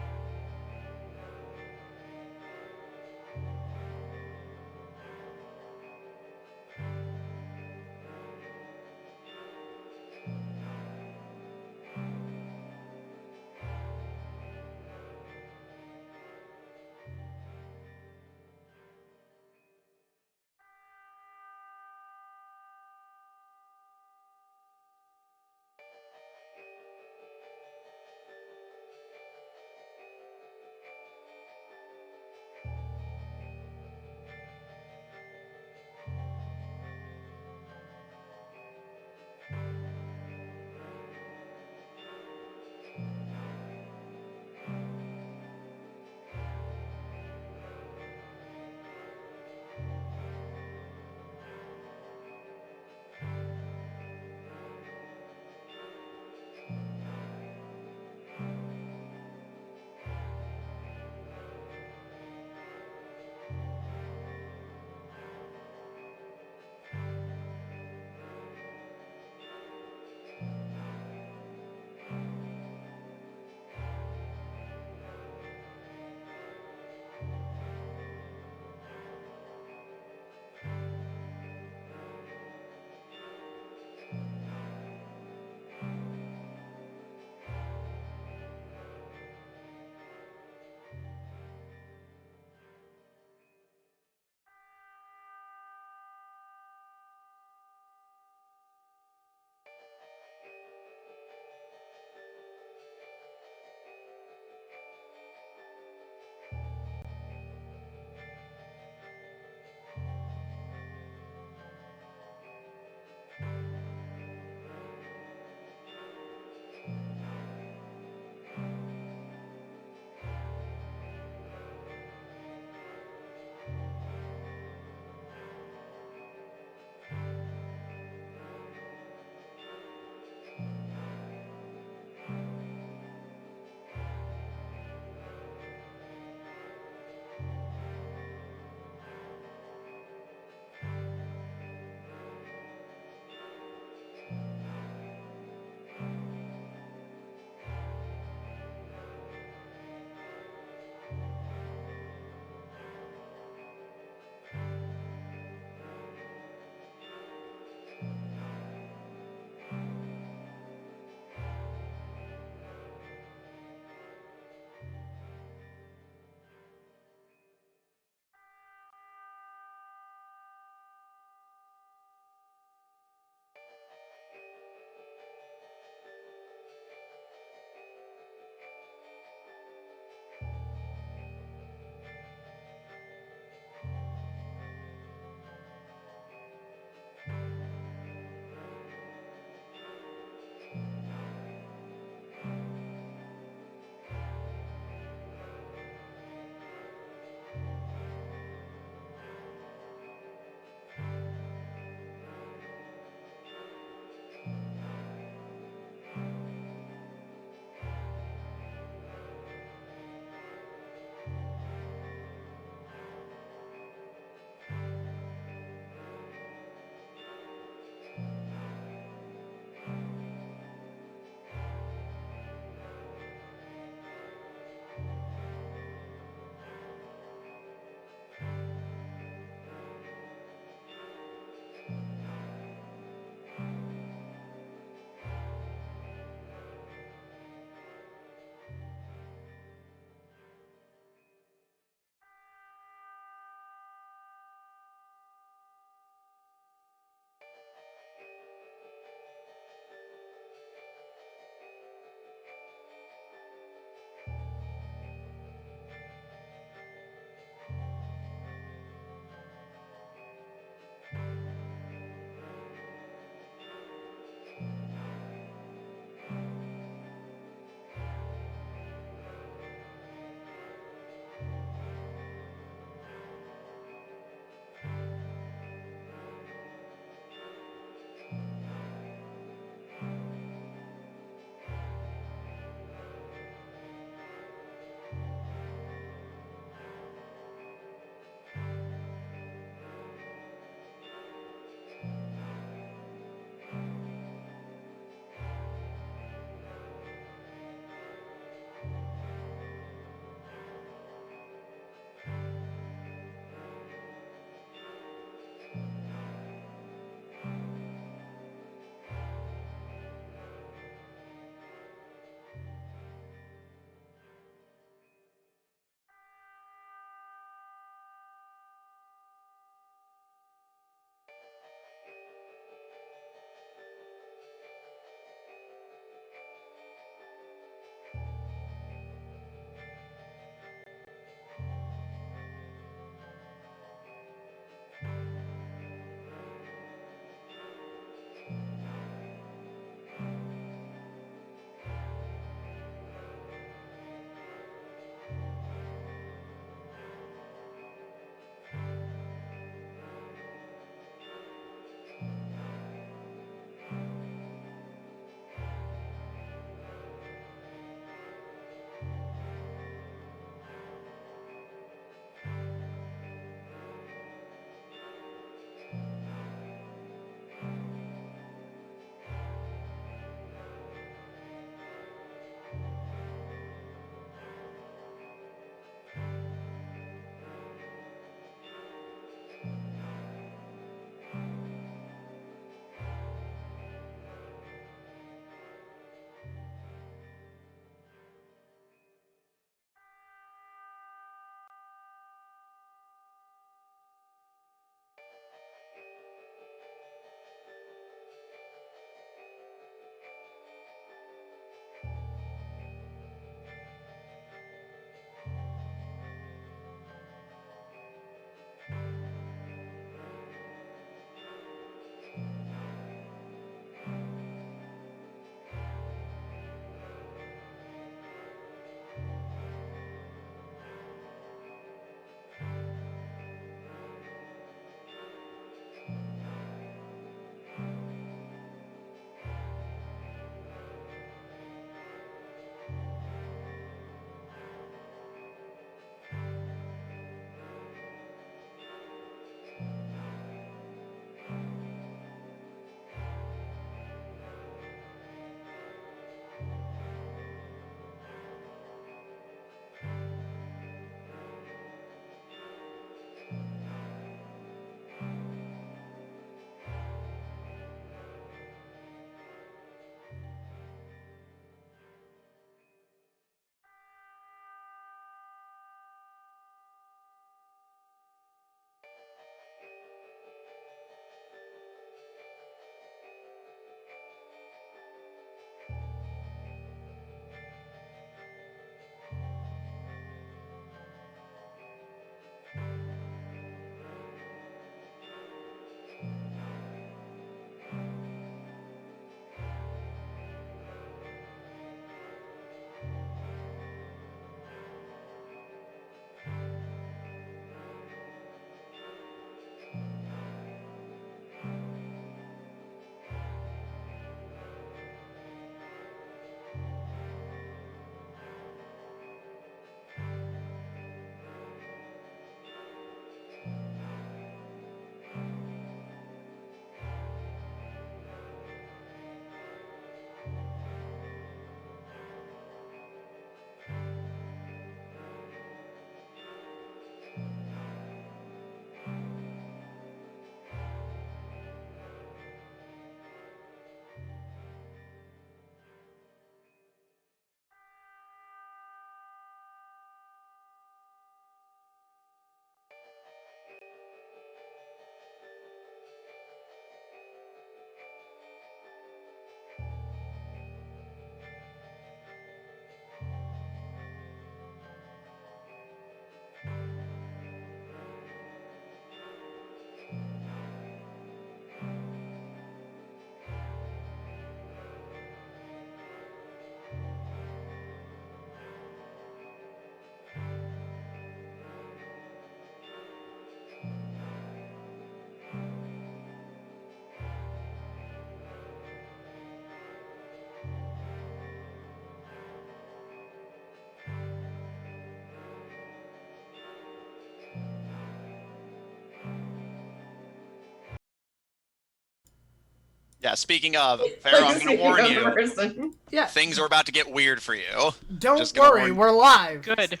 Yeah, speaking of, Pharaoh, Like, I'm going to speaking warn of the you, person. Yeah. things are about to get weird for you. Don't Just gonna worry, warn- we're live. Good.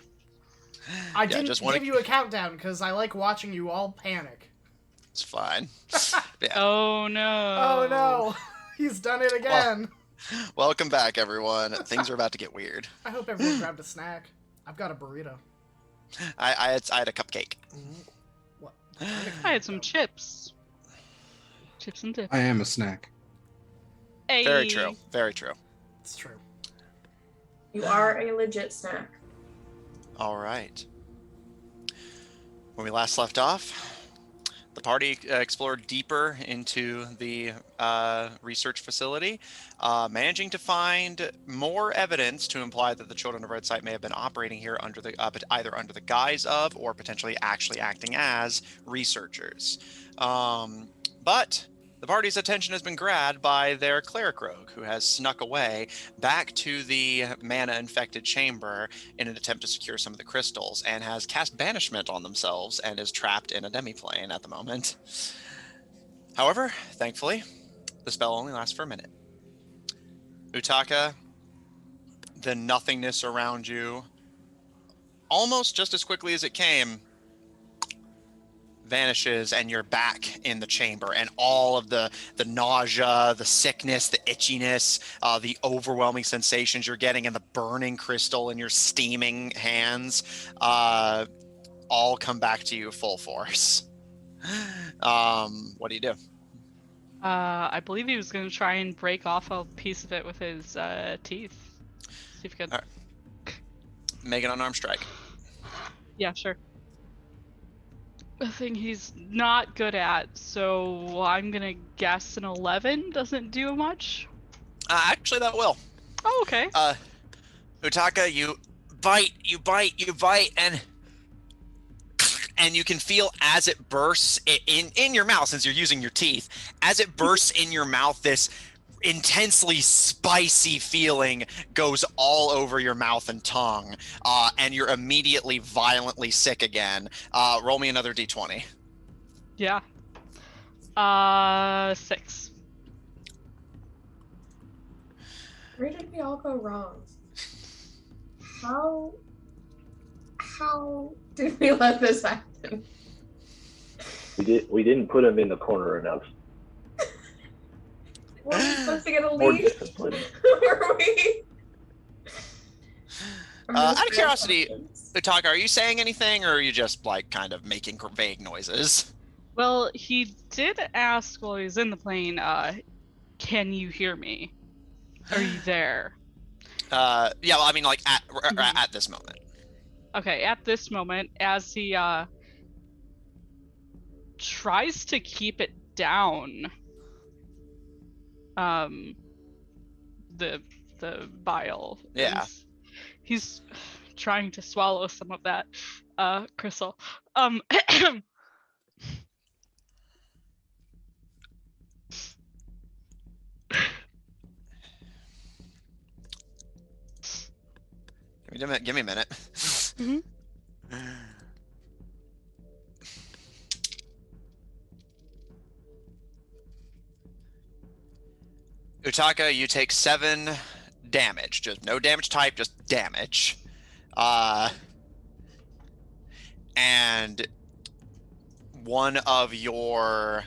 I Yeah, didn't just wanna- give you a countdown because I like watching you all panic. It's fine. Yeah. Oh no. Oh no, he's done it again. Welcome back, everyone. Things are about to get weird. I hope everyone grabbed a snack. I've got a burrito. I had a cupcake. What? I had some chips. Chips and dip. I am a snack. Hey. Very true. Very true. It's true. You are a legit snack. All right. When we last left off, the party explored deeper into the research facility, managing to find more evidence to imply that the Children of Red Site may have been operating here under the either under the guise of or potentially actually acting as researchers. But the party's attention has been grabbed by their cleric rogue, who has snuck away back to the mana-infected chamber in an attempt to secure some of the crystals, and has cast banishment on themselves and is trapped in a demiplane at the moment. However, thankfully, the spell only lasts for a minute. Utaka, the nothingness around you, almost just as quickly as it came, vanishes, and you're back in the chamber, and all of the nausea, the sickness, the itchiness, the overwhelming sensations you're getting, and the burning crystal in your steaming hands all come back to you full force. What do you do? I believe he was going to try and break off a piece of it with his teeth. See if he could. All Make an unarmed strike. Yeah, sure. A thing he's not good at, so I'm gonna guess an 11 doesn't do much. Actually, that will. Oh, okay. Utaka, you bite, and you can feel as it bursts in your mouth, since you're using your teeth, as it bursts in your mouth, this intensely spicy feeling goes all over your mouth and tongue, and you're immediately violently sick again. Roll me another d20. Yeah. 6. Where did we all go wrong? How did we let this happen? We didn't put him in the corner enough. Were we supposed to get a More lead? discipline. Were we? Out of curiosity, Utaka, are you saying anything, or are you just like kind of making vague noises? Well, he did ask while he was in the plane, can you hear me? Are you there? Yeah, well, I mean, like at this moment. Okay, at this moment, as he tries to keep it down, the bile. Yeah. He's trying to swallow some of that crystal. Give me a minute. Mhm. Utaka, you take 7 damage. Just no damage type, just damage. And one of your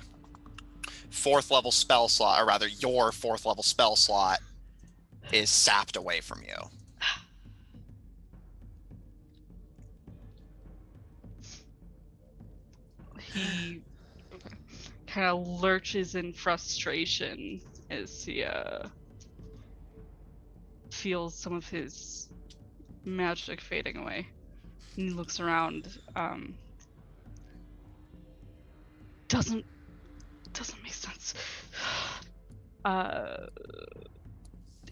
4th level spell slot, or rather your 4th level spell slot, is sapped away from you. He kind of lurches in frustration as he feels some of his magic fading away. And he looks around. Doesn't make sense.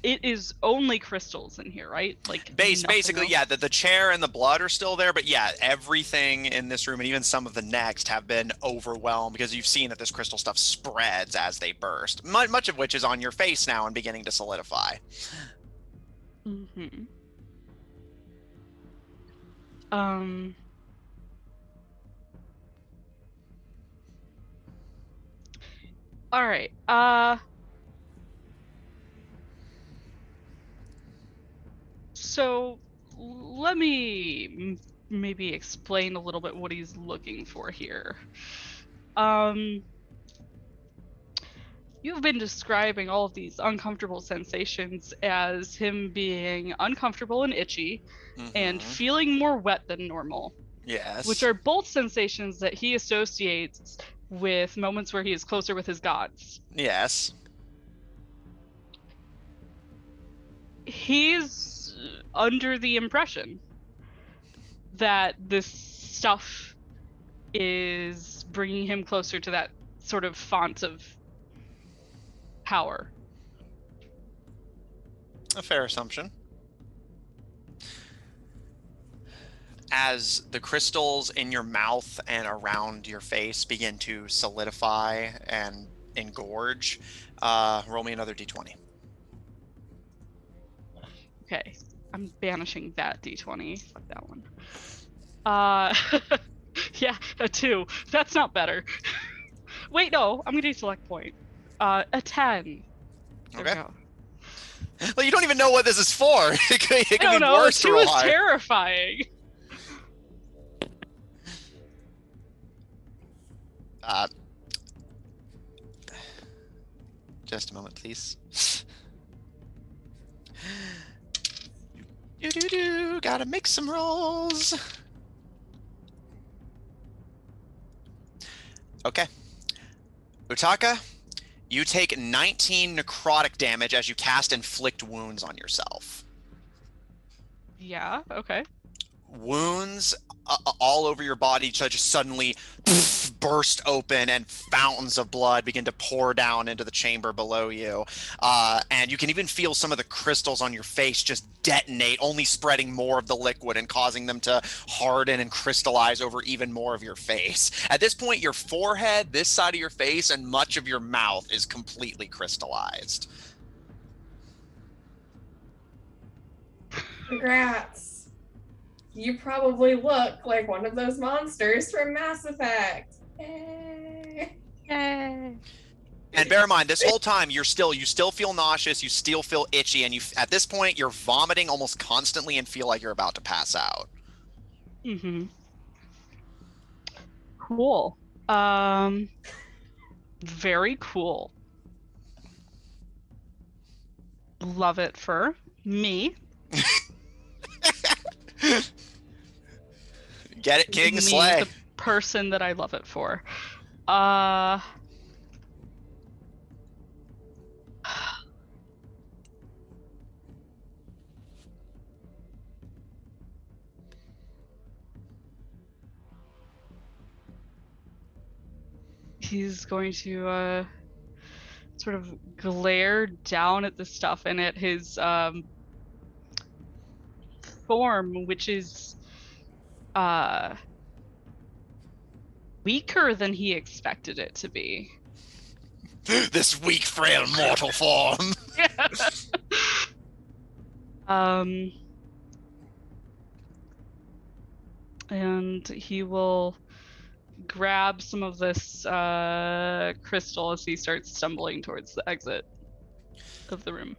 It is only crystals in here, right? Like Basically, else? yeah, the chair and the blood are still there, but yeah, everything in this room and even some of the next have been overwhelmed, because you've seen that this crystal stuff spreads as they burst, much of which is on your face now and beginning to solidify. Mm-hmm. All right. So let me maybe explain a little bit what he's looking for here. You've been describing all of these uncomfortable sensations as him being uncomfortable and itchy and Mhm. feeling more wet than normal, Yes. which are both sensations that he associates with moments where he is closer with his gods. Yes. He's under the impression that this stuff is bringing him closer to that sort of font of power. A fair assumption. As the crystals in your mouth and around your face begin to solidify and engorge, roll me another d20. Okay, I'm banishing that d20. Fuck that one. Yeah, a 2. That's not better. Wait, no, I'm gonna do select point. A 10. There we Okay. go. Well, you don't even know what this is for. It could I don't be know, a worse 2 to roll is high. terrifying. Just a moment, please. Gotta make some rolls. Okay. Utaka, you take 19 necrotic damage as you cast Inflict Wounds on yourself. Yeah, okay. Wounds all over your body just suddenly burst open and fountains of blood begin to pour down into the chamber below you. And you can even feel some of the crystals on your face just detonate, only spreading more of the liquid and causing them to harden and crystallize over even more of your face. At this point, your forehead, this side of your face, and much of your mouth is completely crystallized. Congrats. You probably look like one of those monsters from Mass Effect. Yay. Yay. And bear in mind, this whole time you still feel nauseous, you still feel itchy, and at this point you're vomiting almost constantly and feel like you're about to pass out. Mm-hmm. Cool. Very cool. Love it for me. Get it, King Me, Slay. the person that I love it for. He's going to sort of glare down at the stuff and at his form, which is weaker than he expected it to be. This weak, frail mortal form. And he will grab some of this crystal as he starts stumbling towards the exit of the room.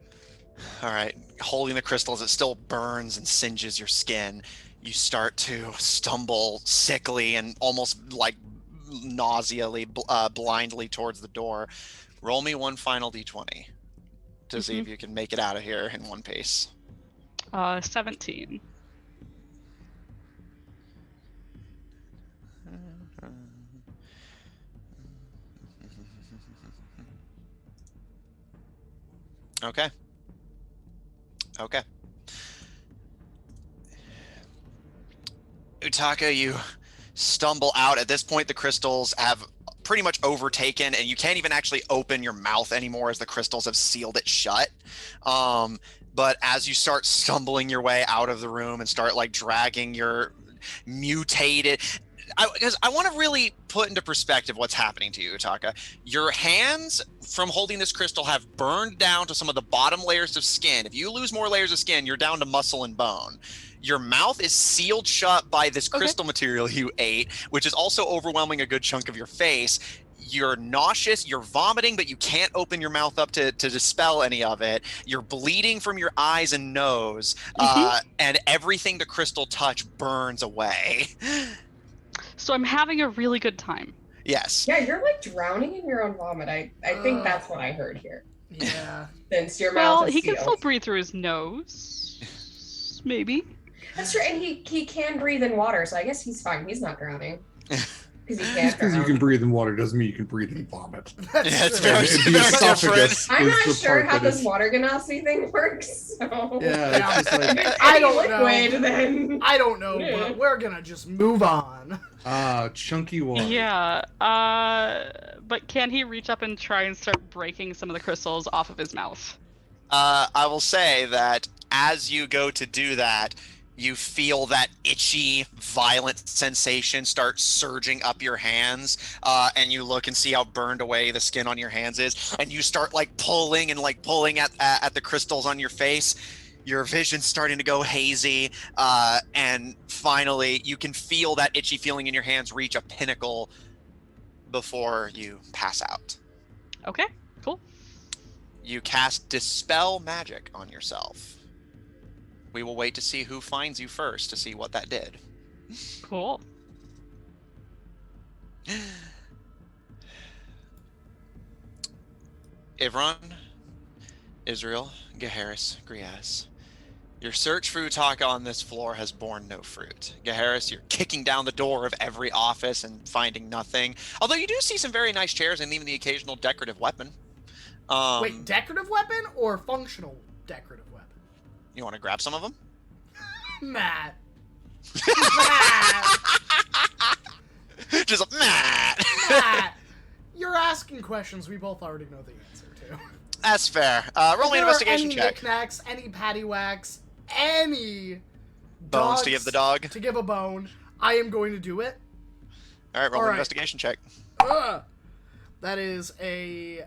All right, holding the crystal as it still burns and singes your skin, you start to stumble sickly and almost like nauseally, blindly towards the door. Roll me one final d20 to see if you can make it out of here in one piece. 17. Okay. Okay. Utaka, you stumble out. At this point, the crystals have pretty much overtaken, and you can't even actually open your mouth anymore as the crystals have sealed it shut. But as you start stumbling your way out of the room and start like dragging your mutated... Because I want to really put into perspective what's happening to you, Utaka. Your hands from holding this crystal have burned down to some of the bottom layers of skin. If you lose more layers of skin, you're down to muscle and bone. Your mouth is sealed shut by this crystal material you ate, which is also overwhelming a good chunk of your face. you're nauseous, you're vomiting, but you can't open your mouth up to dispel any of it. You're bleeding from your eyes and nose, and everything the crystal touch burns away. So I'm having a really good time. Yes. Yeah, you're like drowning in your own vomit. I think that's what I heard here. Yeah. Since your Well, mouth is he can sealed. still breathe through his nose. Maybe. That's true, and he can breathe in water, so I guess he's fine. He's not drowning. Because he Just can't because you drown. can breathe in water doesn't mean you can breathe in vomit. That's Yeah, it's true. very- The very esophagus I'm is not the sure part how that this is- water ganassi thing works, so... Yeah, it's just If like, it's I any don't know. liquid, then... I don't know, Yeah. but we're gonna just move on. chunky water. Yeah. But can he reach up and try and start breaking some of the crystals off of his mouth? I will say that as you go to do that, you feel that itchy, violent sensation start surging up your hands, and you look and see how burned away the skin on your hands is, and you start like pulling at the crystals on your face. Your vision's starting to go hazy, and finally you can feel that itchy feeling in your hands reach a pinnacle before you pass out. Okay, cool. You cast Dispel Magic on yourself. We will wait to see who finds you first to see what that did. Cool. Ivron, Israel, Gaharis, Griaz. Your search for Utaka on this floor has borne no fruit. Gaharis, you're kicking down the door of every office and finding nothing. Although you do see some very nice chairs and even the occasional decorative weapon. Wait, decorative weapon or functional decorative weapon? You want to grab some of them? Matt. Matt. Just Matt. Matt. You're asking questions we both already know the answer to. That's fair. Roll me an If there are investigation any check. knickknacks, any paddywhacks, any Bones to dogs give the dog. to give a bone, I am going to do it. All right, roll All an right. investigation check. Ugh. That is a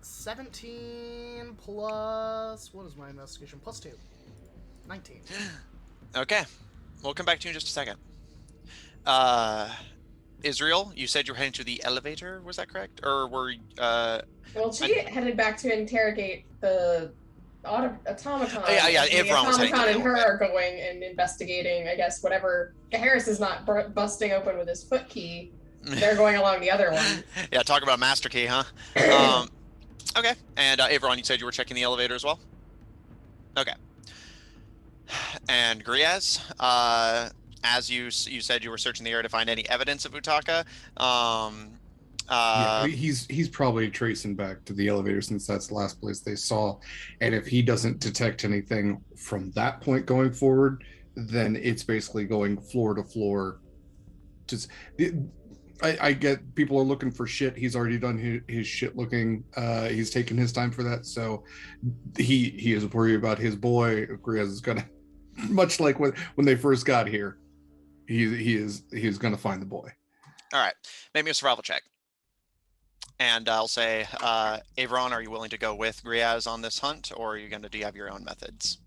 17 plus... What is my investigation? Plus 2. 19. Okay, we'll come back to you in just a second. Israel, you said you were heading to the elevator. Was that correct? Or were Well, she headed back to interrogate the automaton. Oh, yeah, The Ivron was heading to automaton the and her elevator. are going and investigating, I guess, whatever. Harris is not busting open with his foot key. They're going along the other one. Yeah, talk about master key, huh? Okay, and Ivron, you said you were checking the elevator as well. Okay. And Griaz, as you said, you were searching the area to find any evidence of Utaka. Yeah, he's probably tracing back to the elevator since that's the last place they saw. And if he doesn't detect anything from that point going forward, then it's basically going floor to floor. Just, I get people are looking for shit. He's already done his shit looking. He's taken his time for that. So he is worried about his boy. Griaz is gonna, much like when they first got here, he is gonna find the boy. All right, make me a survival check. And I'll say, Avron, are you willing to go with Griaz on this hunt, or are you do you have your own methods?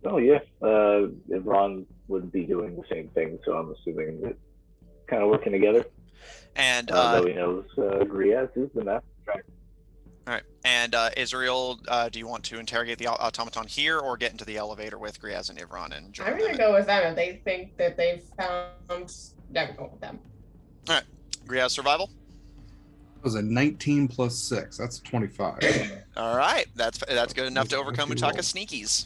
Oh yeah, Ron would be doing the same thing, so I'm assuming that kind of working together. And Though he knows Griaz is the master tracker. all right, and Israel, do you want to interrogate the automaton here, or get into the elevator with Griaz and Ivron and join I'm going to them? go with them. If they think that they've found... Yeah, we'll go with them. All right, Griaz survival. It was a 19 plus 6. That's 25. All right, that's good enough to What's overcome your Utaka roll? sneakies.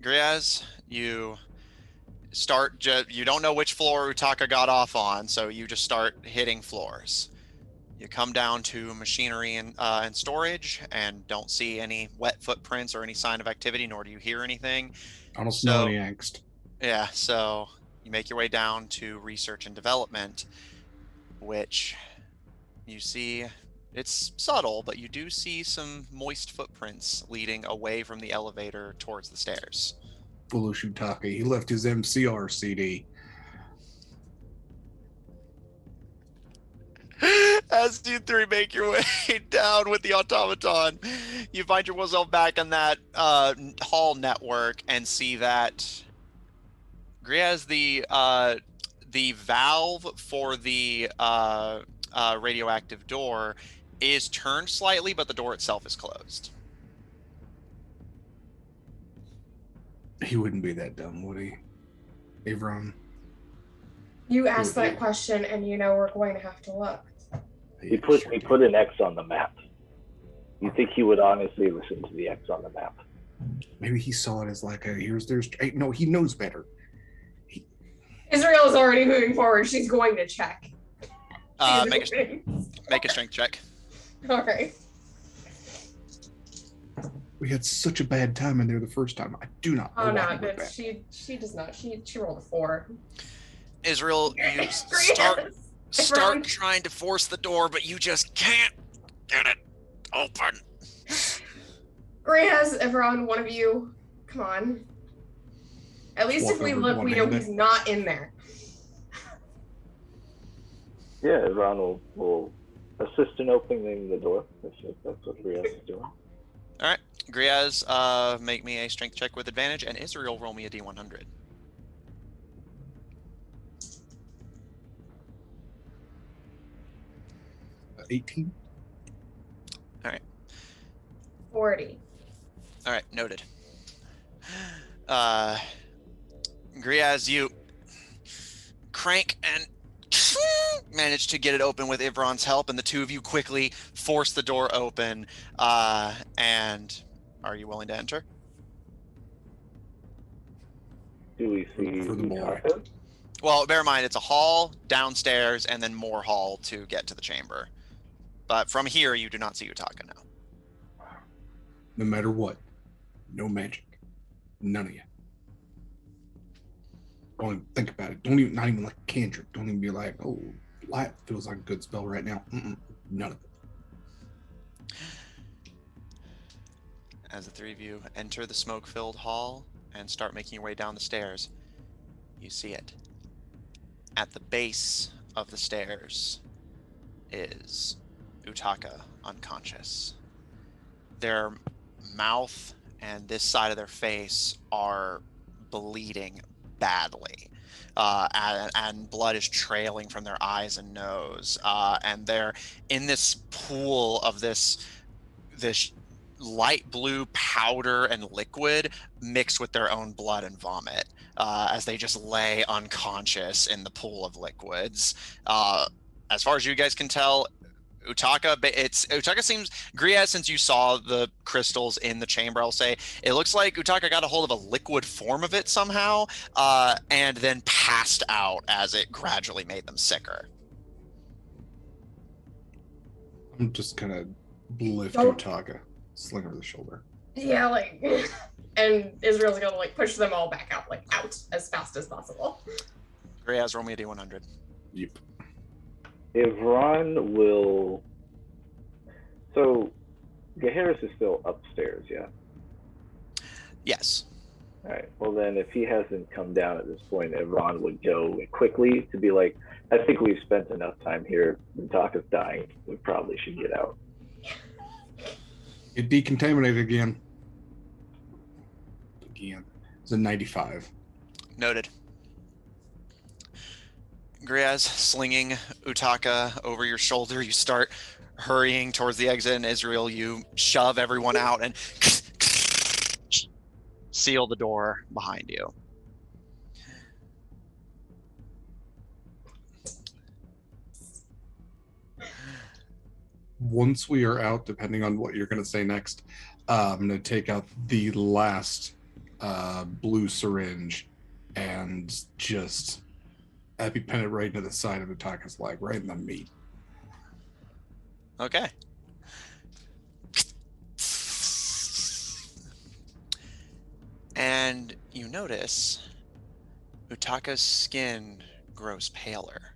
Griaz, you start. You don't know which floor Utaka got off on, so you just start hitting floors. You come down to machinery and storage, and don't see any wet footprints or any sign of activity, nor do you hear anything. I don't smell So- any angst. Yeah, so you make your way down to research and development, which you see, it's subtle, but you do see some moist footprints leading away from the elevator towards the stairs. Foolish Utaka. He left his MCR CD. As you three make your way down with the automaton, you find yourself back in that hall network and see that Griaz, the valve for the radioactive door is turned slightly, but the door itself is closed. He wouldn't be that dumb, would he? Avron. You asked that question, and you know we're going to have to look. He put an X on the map. You think he would honestly listen to the X on the map? Maybe he saw it as like a there's no, he knows better. Israel is already moving forward. She's going to check. Make a strength check. All right. We had such a bad time in there the first time. I do not know Oh no, why he went back. she does not. She rolled a 4. Israel, you start trying to force the door, but you just can't get it open. Griaz, everyone, one of you, come on. At least if we look, we know he's not in there. Yeah, Ron will assist in opening the door. If that's what Griaz is doing. All right, Griaz, make me a strength check with advantage, and Israel, roll me a D100. Uh, 18. All right. 40. All right, noted. Griaz, you crank and manage to get it open with Ivron's help, and the two of you quickly force the door open. And are you willing to enter? Do we see For the boy. Utaka? Well, bear in mind, it's a hall, downstairs, and then more hall to get to the chamber. But from here, you do not see Utaka now. No matter what, no magic, none of you. Don't even think about it. Not even like a cantrip. Don't even be like, oh, light feels like a good spell right now. None of it. As the three of you enter the smoke-filled hall and start making your way down the stairs, you see it. At the base of the stairs is Utaka unconscious. Their mouth and this side of their face are bleeding badly, and blood is trailing from their eyes and nose, and they're in this pool of this light blue powder and liquid mixed with their own blood and vomit, as they just lay unconscious in the pool of liquids. As far as you guys can tell, Utaka seems, Griaz, since you saw the crystals in the chamber, I'll say it looks like Utaka got a hold of a liquid form of it somehow, and then passed out as it gradually made them sicker. I'm just gonna lift Oh. Utaka, sling over the shoulder. Yeah, like, and Israel's gonna like push them all back out, like out as fast as possible. Griaz, roll me a D100. Yep. If Ron will... So, Gaheris is still upstairs, yeah? Yes. Alright, well then if he hasn't come down at this point, Ron would go quickly to be like, I think we've spent enough time here. Utaka's dying. We probably should get out. Get decontaminated again. It's a 95. Noted. Griaz, slinging Utaka over your shoulder, you start hurrying towards the exit, and Israel, you shove everyone out and seal the door behind you. Once we are out, depending on what you're going to say next, I'm going to take out the last blue syringe and just EpiPen it right into the side of Utaka's leg, right in the meat. Okay. And you notice Utaka's skin grows paler,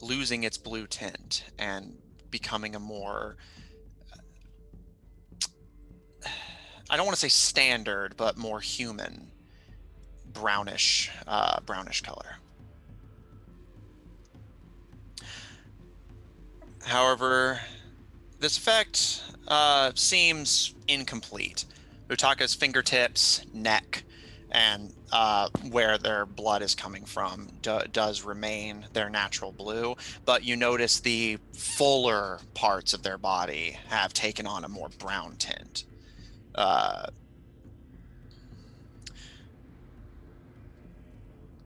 losing its blue tint and becoming a more, I don't want to say standard, but more human, brownish color. However, this effect seems incomplete. Utaka's fingertips, neck, and where their blood is coming from does remain their natural blue, but you notice the fuller parts of their body have taken on a more brown tint. Does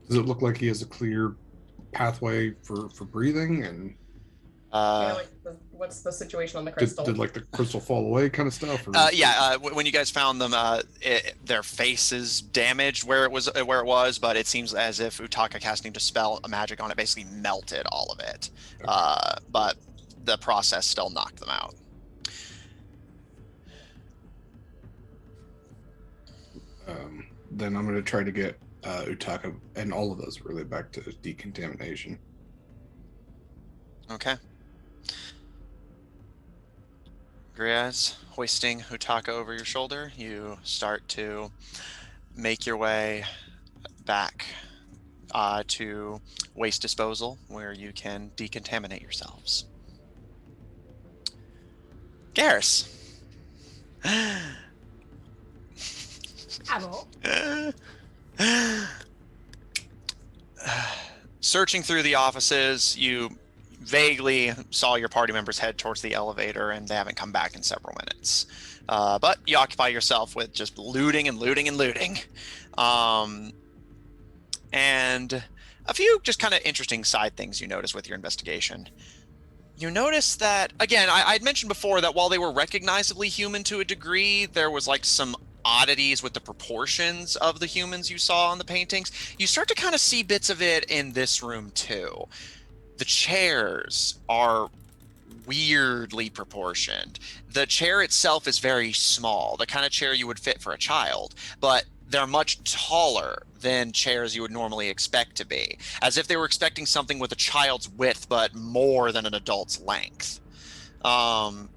it look like he has a clear pathway for breathing? And Like what's the situation on the did, crystal? did like the crystal fall away kind of stuff? Or when you guys found them, their face is damaged where it was, but it seems as if Utaka casting Dispel magic on it basically melted all of it. But the process still knocked them out. Then I'm going to try to get Utaka and all of those really back to decontamination. Okay. Griaz, hoisting Utaka over your shoulder, you start to make your way back to waste disposal, where you can decontaminate yourselves. Garrus. Hello. Searching through the offices, you vaguely saw your party members head towards the elevator, and they haven't come back in several minutes. But you occupy yourself with just looting and looting and looting. And a few just kind of interesting side things you notice with your investigation. You notice that, again, I'd mentioned before that while they were recognizably human to a degree, there was like some oddities with the proportions of the humans you saw on the paintings. You start to kind of see bits of it in this room too. The chairs are weirdly proportioned. The chair itself is very small, the kind of chair you would fit for a child, but they're much taller than chairs you would normally expect to be, as if they were expecting something with a child's width, but more than an adult's length. And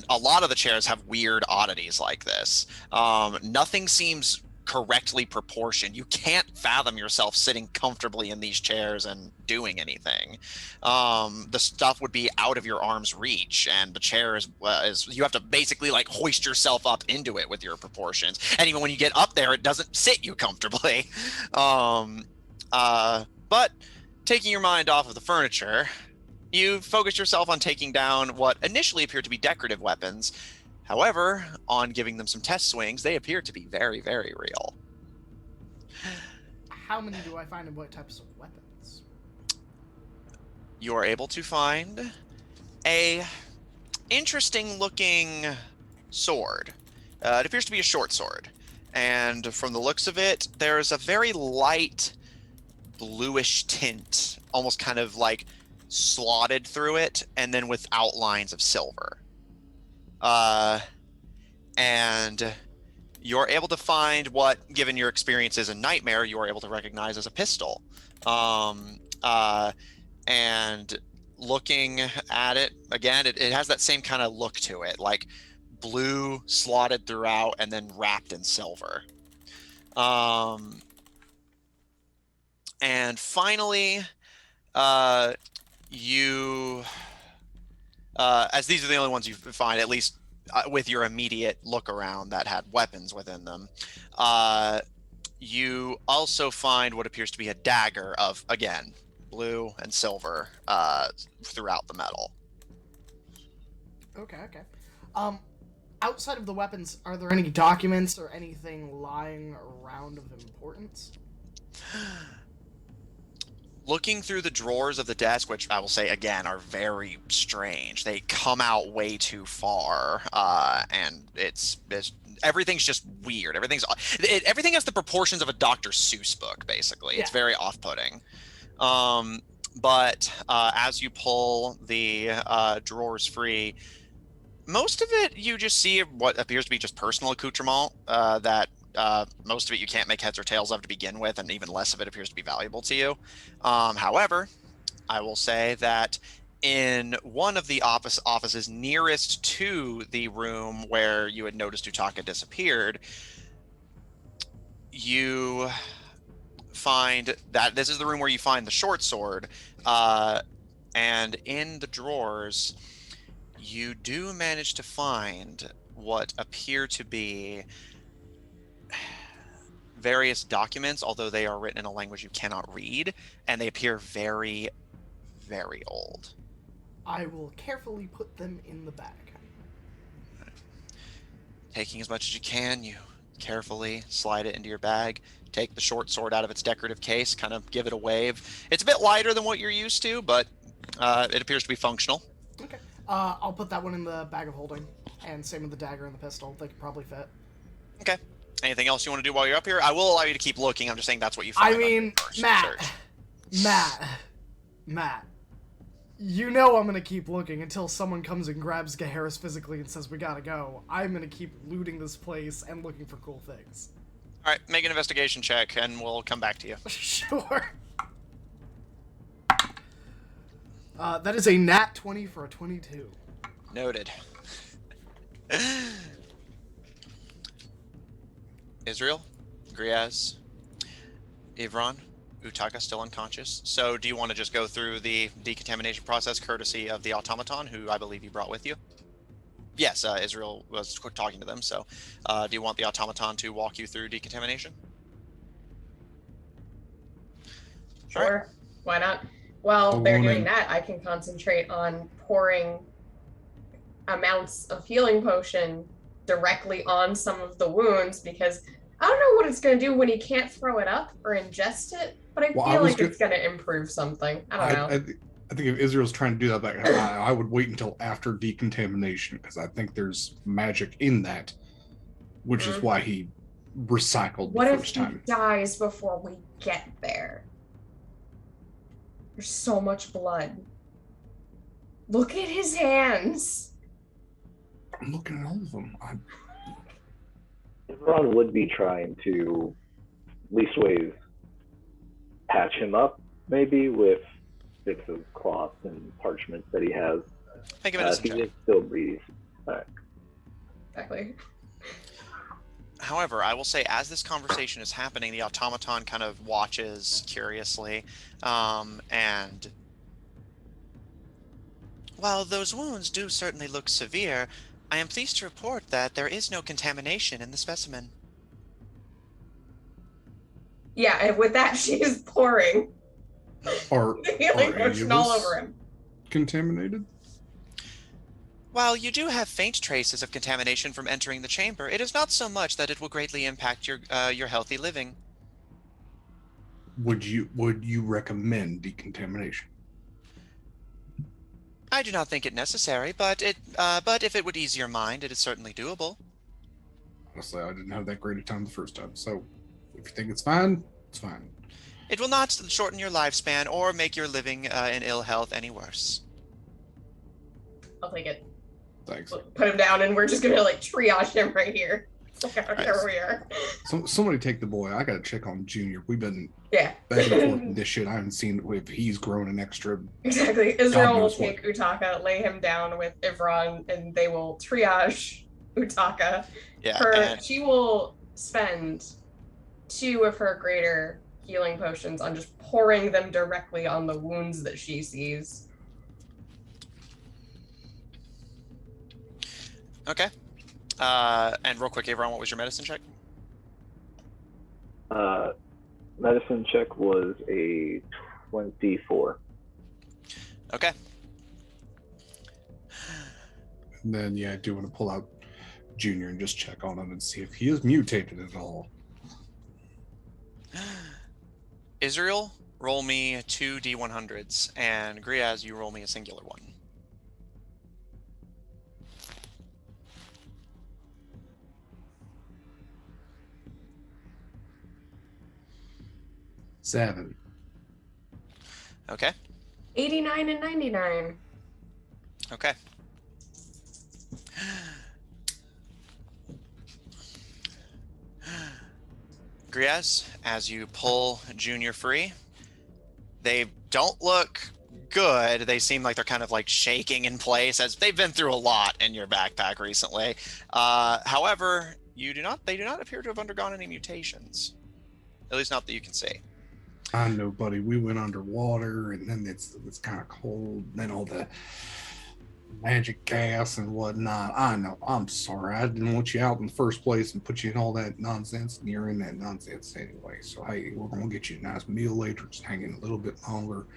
a lot of the chairs have weird oddities like this. Nothing seems correctly proportioned. You can't fathom yourself sitting comfortably in these chairs and doing anything. The stuff would be out of your arm's reach, and the chair is you have to basically like hoist yourself up into it with your proportions. And even when you get up there, it doesn't sit you comfortably. But taking your mind off of the furniture, you focus yourself on taking down what initially appeared to be decorative weapons. However, on giving them some test swings, they appear to be very, very real. How many do I find and what types of weapons? You are able to find a interesting looking sword. It appears to be a short sword. And from the looks of it, there's a very light bluish tint, almost kind of like slotted through it, and then with outlines of silver. And you're able to find what, given your experience as a nightmare, you are able to recognize as a pistol. And looking at it, again, it has that same kind of look to it, like blue slotted throughout and then wrapped in silver. And finally, you, as these are the only ones you find, at least with your immediate look around that had weapons within them, you also find what appears to be a dagger of, again, blue and silver throughout the metal. Okay. Outside of the weapons, are there any documents or anything lying around of importance? Looking through the drawers of the desk, which I will say again are very strange. They come out way too far, and it's everything's just weird. Everything has the proportions of a Dr. Seuss book, basically. Yeah. It's very off-putting. But as you pull the drawers free, most of it you just see what appears to be just personal accoutrement that. Most of it you can't make heads or tails of to begin with, and even less of it appears to be valuable to you. However, I will say that in one of the offices nearest to the room where you had noticed Utaka disappeared, you find that this is the room where you find the short sword, and in the drawers, you do manage to find what appear to be various documents, although they are written in a language you cannot read, and they appear very, very old. I will carefully put them in the bag. Taking as much as you can, you carefully slide it into your bag, take the short sword out of its decorative case, kind of give it a wave. It's a bit lighter than what you're used to, but it appears to be functional. Okay. I'll put that one in the bag of holding, and same with the dagger and the pistol. They could probably fit. Okay. Anything else you want to do while you're up here? I will allow you to keep looking. I'm just saying that's what you find. I mean, Matt. You know I'm gonna keep looking until someone comes and grabs Gaheris physically and says we gotta go. I'm gonna keep looting this place and looking for cool things. All right, make an investigation check, and we'll come back to you. Sure. That is a nat 20 for a 22. Noted. Israel, Griaz, Ivran, Utaka still unconscious. So do you want to just go through the decontamination process courtesy of the automaton, who I believe you brought with you? Yes, Israel was talking to them. So do you want the automaton to walk you through decontamination? Sure. Right. Why not? While Oh, they're woman. doing that, I can concentrate on pouring amounts of healing potion directly on some of the wounds, because I don't know what it's going to do when he can't throw it up or ingest it, but I Well, I feel was like it's going to improve something. I don't know. I think if Israel's trying to do that, like, I would wait until after decontamination, because I think there's magic in that, which is why he recycled What the if first he time. dies before we get there? There's so much blood. Look at his hands. I'm looking at all of them. Ron would be trying to, leastways, patch him up, maybe, with bits of cloth and parchment that he has. Make a medicine He check. can still breathe. Exactly. However, I will say, as this conversation is happening, the automaton kind of watches curiously, and while those wounds do certainly look severe, I am pleased to report that there is no contamination in the specimen. Yeah, and with that, she is pouring Are the healing any of potion all us over him. contaminated? While you do have faint traces of contamination from entering the chamber, it is not so much that it will greatly impact your healthy living. Would you recommend decontamination? I do not think it necessary, but if it would ease your mind, it is certainly doable. Honestly, I didn't have that great a time the first time, so if you think it's fine, it's fine. It will not shorten your lifespan or make your living in ill health any worse. I'll take it. Thanks. Put him down, and we're just gonna like triage him right here. Like, I don't care where we are. Somebody take the boy. I gotta check on Junior. We've been Yeah. back and forth with this shit. I haven't seen if he's grown an extra. Exactly. Israel will knows what. take Utaka, lay him down with Ivran, and they will triage Utaka. Yeah. She will spend 2 of her greater healing potions on just pouring them directly on the wounds that she sees. Okay. And real quick, Avron, what was your medicine check? Medicine check was a 24. Okay. And then, yeah, I do want to pull out Junior and just check on him and see if he is mutated at all. Israel, roll me 2 D100s, and Griaz, you roll me a singular one. Seven. Okay. 89 and 99. Okay. Griaz, as you pull Junior free, they don't look good. They seem like they're kind of like shaking in place, as they've been through a lot in your backpack recently. However, they do not appear to have undergone any mutations. At least not that you can see. I know, buddy. We went underwater, and then it's kind of cold. Then all the magic gas and whatnot. I know. I'm sorry. I didn't want you out in the first place and put you in all that nonsense, and you're in that nonsense anyway. So, hey, we're going to get you a nice meal later. Just hang in a little bit longer.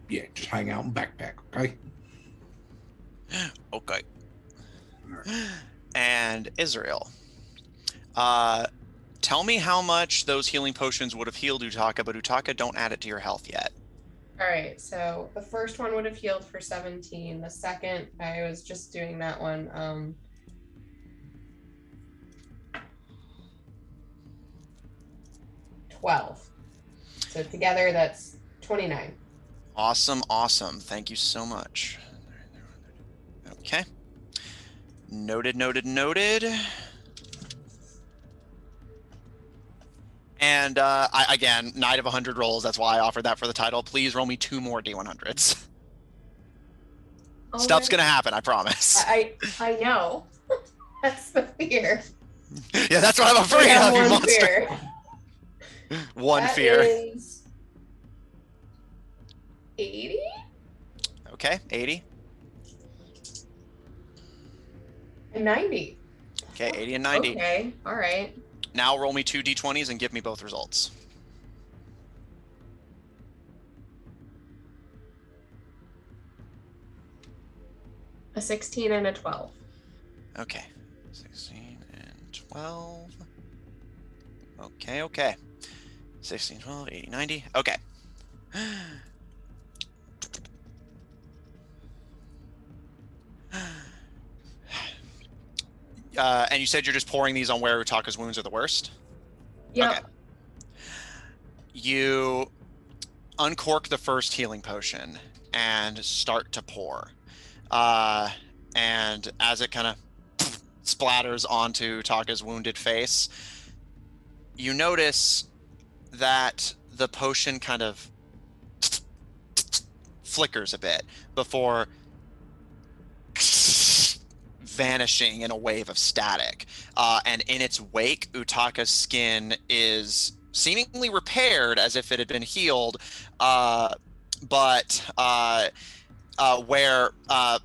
Yeah, just hang out and backpack, okay? Okay. And Israel. Tell me how much those healing potions would have healed Utaka, but Utaka, don't add it to your health yet. All right, so the first one would have healed for 17. The second, I was just doing that one. 12. So together, that's 29. Awesome, awesome. Thank you so much. Okay. Noted, noted, noted. And again, Knight of 100 rolls. That's why I offered that for the title. Please roll me 2 more D100s. Stuff's gonna happen, I promise. I know. That's the fear. Yeah, that's what I'm afraid of, you monster. Fear. One That fear. Is 80? Okay, 80. And 90. Okay, 80 and 90. Okay, all right. Now roll me 2 D20s and give me both results. A 16 and a 12. Okay, 16 and 12. Okay, okay. 16, 12, 80, 90. Okay. And you said you're just pouring these on where Utaka's wounds are the worst? Yeah. Okay. You uncork the first healing potion and start to pour. And as it kind of splatters onto Utaka's wounded face, you notice that the potion kind of flickers a bit before vanishing in a wave of static. And in its wake, Utaka's skin is seemingly repaired as if it had been healed, but where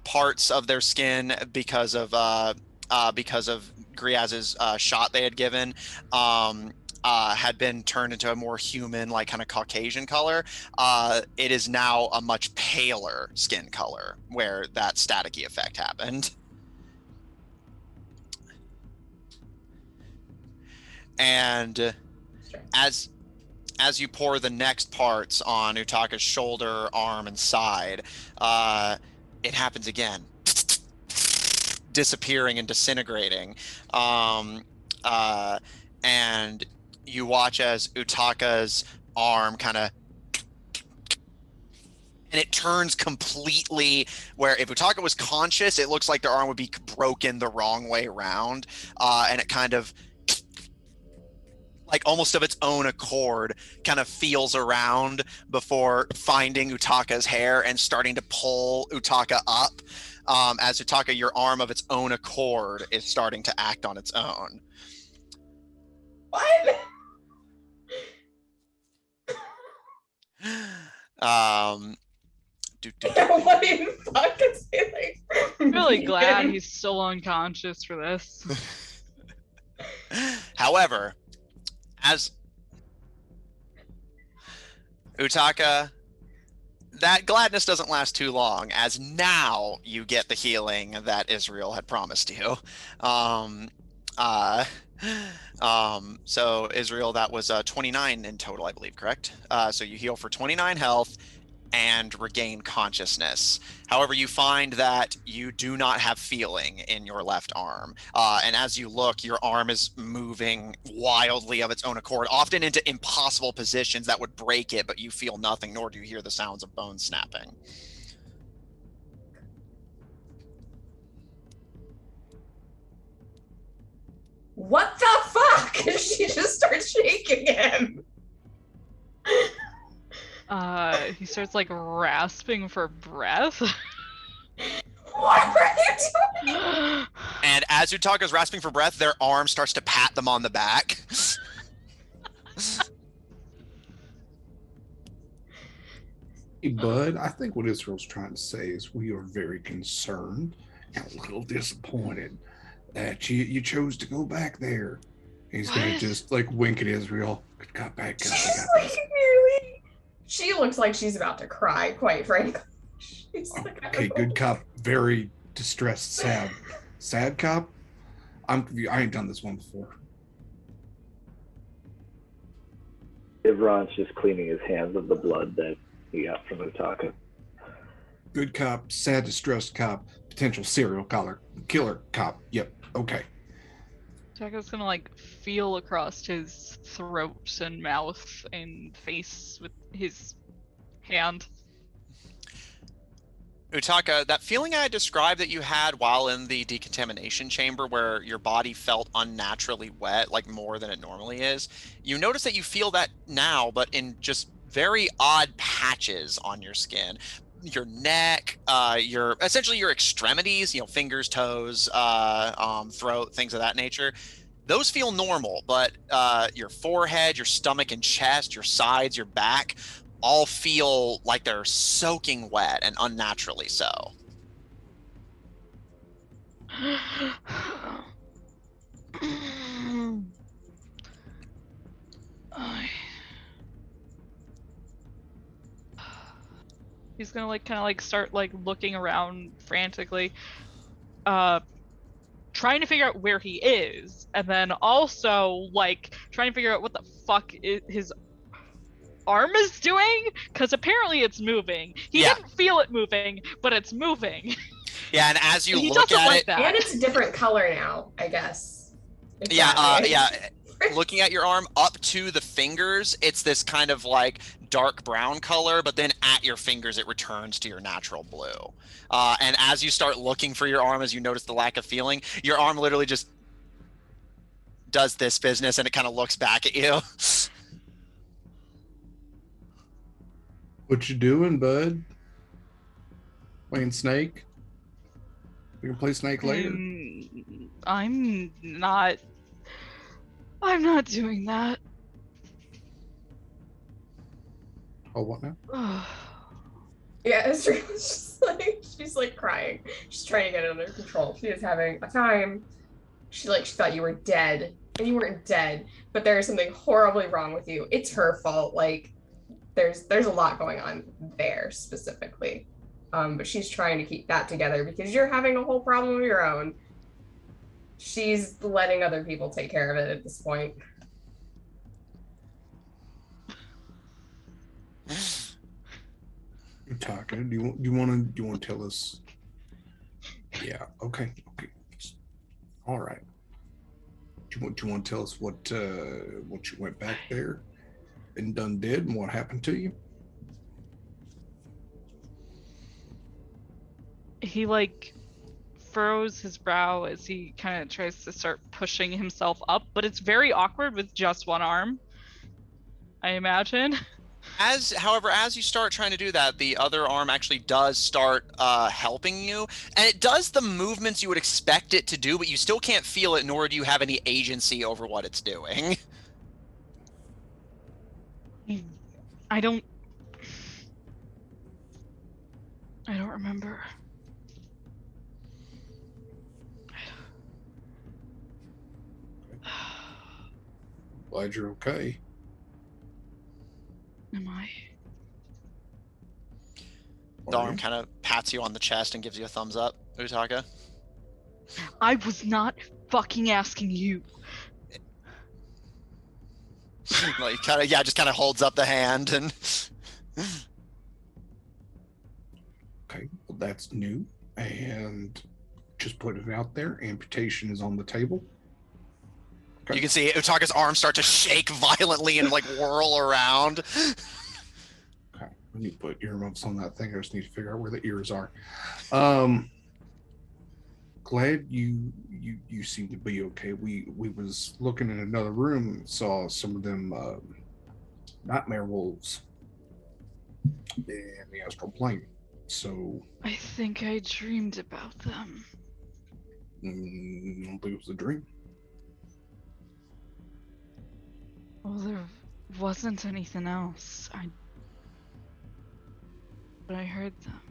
parts of their skin, because of Griaz's shot they had given, had been turned into a more human, like kind of Caucasian color. It is now a much paler skin color where that staticky effect happened. And as you pour the next parts on Utaka's shoulder, arm, and side, it happens again, disappearing and disintegrating. And you watch as Utaka's arm kind of, and it turns completely, where if Utaka was conscious, it looks like their arm would be broken the wrong way around, and it kind of, like almost of its own accord, kind of feels around before finding Utaka's hair and starting to pull Utaka up. As Utaka, your arm of its own accord is starting to act on its own. What? What in fuck is he like? I'm really glad he's still unconscious for this. However, as Utaka, that gladness doesn't last too long, as now you get the healing that Israel had promised you. So Israel, that was 29 in total, I believe, correct? So you heal for 29 health and regain consciousness. However, you find that you do not have feeling in your left arm. And as you look, your arm is moving wildly of its own accord, often into impossible positions that would break it, but you feel nothing, nor do you hear the sounds of bones snapping. What the fuck? She just starts shaking him. He starts like rasping for breath. What are you doing? And as Utaka's rasping for breath, their arm starts to pat them on the back. Hey, bud, I think what Israel's trying to say is we are very concerned and a little disappointed that you chose to go back there. He's gonna What? just like wink at Israel. Good cop, bad cop. We She's got like this. nearly. She looks like she's about to cry, quite frankly. She's like, I Okay, don't good know. cop, very distressed, sad. Sad cop? I ain't done this one before. Ivron's just cleaning his hands of the blood that he got from Utaka. Good cop, sad, distressed cop, potential serial killer cop. Yep, okay. Jacko's gonna like feel across his throat and mouth and face with his hand. Utaka, that feeling I described that you had while in the decontamination chamber where your body felt unnaturally wet, like more than it normally is, you notice that you feel that now, but in just very odd patches on your skin. Your neck, your essentially your extremities, fingers, toes, throat, things of that nature. Those feel normal, but your forehead, your stomach and chest, your sides, your back, all feel like they're soaking wet and unnaturally so. He's gonna like kind of like start like looking around frantically, uh, trying to figure out where he is, and then also like trying to figure out what the fuck his arm is doing, because apparently it's moving. He Yeah. didn't feel it moving, but it's moving. Yeah, and as you He look doesn't at like it, that. And it's a different color now, I guess. yeah, looking at your arm up to the fingers, it's this kind of like dark brown color, but then at your fingers, it returns to your natural blue. And as you start looking for your arm, as you notice the lack of feeling, your arm literally just does this business and it kind of looks back at you. What you doing, bud? Playing Snake? We can play Snake later. I'm not. I'm not doing that. Oh, what now? Yeah, Esther was just like, she's like crying. She's trying to get it under control. She is having a time. She thought you were dead, and you weren't dead, but there is something horribly wrong with you. It's her fault. Like there's a lot going on there specifically. But she's trying to keep that together because you're having a whole problem of your own. She's letting other people take care of it at this point. Utaka, do you want to tell us? Yeah. Okay. All right. Do you want to tell us what you went back there and done did and what happened to you? He like furrows his brow as he kind of tries to start pushing himself up, but it's very awkward with just one arm, I imagine. However, as you start trying to do that, the other arm actually does start helping you, and it does the movements you would expect it to do, but you still can't feel it, nor do you have any agency over what it's doing. I don't remember. Glad you're okay. Am I? The arm kind of pats you on the chest and gives you a thumbs up, Utaka. I was not fucking asking you. Like just kind of holds up the hand and. Okay, well that's new, and just put it out there. Amputation is on the table. Okay. You can see Utaka's arms start to shake violently and like whirl around. Okay, I need to put earmuffs on that thing. I just need to figure out where the ears are. Glad you seem to be okay. We was looking in another room and saw some of them nightmare wolves in the astral plane. So I think I dreamed about them. I don't think it was a dream. Well, there wasn't anything else. But I heard them.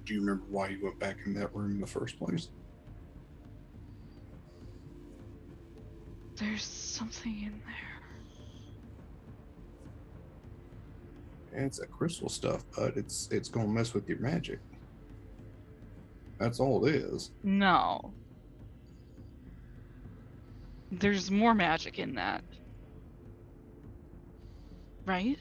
Do you remember why you went back in that room in the first place? There's something in there. It's that crystal stuff, but it's gonna mess with your magic. That's all it is. No. There's more magic in that. Right?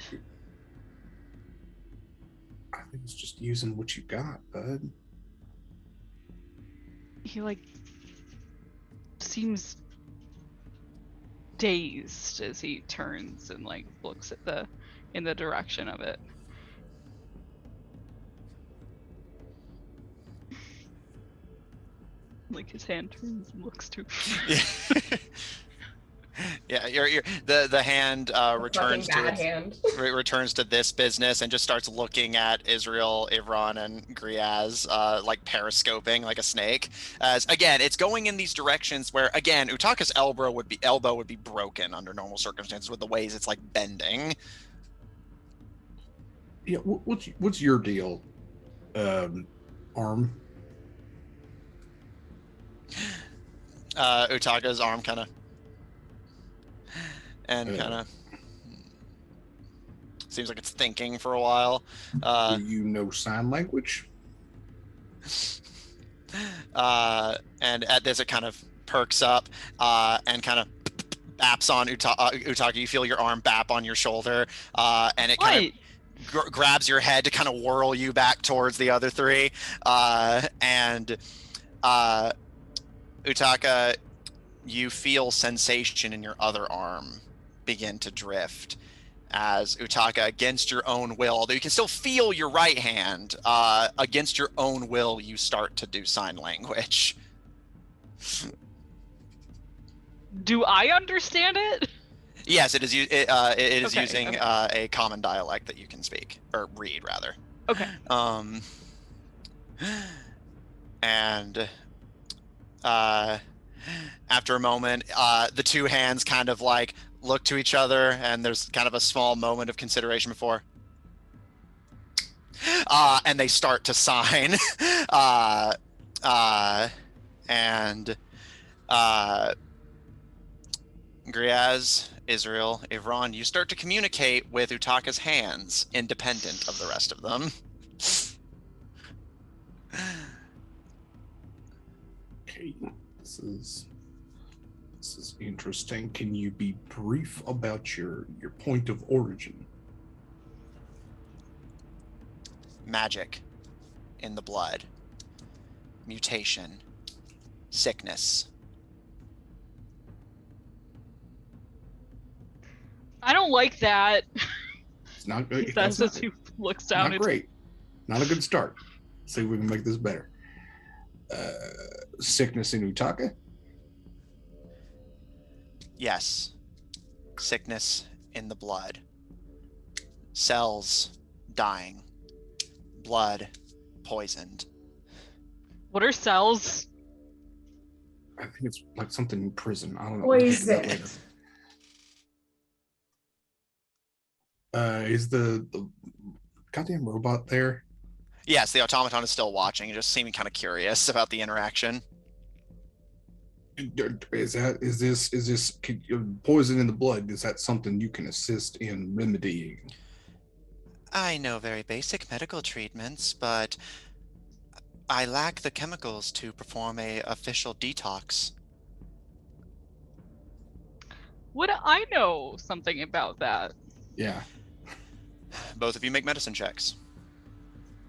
I think it's just using what you got, bud. He seems dazed as he turns and looks at in the direction of it. His hand turns and looks to Yeah, the hand returns to bad its, hand. returns to this business and just starts looking at Israel, Ivron, and Griaz, periscoping like a snake. As again, it's going in these directions where again, Utaka's elbow would be broken under normal circumstances with the ways it's bending. Yeah, what's your deal, Arm? Utaka's arm kind of seems like it's thinking for a while. Do you know sign language? And at this, it kind of perks up and kind of baps on Utaka. You feel your arm bap on your shoulder, and it kind of grabs your head to kind of whirl you back towards the other three. And Utaka, you feel sensation in your other arm begin to drift as Utaka, against your own will, although you can still feel your right hand, against your own will, you start to do sign language. Do I understand it? Yes, it is. It is Okay, using okay. a common dialect that you can speak or read, rather. Okay. And after a moment, the two hands kind of look to each other, and there's kind of a small moment of consideration before. And they start to sign. And Griaz, Israel, Ivron, you start to communicate with Utaka's hands, independent of the rest of them. Okay, this is interesting. Can you be brief about your point of origin? Magic in the blood, mutation, sickness. I don't like that. It's not He good. says as he looks down. Not great. Not a good start. Let's see if we can make this better. Sickness in Utaka? Yes. Sickness in the blood. Cells dying. Blood poisoned. What are cells? I think it's like something in prison. I don't know. Poison. Is the goddamn robot there? Yes, the automaton is still watching, just seeming kind of curious about the interaction. Is this poison in the blood? Is that something you can assist in remedying? I know very basic medical treatments, but I lack the chemicals to perform a official detox. Would I know something about that? Yeah. Both of you make medicine checks.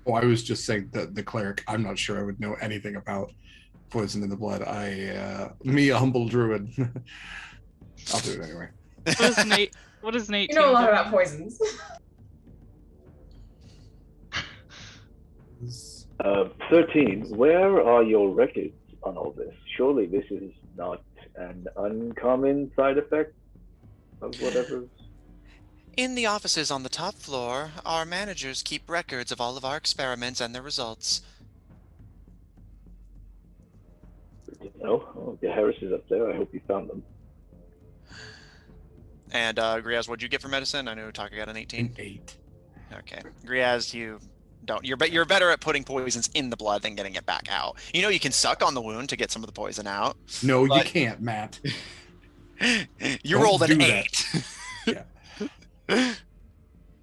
Oh, I was just saying that the cleric, I'm not sure I would know anything about poison in the blood. Me, a humble druid. I'll do it anyway. What is Nate? You know a lot about poisons. 13. Where are your records on all this? Surely this is not an uncommon side effect of whatever's... In the offices on the top floor, our managers keep records of all of our experiments and their results. Good to know. Oh, the Harris is up there. I hope you found them. And Griaz, what'd you get for medicine? I know Taka got an 18. An 8. Okay, Griaz, you don't. You're better at putting poisons in the blood than getting it back out. You know you can suck on the wound to get some of the poison out. No, you But- can't, Matt. You Don't rolled an do that. 8. Yeah.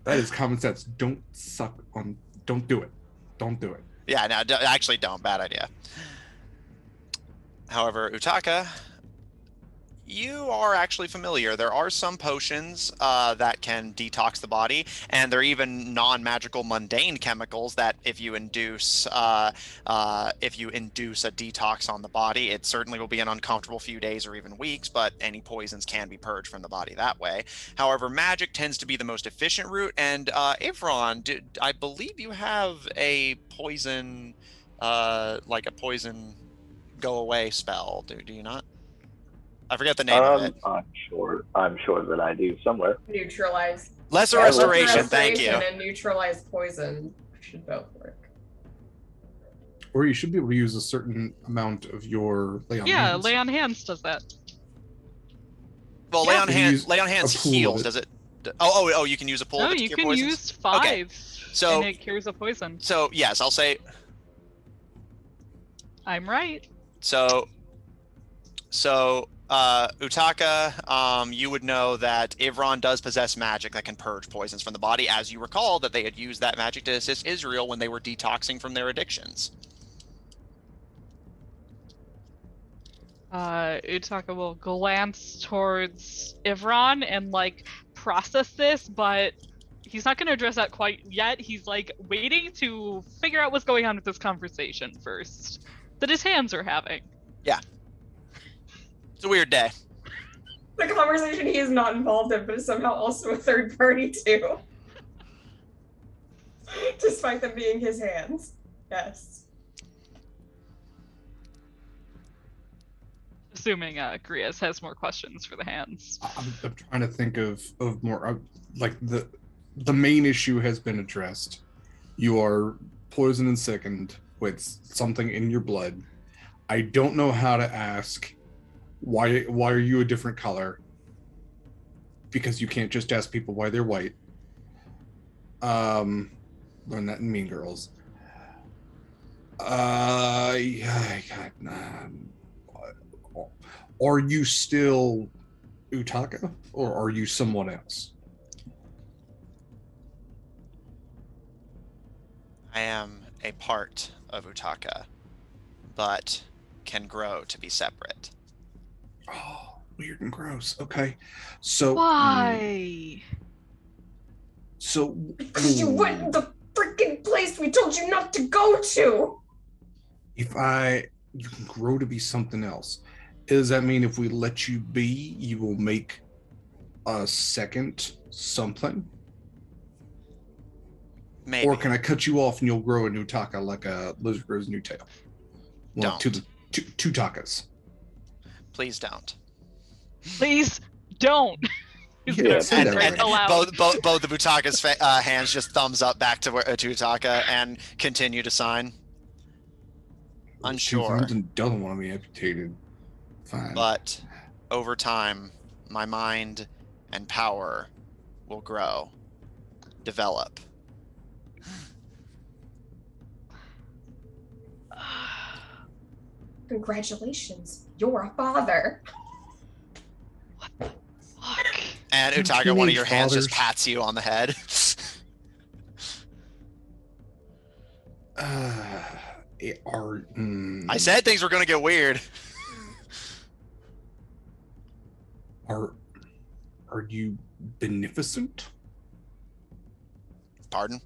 That is common sense. Don't suck on. Don't do it. Don't do it. Yeah, no, actually don't. Bad idea. However, Utaka, you are actually familiar. There are some potions that can detox the body, and there are even non-magical mundane chemicals that if you induce a detox on the body, it certainly will be an uncomfortable few days or even weeks, but any poisons can be purged from the body that way. However, magic tends to be the most efficient route, and Ivron, I believe you have a poison, like a poison go away spell, do you not? I forget the name of it. I'm sure that I do somewhere. Neutralize. Lesser Yeah, restoration, thank you. And neutralize poison should both work. Or you should be able to use a certain amount of your lay on Yeah, hands. lay on hands does that. Well, Yeah. lay on You can hands. use Lay on hands a pool of heals. it. Does it? Oh, you can use a pool No, of it to you cure can poisons? use 5, So- and it cures a poison. So yes, I'll say. I'm right. So, Utaka, you would know that Ivron does possess magic that can purge poisons from the body, as you recall that they had used that magic to assist Israel when they were detoxing from their addictions. Utaka will glance towards Ivron and like process this, but he's not going to address that quite yet. He's like waiting to figure out what's going on with this conversation first that his hands are having. It's a weird day. The conversation he is not involved in, but is somehow also a third party too. Despite them being his hands. Yes. Assuming Griaz has more questions for the hands. I'm trying to think of more like the main issue has been addressed. You are poisoned and sickened with something in your blood. I don't know how to ask why are you a different color, because you can't just ask people why they're white. Learn that in Mean Girls. Are you still Utaka, or are you someone else? I am a part of Utaka, but can grow to be separate. Oh, weird and gross. Okay, so Why? So Because you went in the freaking place we told you not to go to! if you can grow to be something else, does that mean if we let you be, you will make a second something? Maybe. Or can I cut you off and you'll grow a new taka like a lizard grows a new tail? Well, Don't. two takas. Please don't. Please don't. He's Yeah, gonna say say that right right. aloud. Both of Utaka's hands just thumbs up back to Utaka and continue to sign. Unsure. And doesn't want to be amputated. Fine. But over time, my mind and power will grow, develop. Congratulations, you're a father. Fuck. And Two Utaka, one of teenage your hands just fathers. pats you on the head. I said things were going to get weird. Are you beneficent? Pardon?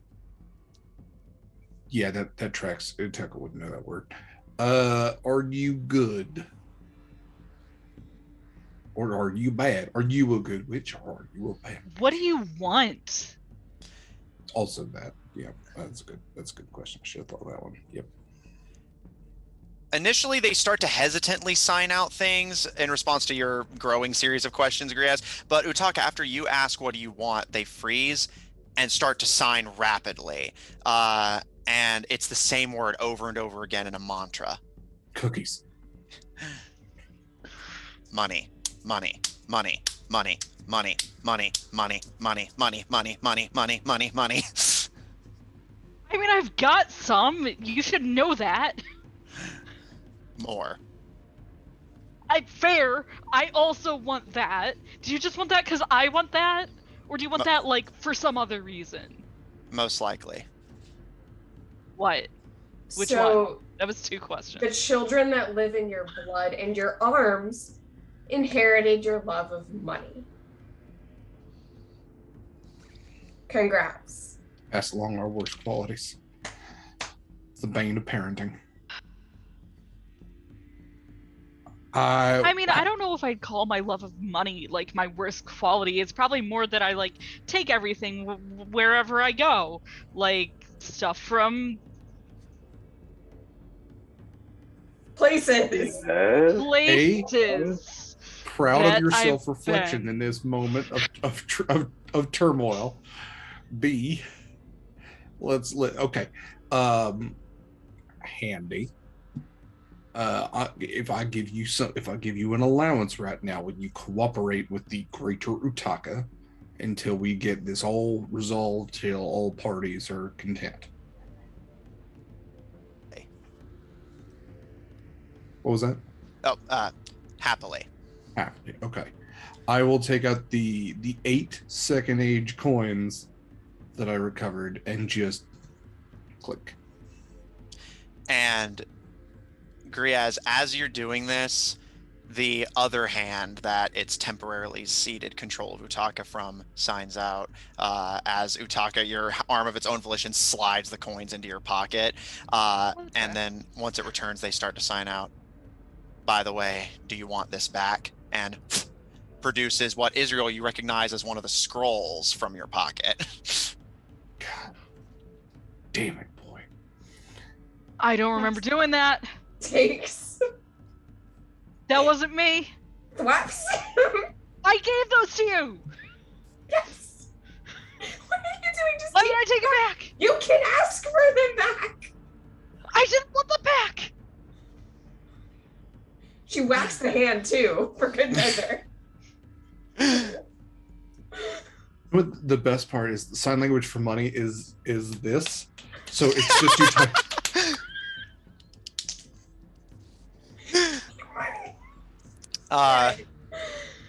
Yeah, that tracks. Utaka wouldn't know that word. Are you good? Or are you bad? Are you a good witch or are you a bad? What do you want? Also that. Yeah, that's good. That's a good question. I should have thought of that one. Yep. Initially, they start to hesitantly sign out things in response to your growing series of questions, Griaz. But Utaka, after you ask what do you want, they freeze and start to sign rapidly. And it's the same word over and over again in a mantra. Cookies. Money, money, money, money, money, money, money, money, money, money, money, money, money, money. I mean, I've got some. You should know that. More. Fair. I also want that. Do you just want that because I want that? Or do you want that, like, for some other reason? Most likely. What? Which so one? That was 2 questions. the children that live in your blood and your arms inherited your love of money. Congrats. Pass along our worst qualities. It's the bane of parenting. I mean, I don't know if I'd call my love of money, like, my worst quality. It's probably more that I, like, take everything wherever I go. Like, stuff from Places. Yes. places. proud that of your I've self-reflection been. in this moment of turmoil. B, okay. Handy. If I give you an allowance right now, would you cooperate with the greater Utaka until we get this all resolved, till all parties are content? What was that? Oh, happily. Happily. Okay. I will take out the 8 second age coins that I recovered and just click. And Griaz, as you're doing this, the other hand that it's temporarily ceded control of Utaka from signs out. As Utaka, your arm of its own volition slides the coins into your pocket. And then once it returns, they start to sign out. By the way, do you want this back? And produces what, Israel, you recognize as one of the scrolls from your pocket. God damn it, boy. I don't remember doing that. Takes. That wasn't me. Thwaps. I gave those to you. Yes. What are you doing? Just Why did I take it back? You can ask for them back. I didn't want them back. She whacks the hand too, for good measure. But the best part is the sign language for money is this. So it's just you type.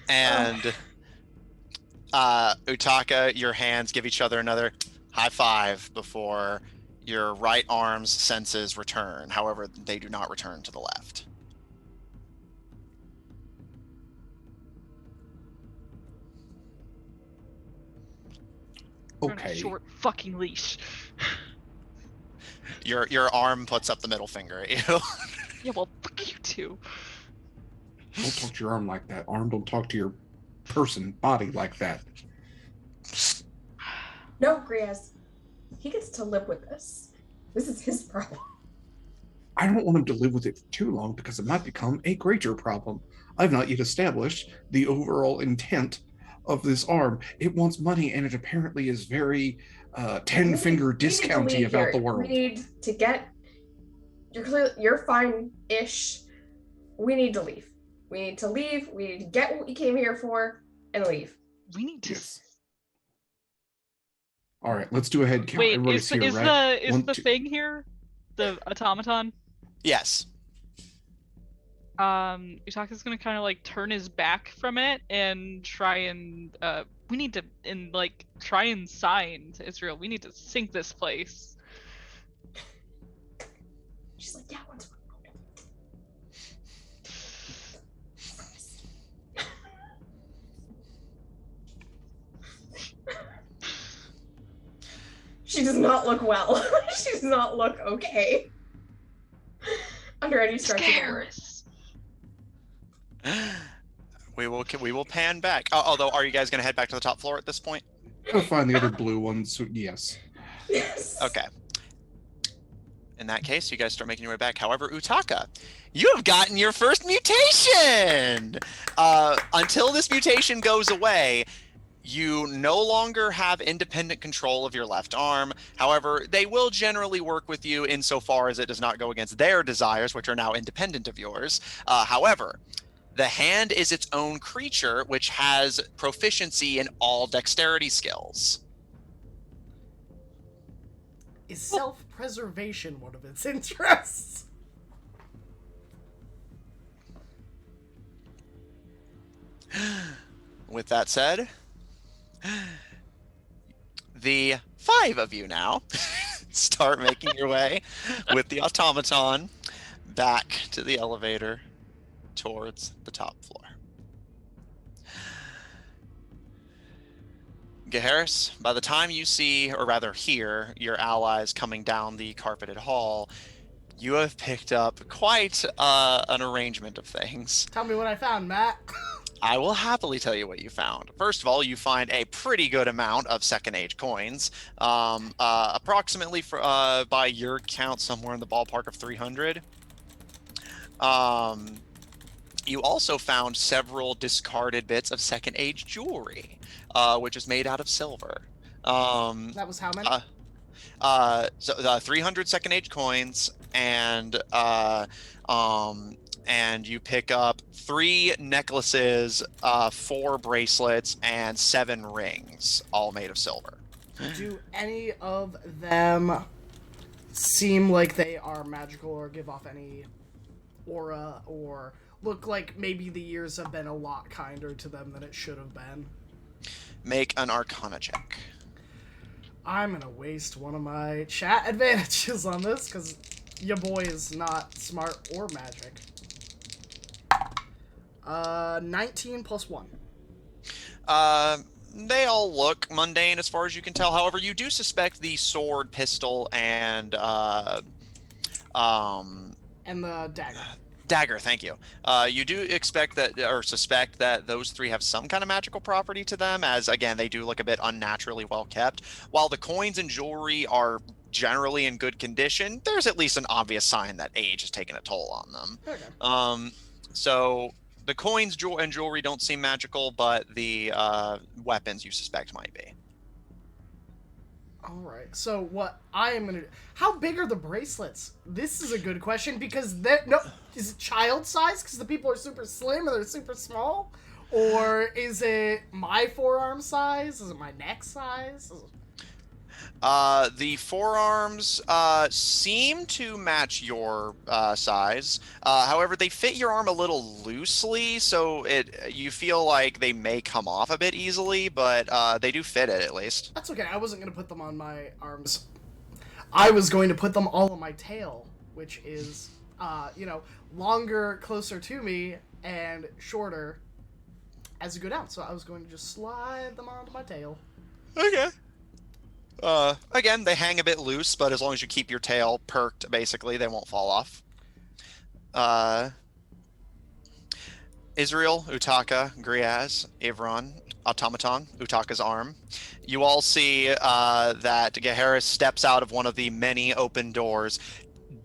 And Utaka, your hands give each other another high five before your right arm's senses return. However, they do not return to the left. You're on a Okay. short fucking leash. Your arm puts up the middle finger at you. Yeah, well, fuck you too. Don't talk to your arm like that. Arm, don't talk to your body like that. No, Griaz. He gets to live with this. This is his problem. I don't want him to live with it for too long because it might become a greater problem. I've not yet established the overall intent of this arm. It wants money, and it apparently is very 10-finger discounty about the world. We need to get. You're fine-ish. We need to leave. We need to leave. We need to get what we came here for and leave. We need to. Yes. All right, let's do a head count. Wait, Everybody's is here, right? the One, the two- thing here the automaton? Yes. Utaka's gonna kind of like turn his back from it and try and we need to try and sign to Israel. We need to sink this place. She's like, yeah, once. She does not look well. She does not look okay. Under any stretch of the word. We will pan back. Although, are you guys going to head back to the top floor at this point? I'll find the other blue ones. So yes. Yes. Okay. In that case, you guys start making your way back. However, Utaka, you have gotten your first mutation! Until this mutation goes away, you no longer have independent control of your left arm. However, they will generally work with you insofar as it does not go against their desires, which are now independent of yours. However, The hand is its own creature, which has proficiency in all dexterity skills. Is self-preservation one of its interests? With that said, the 5 of you now start making your way with the automaton back to the elevator towards the top floor. Gaharis, by the time you see, or rather hear, your allies coming down the carpeted hall, you have picked up quite an arrangement of things. Tell me what I found, Matt. I will happily tell you what you found. First of all, you find a pretty good amount of Second Age coins, approximately, by your count, somewhere in the ballpark of 300. You also found several discarded bits of Second Age jewelry, which is made out of silver. That was how many? 300 Second Age coins, and you pick up 3 necklaces, 4 bracelets, and 7 rings, all made of silver. Do any of them seem like they are magical or give off any aura or look like maybe the years have been a lot kinder to them than it should have been? Make an Arcana check. I'm gonna waste one of my chat advantages on this because your boy is not smart or magic. 19 plus 1. They all look mundane as far as you can tell. However, you do suspect the sword, pistol, and And the dagger. dagger, thank you. You do expect that, or suspect that those 3 have some kind of magical property to them, as again, they do look a bit unnaturally well kept. While the coins and jewelry are generally in good condition, there's at least an obvious sign that age has taken a toll on them. Okay. So the coins and jewelry don't seem magical, but the weapons you suspect might be. Alright, so what I am gonna do... How big are the bracelets? This is a good question, because they're... No, is it child size? Because the people are super slim and they're super small? Or is it my forearm size? Is it my neck size? The forearms seem to match your size. However, they fit your arm a little loosely, so you feel like they may come off a bit easily, but they do fit it at least. That's okay, I wasn't going to put them on my arms. I was going to put them all on my tail, which is, longer, closer to me, and shorter as you go down. So I was going to just slide them onto my tail. Okay. Again, they hang a bit loose, but as long as you keep your tail perked, basically, they won't fall off. Israel, Utaka, Griaz, Ivron, Automaton, Utaka's arm. You all see that Gaharis steps out of one of the many open doors,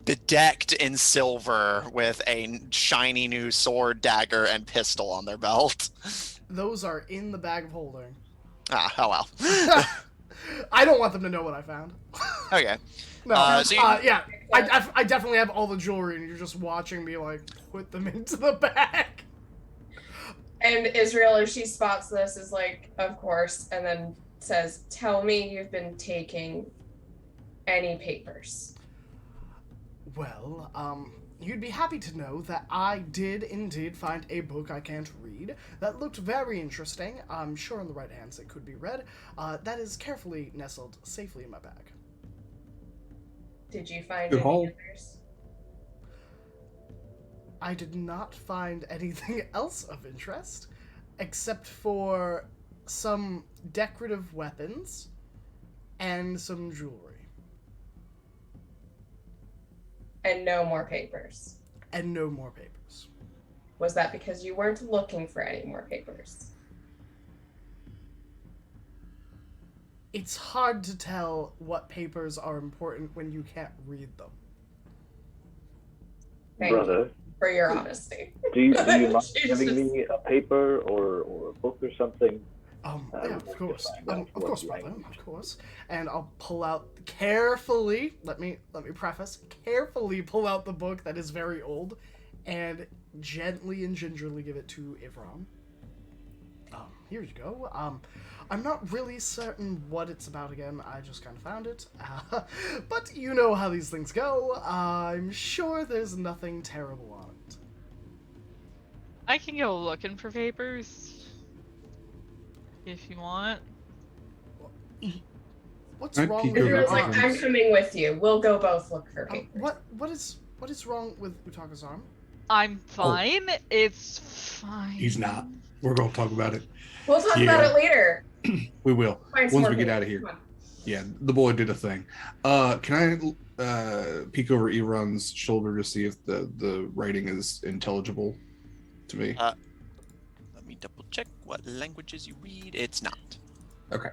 bedecked in silver, with a shiny new sword, dagger, and pistol on their belt. Those are in the bag of holding. Oh well. I don't want them to know what I found. Okay. No, yeah. I definitely have all the jewelry, and you're just watching me, put them into the bag. And Israel, if she spots this, is like, of course, and then says, tell me you've been taking any papers. Well, you'd be happy to know that I did indeed find a book I can't read that looked very interesting. I'm sure in the right hands it could be read. That is carefully nestled safely in my bag. Did you find Good any haul. others? I did not find anything else of interest, except for some decorative weapons and some jewelry. And no more papers. And no more papers. Was that because you weren't looking for any more papers? It's hard to tell what papers are important when you can't read them. Thank you Brother, for your honesty. do you mind Jesus. giving me a paper or a book or something? Yeah, of course. find out Of course, what brother, of course. And I'll pull out carefully, let me preface, carefully pull out the book that is very old, and gently and gingerly give it to Ivram. Here you go. I'm not really certain what it's about again. I just kind of found it. But you know how these things go. I'm sure there's nothing terrible on it. I can go looking for papers if you want. What's I'd wrong peek with over your Israel's like, Ivram's- I'm coming with you. We'll go both look for papers. What is wrong with Utaga's arm? I'm fine. It's fine. He's not. We're gonna talk about it. We'll talk about Yeah. it later. We will. Find some Once more we get papers. out of here. Come on. Yeah, the boy did a thing. Can I peek over Iran's shoulder to see if the writing is intelligible to me? Let me double check what languages you read. It's not. Okay.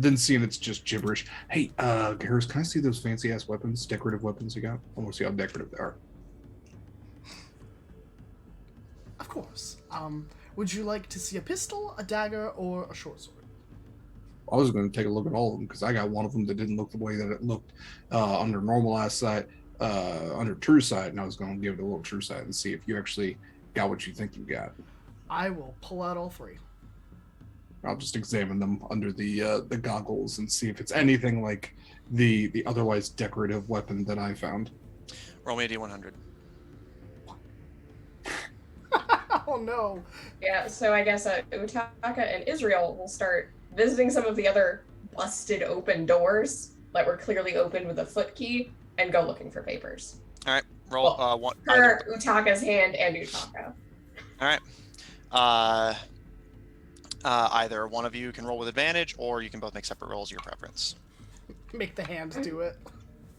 Then seeing it's just gibberish. Hey, Harris, can I see those fancy ass weapons, decorative weapons you got? I want to see how decorative they are. Of course. Would you like to see a pistol, a dagger, or a short sword? I was going to take a look at all of them because I got one of them that didn't look the way that it looked under normalized sight, under true sight, and I was going to give it a little true sight and see if you actually got what you think you got. I will pull out all three. I'll just examine them under the goggles and see if it's anything like the otherwise decorative weapon that I found. Roll me a d100. Oh no. Yeah, so I guess Utaka and Israel will start visiting some of the other busted open doors that were clearly opened with a foot key and go looking for papers. All right, roll Well, one. Per Utaka's hand and Utaka. All right. Either one of you can roll with advantage, or you can both make separate rolls. Your preference. Make the hand do it.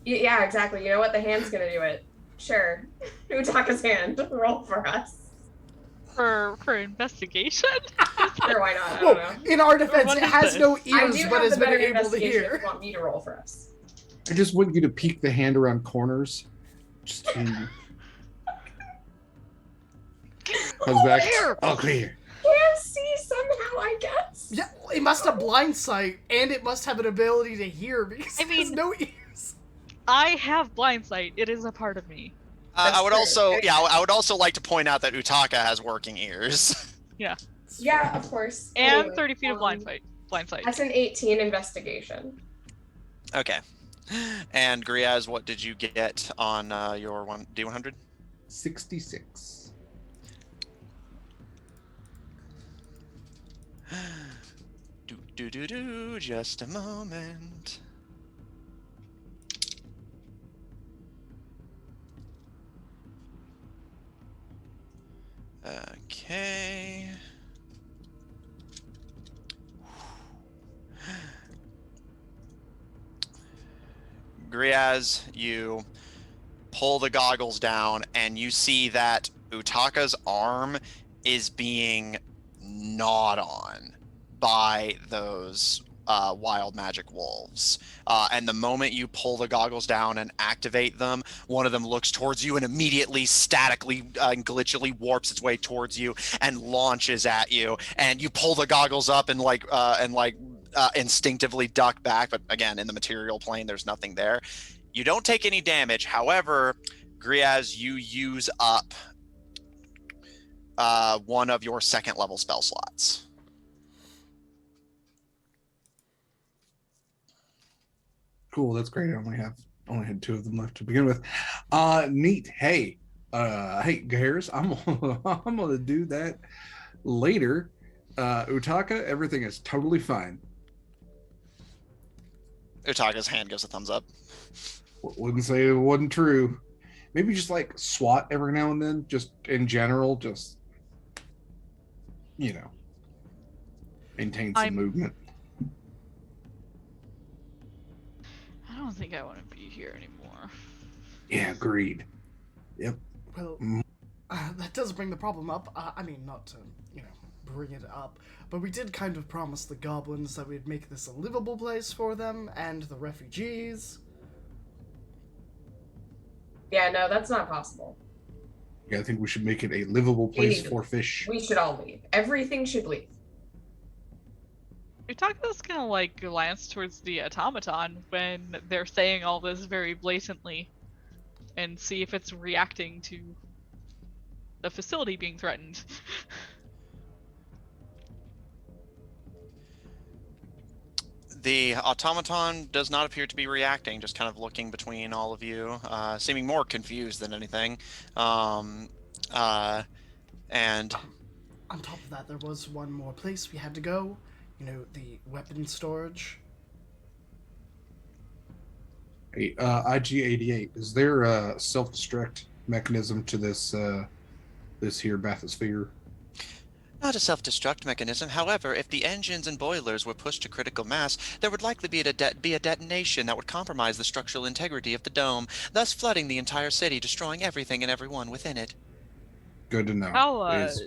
Yeah, exactly. You know what? The hand's gonna do it. Sure. Utaka's hand. Roll for us. For investigation? Sure, why not? I don't Whoa, know. in our defense, What it is has this? no I ears do but have has the been better able to investigation if hear. you want me to roll for us. I just want you to peek the hand around corners. Just to... Comes back. All clear. Can't see somehow, I guess. Yeah, it must have blind sight, and it must have an ability to hear because I it has mean- no ears. I have blind sight. It is a part of me. That's I would true. also, I would also like to point out that Utaka has working ears. Yeah, of course. And Anyway, 30 feet of blind sight. That's an 18 investigation. Okay. And Griaz, what did you get on your D100? 66. Just a moment. Okay. Griaz, you pull the goggles down and you see that Utaka's arm is being gnawed on by those wild magic wolves. And the moment you pull the goggles down and activate them, one of them looks towards you and immediately statically and glitchily warps its way towards you and launches at you. And you pull the goggles up and instinctively duck back. But again, in the material plane, there's nothing there. You don't take any damage. However, Griaz, you use up one of your second level spell slots. Cool, that's great. I only had 2 of them left to begin with. Neat. Hey, Harris, I'm gonna do that later. Utaka, everything is totally fine. Utaga's hand gives a thumbs up. Wouldn't say it wasn't true. Maybe just like swat every now and then, just in general, just maintain some movement. I don't think I want to be here anymore. Yeah, agreed. Yep. Well, that does bring the problem up. I mean, not to, bring it up, but we did kind of promise the goblins that we'd make this a livable place for them and the refugees. Yeah, no, that's not possible. Yeah, I think we should make it a livable place need to for leave. fish. We should all leave. Everything should leave. Utaka's gonna glance towards the automaton when they're saying all this very blatantly and see if it's reacting to the facility being threatened. The automaton does not appear to be reacting, just kind of looking between all of you, seeming more confused than anything. And On top of that, there was one more place we had to go. You know, the weapon storage. Hey, IG-88, is there a self-destruct mechanism to this this here bathysphere? not a self-destruct mechanism. However, if the engines and boilers were pushed to critical mass, there would likely be a detonation that would compromise the structural integrity of the dome, thus flooding the entire city, destroying everything and everyone within it. Good to know. How Is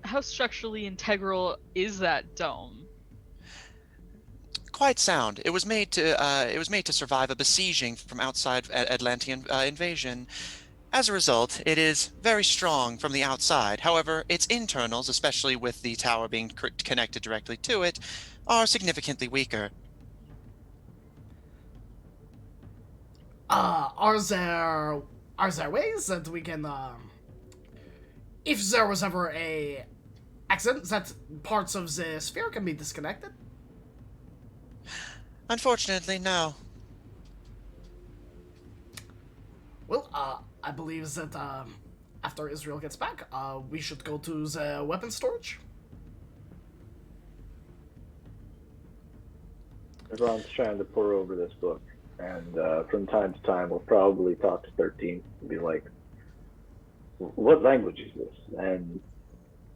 how structurally integral is that dome? Quite sound. It was made to survive a besieging from outside Atlantean invasion. As a result, it is very strong from the outside. However, its internals, especially with the tower being connected directly to it, are significantly weaker. Are there ways that we can, if there was ever a accident, that parts of the sphere can be disconnected? Unfortunately, no. Well, I believe that, after Israel gets back, we should go to the weapon storage. Everyone's trying to pour over this book, and from time to time, we'll probably talk to 13 and be like, "What language is this? And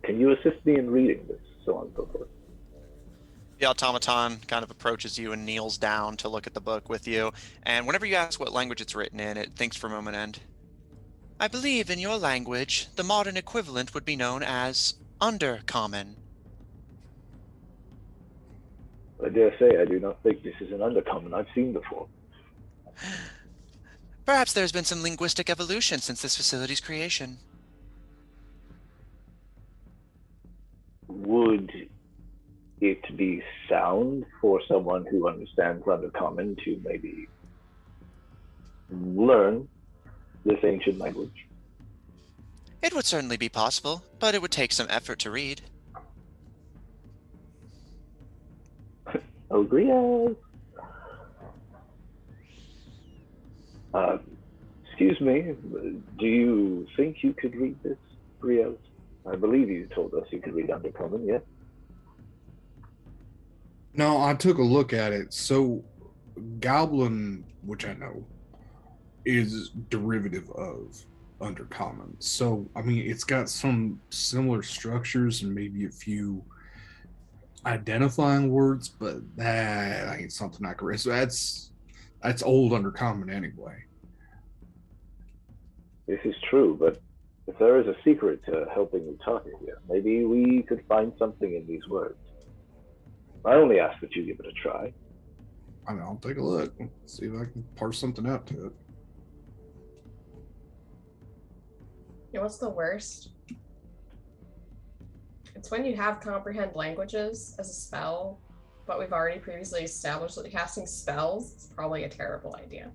can you assist me in reading this?" So on and so forth. The automaton kind of approaches you and kneels down to look at the book with you, and whenever you ask what language it's written in, it thinks for a moment and, I believe in your language, the modern equivalent would be known as Undercommon. I dare say I do not think this is an undercommon I've seen before. Perhaps there's been some linguistic evolution since this facility's creation. Would it be sound for someone who understands undercommon to maybe learn this ancient language? It would certainly be possible, but it would take some effort to read. Oh, Griaz. Excuse me, do you think you could read this, Griaz? I believe you told us you could read undercommon, yeah? No, I took a look at it. So, Goblin, which I know, is derivative of Undercommon. So, I mean, it's got some similar structures and maybe a few identifying words, but that ain't something I can read. So that's old Undercommon anyway. This is true, but if there is a secret to helping Utaka here, maybe we could find something in these words. I only ask that you give it a try. I mean, I'll take a look, see if I can parse something out to it. You know what's the worst? It's when you have comprehend languages as a spell, but we've already previously established that casting spells is probably a terrible idea.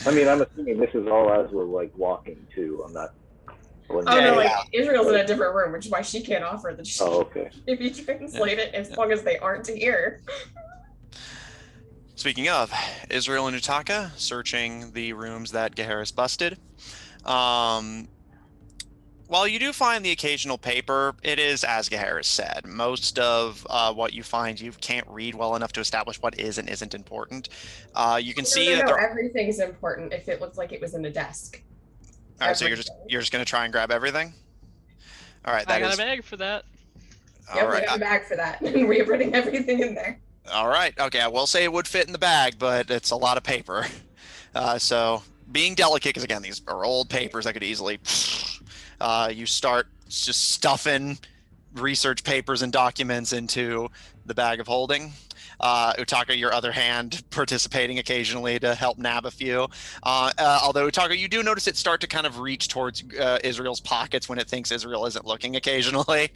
I mean, I'm assuming this is all as we're like walking too. I'm not. Oh no, like Israel's in a different room, which is why she can't offer the cheat. Oh, okay. If you translate it, as long as they aren't to hear. Speaking of, Israel and Utaka searching the rooms that Gaheris busted. While you do find the occasional paper, it is as Gaheris said. Most of what you find, you can't read well enough to establish what is and isn't important. You can see that everything's important if it looks like it was in a desk. All right, so you're just going to try and grab everything? All right, I got a bag for that. Yep, we got a bag for that. And we're putting everything in there. All right, okay, I will say it would fit in the bag, but it's a lot of paper. So being delicate, because again, these are old papers that could easily... you start just stuffing research papers and documents into the bag of holding. Utaka, your other hand, participating occasionally to help nab a few. Although, Utaka, you do notice it start to kind of reach towards Israel's pockets when it thinks Israel isn't looking occasionally.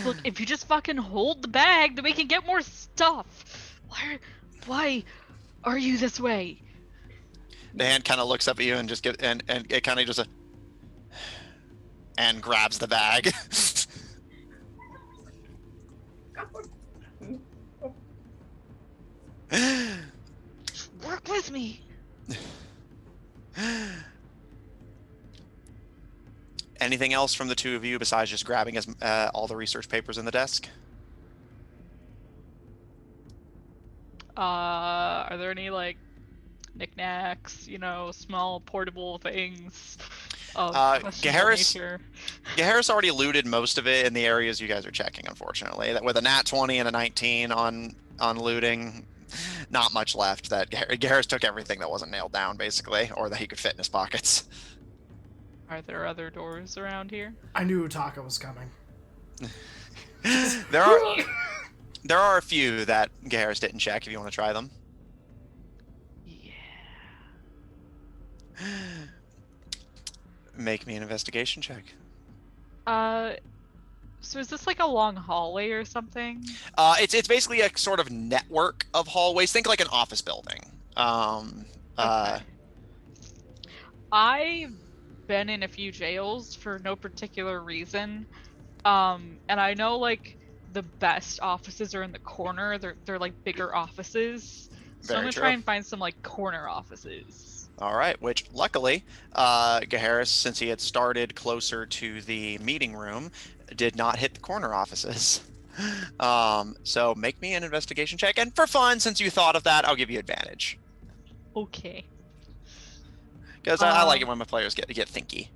Look, if you just fucking hold the bag, then we can get more stuff. Why are you this way? The hand kind of looks up at you and just and it kind of just and grabs the bag. Work with me. Anything else from the two of you besides just grabbing all the research papers in the desk? Are there any like knickknacks, small portable things of questionable nature? Gaharis already looted most of it in the areas you guys are checking, unfortunately. With a nat 20 and a 19 on looting, not much left. That Gaharis took everything that wasn't nailed down, basically, or that he could fit in his pockets. Are there other doors around here? I knew Utaka was coming. There are a few that Gaharis didn't check if you want to try them. Yeah. Make me an investigation check. So is this like a long hallway or something? It's basically a sort of network of hallways. Think like an office building. Okay. I've been in a few jails for no particular reason. And I know like the best offices are in the corner. They're like bigger offices. So I'm gonna try and find some like corner offices. All right, which luckily, Gaharis, since he had started closer to the meeting room, did not hit the corner offices. So make me an investigation check, and for fun, since you thought of that, I'll give you advantage. Okay. Because I like it when my players get thinky.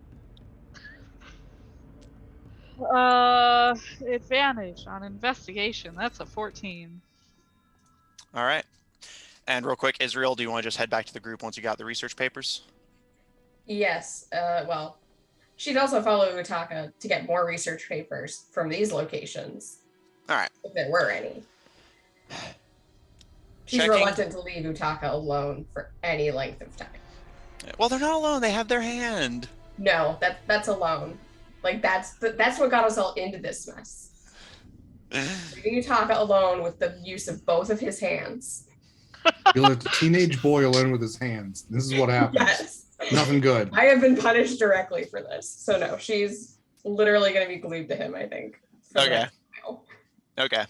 Advantage on investigation. That's a 14. All right. And real quick, Israel, do you want to just head back to the group once you got the research papers? Yes. Well, she'd also follow Utaka to get more research papers from these locations. All right. If there were any. She's Checking. reluctant to leave Utaka alone for any length of time. Well, they're not alone. They have their hand. No, that's alone. Like that's what got us all into this mess. Leaving Utaka alone with the use of both of his hands. You left a teenage boy alone with his hands. This is what happens. Yes. Nothing good. I have been punished directly for this. So no, she's literally going to be glued to him, I think. Okay. Okay.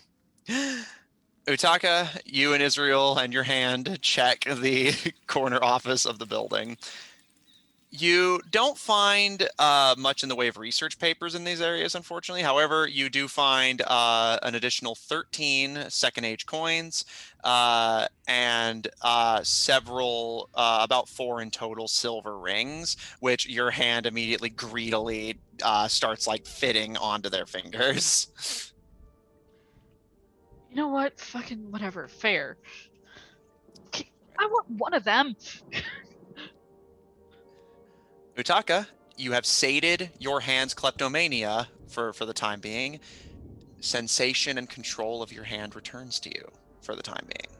Utaka, you and Israel and your hand check the corner office of the building. You don't find much in the way of research papers in these areas, unfortunately. However, you do find an additional 13 second age coins and several, about 4 in total, silver rings, which your hand immediately greedily starts like fitting onto their fingers. You know what? Fucking whatever. Fair. I want one of them. Utaka, you have sated your hand's kleptomania for the time being. Sensation and control of your hand returns to you for the time being.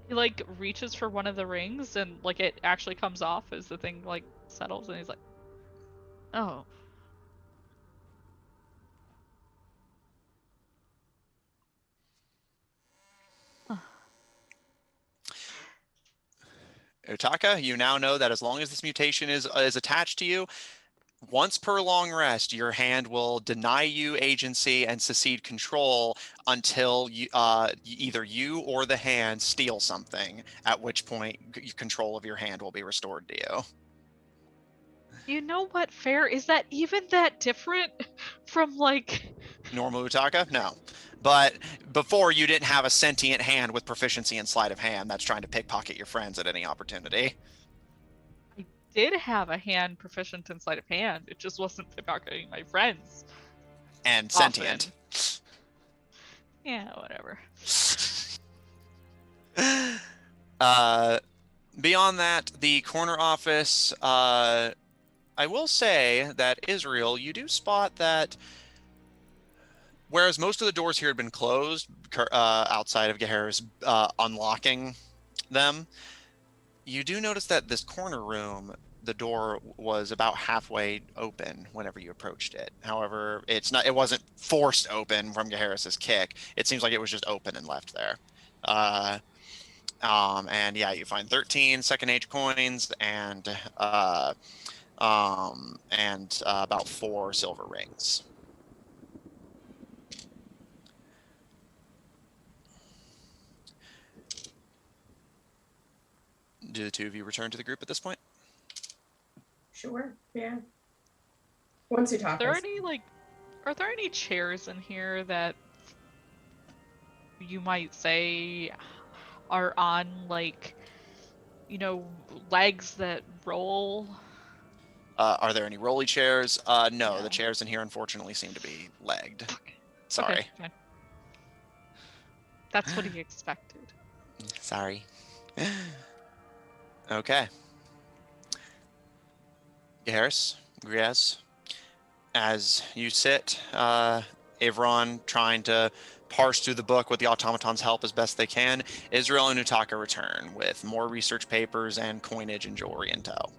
He like reaches for one of the rings and like it actually comes off as the thing like settles and he's like, oh. Utaka, you now know that as long as this mutation is attached to you, once per long rest, your hand will deny you agency and secede control until either you or the hand steal something, at which point control of your hand will be restored to you. You know what, Fair? Is that even that different from like... Normal Utaka? No. But before, you didn't have a sentient hand with proficiency in sleight of hand that's trying to pickpocket your friends at any opportunity. I did have a hand proficient in sleight of hand. It just wasn't pickpocketing my friends. And Often. sentient. Yeah, whatever. Beyond that, the corner office, I will say that Israel, you do spot that whereas most of the doors here had been closed outside of Gaharis unlocking them, you do notice that this corner room the door was about halfway open whenever you approached it. However, it wasn't forced open from Gaheris's kick. It seems like it was just open and left there. And yeah, you find 13 second age coins and about 4 silver rings. Do the two of you return to the group at this point? Sure. Yeah. Once you talk. Are there any chairs in here that you might say are on, like, you know, legs that roll? Are there any rolly chairs? No, No. the chairs in here unfortunately seem to be legged. Sorry. Okay, fine. That's what he expected. Sorry. Okay. Harris, Griez, as you sit, Avron trying to parse through the book with the automaton's help as best they can, Israel and Utaka return with more research papers and coinage and jewelry in tow.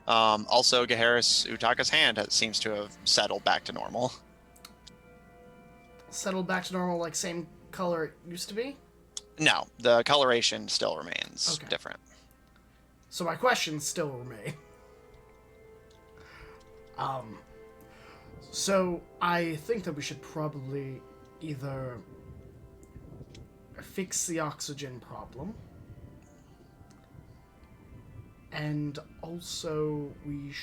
Also, Gaheris, Utaka's hand seems to have settled back to normal. Settled back to normal, like same color it used to be? No, the coloration still remains Okay. different. So my questions still remain. So I think that we should probably either fix the oxygen problem, and also we've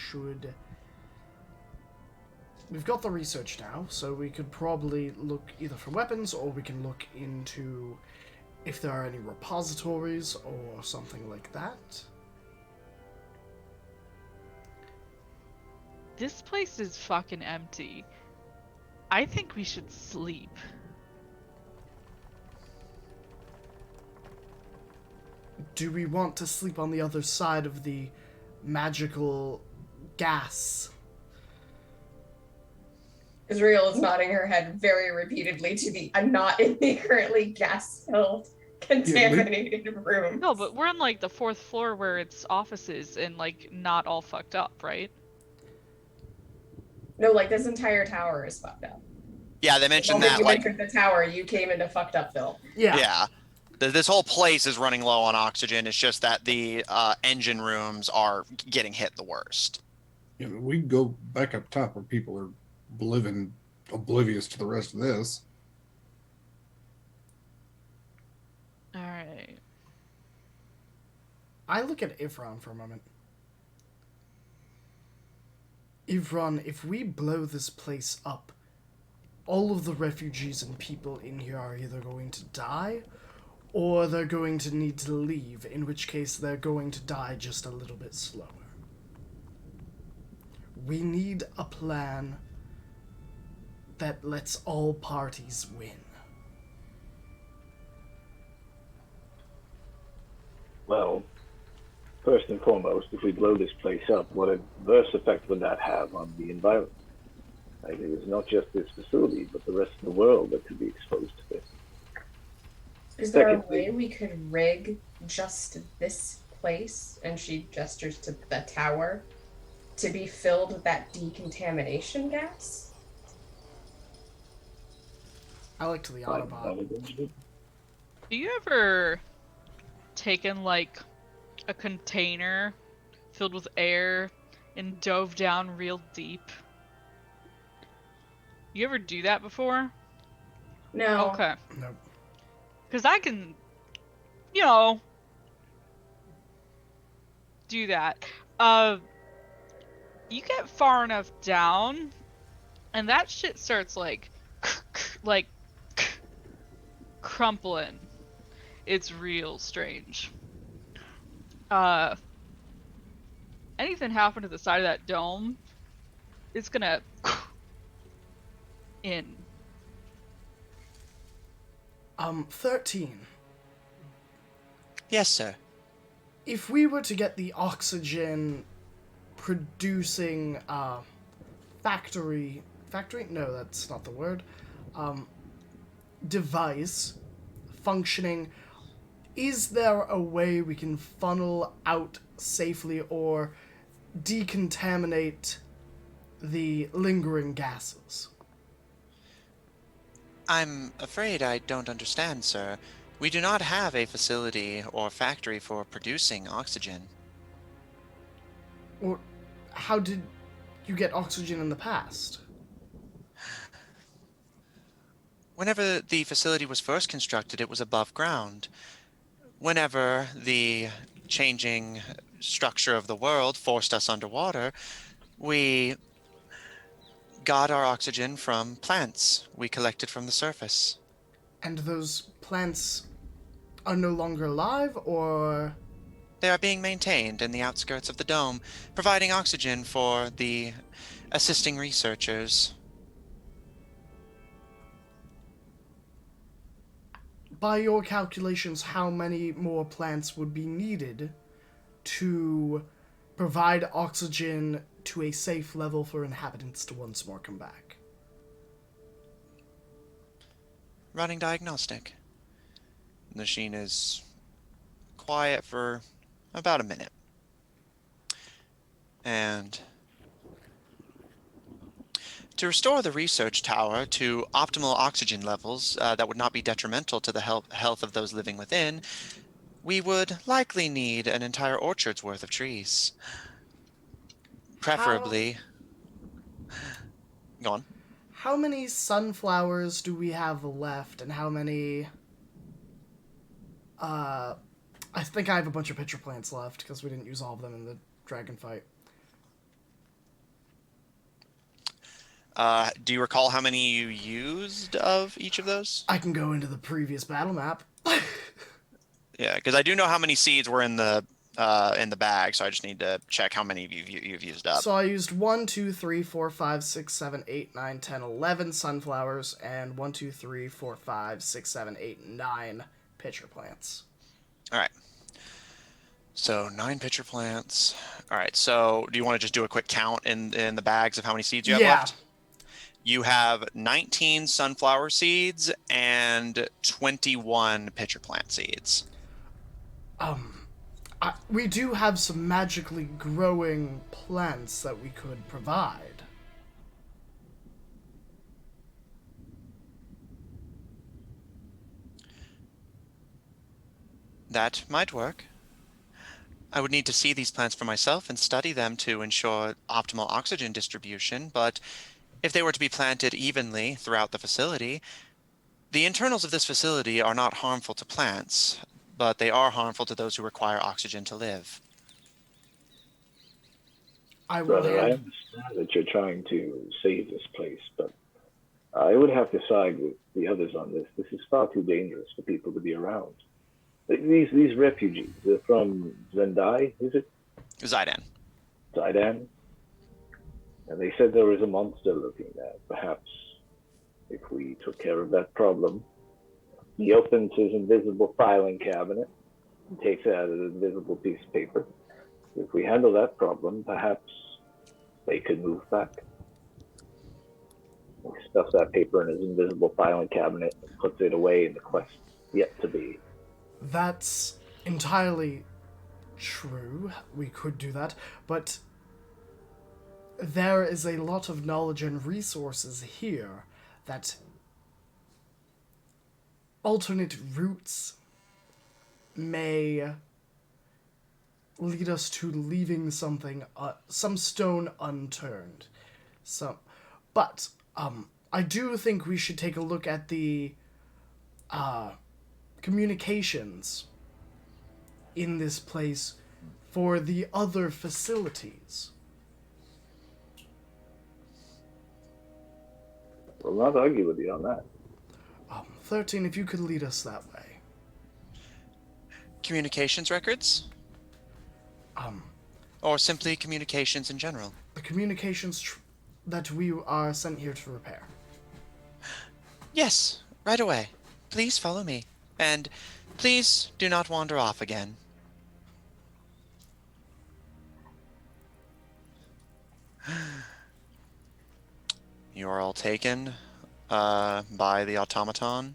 got the research now, so we could probably look either for weapons, or we can look into if there are any repositories or something like that. This place is fucking empty. I think we should sleep. Do we want to sleep on the other side of the magical gas? Israel is nodding her head very repeatedly to the I'm not in the currently gas-filled, contaminated room. No, but we're on, like, the 4th floor where it's offices and, like, not all fucked up, right? No, like this entire tower is fucked up. Yeah, they The mentioned moment that, you like, entered the tower, you came into fucked up Phil. yeah. This whole place is running low on oxygen. It's just that the engine rooms are getting hit the worst. Yeah, we can go back up top where people are living oblivious to the rest of this. Alright. I look at Ivron for a moment. Ivron, if we blow this place up, all of the refugees and people in here are either going to die, or they're going to need to leave, in which case they're going to die just a little bit slower. We need a plan that lets all parties win. Well, first and foremost, if we blow this place up, what adverse effect would that have on the environment? Like, it is not just this facility, but the rest of the world that could be exposed to this. Is there a Secondly- way we could rig just this place, and she gestures to the tower, to be filled with that decontamination gas? I like to the Autobot. Do you ever taken, like, a container filled with air and dove down real deep? You ever do that before? No. Okay. Nope. Because I can, you know, do that. You get far enough down, and that shit starts, like crumpling. It's real strange. Anything happen to the side of that dome, it's gonna in. 13. Yes, sir. If we were to get the oxygen producing factory, no, that's not the word, device functioning, is there a way we can funnel out safely, or decontaminate the lingering gases? I'm afraid I don't understand, sir. We do not have a facility or factory for producing oxygen. Or how did you get oxygen in the past? Whenever the facility was first constructed, it was above ground. Whenever the changing structure of the world forced us underwater, we got our oxygen from plants we collected from the surface. And those plants are no longer alive, or... They are being maintained in the outskirts of the dome, providing oxygen for the assisting researchers. By your calculations, how many more plants would be needed to provide oxygen to a safe level for inhabitants to once more come back? Running diagnostic. The machine is quiet for about a minute. And to restore the research tower to optimal oxygen levels that would not be detrimental to the health of those living within, we would likely need an entire orchard's worth of trees. How Preferably. Go on. how many sunflowers do we have left, and how many... I think I have a bunch of pitcher plants left, because we didn't use all of them in the dragon fight. Do you recall how many you used of each of those? I can go into the previous battle map. Yeah, because I do know how many seeds were in the bag, so I just need to check how many you've used up. So I used 1, 2, 3, 4, 5, 6, 7, 8, 9, 10, 11 sunflowers, and 1, 2, 3, 4, 5, 6, 7, 8, 9 pitcher plants. All right. So 9 pitcher plants. All right. So do you want to just do a quick count in the bags of how many seeds you have left? You have 19 sunflower seeds and 21 pitcher plant seeds. We do have some magically growing plants that we could provide. That might work. I would need to see these plants for myself and study them to ensure optimal oxygen distribution, but if they were to be planted evenly throughout the facility, the internals of this facility are not harmful to plants, but they are harmful to those who require oxygen to live. Brother, I understand that you're trying to save this place, but I would have to side with the others on this. This is far too dangerous for people to be around. These refugees, they're from Zendai, is it? Zidane. Zidane? And they said there was a monster looking there. Perhaps if we took care of that problem, he opens his invisible filing cabinet and takes out an invisible piece of paper. If we handle that problem, perhaps they could move back. He stuffs that paper in his invisible filing cabinet and puts it away in the quest yet to be. That's entirely true. We could do that, but there is a lot of knowledge and resources here that alternate routes may lead us to leaving something, some stone unturned. But I do think we should take a look at the communications in this place for the other facilities. I'll not argue with you on that. 13, if you could lead us that way. Communications records? Or simply communications in general? The communications that we are sent here to repair. Yes, right away. Please follow me. And please do not wander off again. You are all taken by the automaton.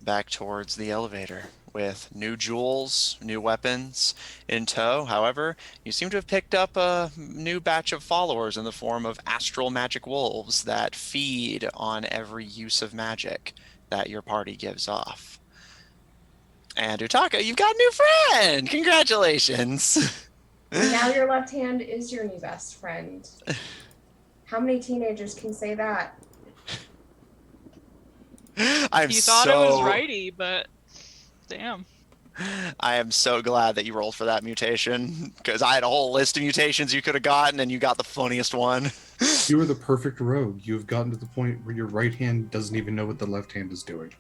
back towards the elevator with new jewels, new weapons in tow. However, you seem to have picked up a new batch of followers in the form of astral magic wolves that feed on every use of magic that your party gives off. And Utaka, you've got a new friend! Congratulations! And now your left hand is your new best friend. How many teenagers can say that? I'm He thought it was so righty, but damn. I am so glad that you rolled for that mutation because I had a whole list of mutations you could have gotten, and you got the funniest one. You are the perfect rogue. You have gotten to the point where your right hand doesn't even know what the left hand is doing.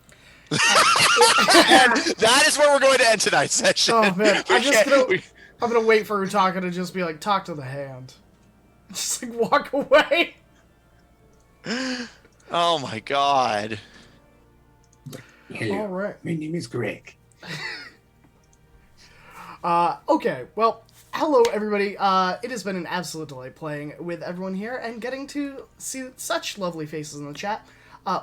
And that is where we're going to end tonight's session. Oh man, We I'm gonna wait for Utaka to just be like, talk to the hand. Just like walk away. Oh my god. Hello, All right. my name is Greg. Okay, well, hello everybody. It has been an absolute delight playing with everyone here and getting to see such lovely faces in the chat.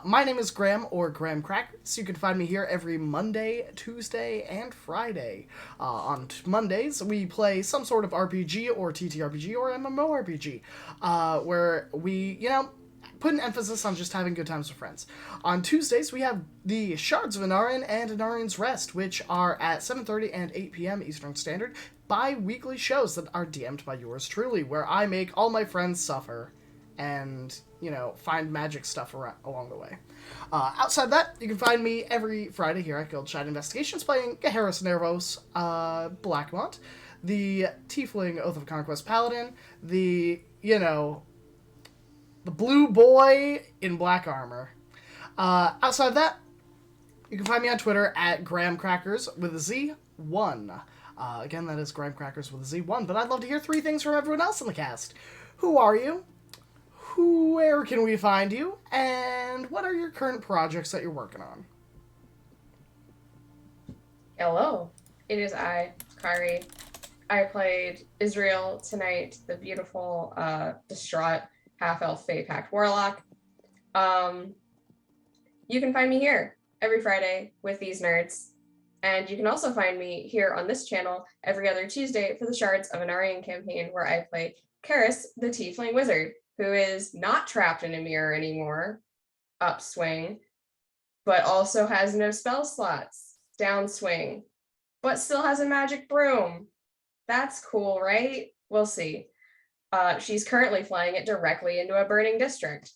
My name is Graham, or Graham Crackers. You can find me here every Monday, Tuesday, and Friday. On Mondays, we play some sort of RPG, or TTRPG, or MMORPG, where we, put an emphasis on just having good times with friends. On Tuesdays, we have the Shards of Anarian and Anarian's Rest, which are at 7:30 and 8 p.m. Eastern Standard, bi-weekly shows that are DM'd by yours truly, where I make all my friends suffer and, find magic stuff along the way. Outside that, you can find me every Friday here at Goldshine Investigations playing Geharis Nervos, Blackmont, the Tiefling Oath of Conquest Paladin, the blue boy in black armor. Outside of that, you can find me on Twitter at GrahamCrackers with a Z1. Again, that is GrahamCrackers with a Z1. But I'd love to hear 3 things from everyone else in the cast. Who are you? Where can we find you? And what are your current projects that you're working on? Hello, it is I, Kari. I played Israel tonight, the beautiful, distraught half-elf Fae Pact Warlock. You can find me here every Friday with these nerds. And you can also find me here on this channel every other Tuesday for the Shards of Anarian campaign, where I play Karis, the Tiefling Wizard, who is not trapped in a mirror anymore, upswing, but also has no spell slots, downswing, but still has a magic broom. That's cool, right? We'll see. She's currently flying it directly into a burning district.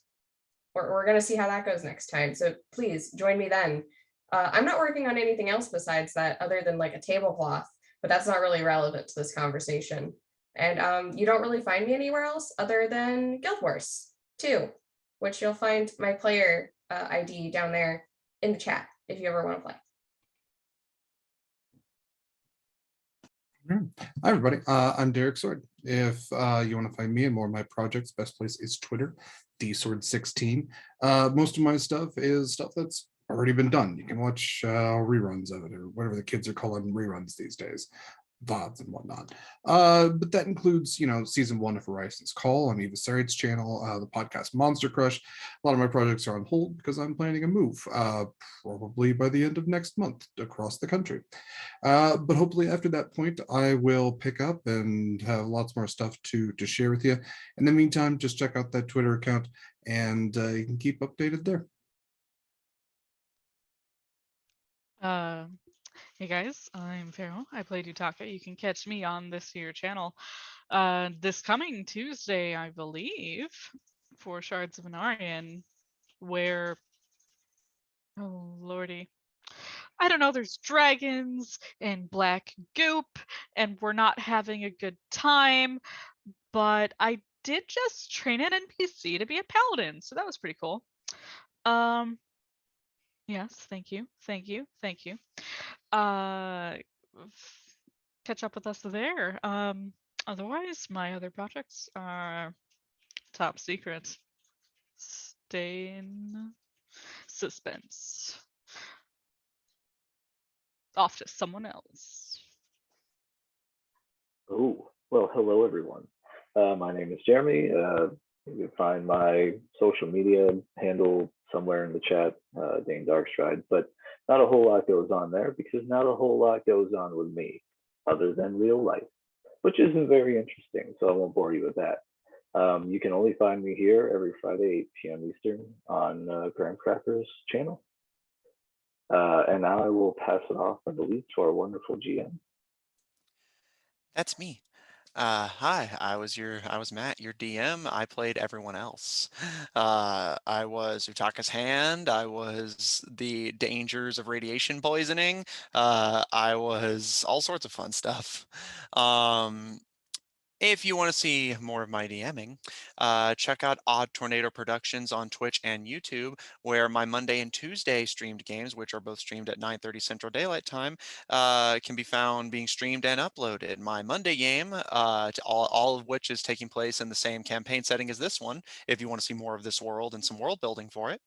We're going to see how that goes next time. So please join me then. I'm not working on anything else besides that, other than like a tablecloth, but that's not really relevant to this conversation. And you don't really find me anywhere else other than Guild Wars 2, which you'll find my player ID down there in the chat if you ever want to play. Hi, everybody. I'm Derek Sword. If you want to find me and more of my projects, best place is Twitter, dsword16. Most of my stuff is stuff that's already been done. You can watch reruns of it, or whatever the kids are calling reruns these days, VODs and whatnot. But that includes, season 1 of Horizon's Call on Eva Sari's channel, the podcast Monster Crush. A lot of my projects are on hold because I'm planning a move, probably by the end of next month across the country. But hopefully after that point, I will pick up and have lots more stuff to share with you. In the meantime, just check out that Twitter account and you can keep updated there. Hey guys, I'm Pharaoh. I play Utaka. You can catch me on this here channel this coming Tuesday, I believe, for Shards of Anarian, where, oh lordy, I don't know, there's dragons and black goop, and we're not having a good time, but I did just train an NPC to be a paladin, so that was pretty cool. Yes, thank you. Catch up with us there. Otherwise, my other projects are top secret. Stay in suspense. Off to someone else. Oh, well, hello everyone. My name is Jeremy. You can find my social media handle somewhere in the chat, Dane Darkstride. But not a whole lot goes on there because not a whole lot goes on with me other than real life, which isn't very interesting. So I won't bore you with that. You can only find me here every Friday, 8 p.m. Eastern on Graham Cracker's channel. And now I will pass it off, I believe, to our wonderful GM. That's me. Hi, I was Matt, your DM. I played everyone else. I was Utaka's hand. I was the dangers of radiation poisoning. I was all sorts of fun stuff. If you want to see more of my DMing, check out Odd Tornado Productions on Twitch and YouTube, where my Monday and Tuesday streamed games, which are both streamed at 9:30 Central Daylight Time, can be found being streamed and uploaded. My Monday game, all of which is taking place in the same campaign setting as this one, if you want to see more of this world and some world building for it.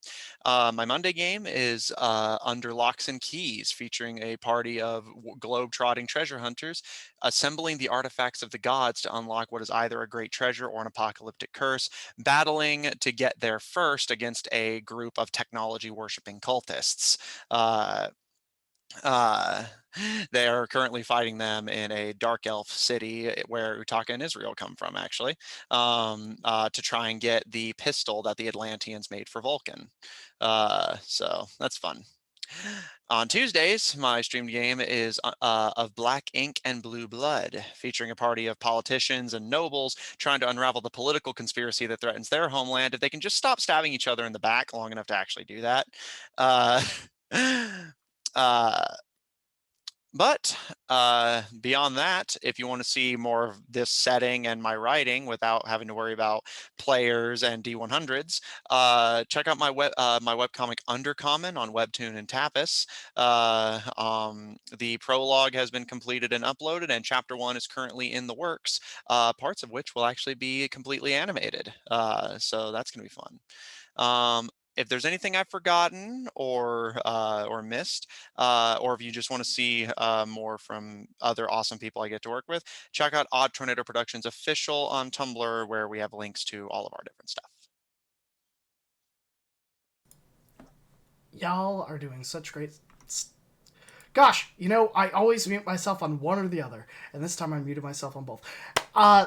My Monday game is Under Locks and Keys, featuring a party of globe-trotting treasure hunters assembling the artifacts of the gods to unlock what is either a great treasure or an apocalyptic curse, battling to get there first against a group of technology worshipping cultists. Uh, they are currently fighting them in a dark elf city where Utaka and Israel come from, actually, to try and get the pistol that the Atlanteans made for Vulcan. So that's fun. On Tuesdays, my streamed game is of Black Ink and Blue Blood, featuring a party of politicians and nobles trying to unravel the political conspiracy that threatens their homeland if they can just stop stabbing each other in the back long enough to actually do that. Uh, uh, but beyond that, if you want to see more of this setting and my writing without having to worry about players and D100s, check out my webcomic Undercommon on Webtoon and Tapas. The prologue has been completed and uploaded, and chapter 1 is currently in the works, parts of which will actually be completely animated. So that's going to be fun. If there's anything I've forgotten or missed, or if you just want to see more from other awesome people I get to work with, check out Odd Tornado Productions official on Tumblr, where we have links to all of our different stuff. Y'all are doing such great. Gosh, I always mute myself on one or the other, and this time I muted myself on both.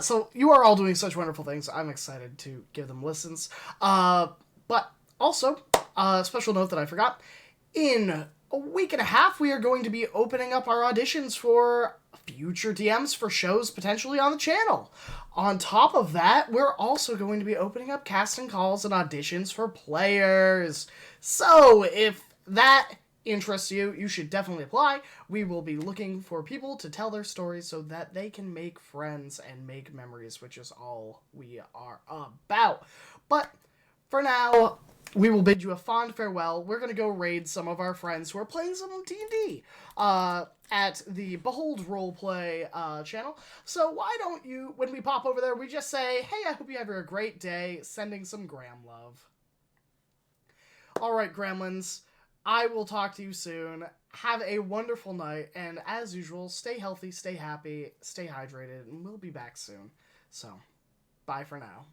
So you are all doing such wonderful things. I'm excited to give them listens. But also, special note that I forgot, in a week and a half, we are going to be opening up our auditions for future DMs for shows potentially on the channel. On top of that, we're also going to be opening up casting calls and auditions for players. So if that interests you, you should definitely apply. We will be looking for people to tell their stories so that they can make friends and make memories, which is all we are about. But for now, we will bid you a fond farewell. We're going to go raid some of our friends who are playing some D&D at the Behold Roleplay channel. So why don't you, when we pop over there, we just say, hey, I hope you have a great day, sending some Graham love. All right, Gremlins, I will talk to you soon. Have a wonderful night, and as usual, stay healthy, stay happy, stay hydrated, and we'll be back soon. So, bye for now.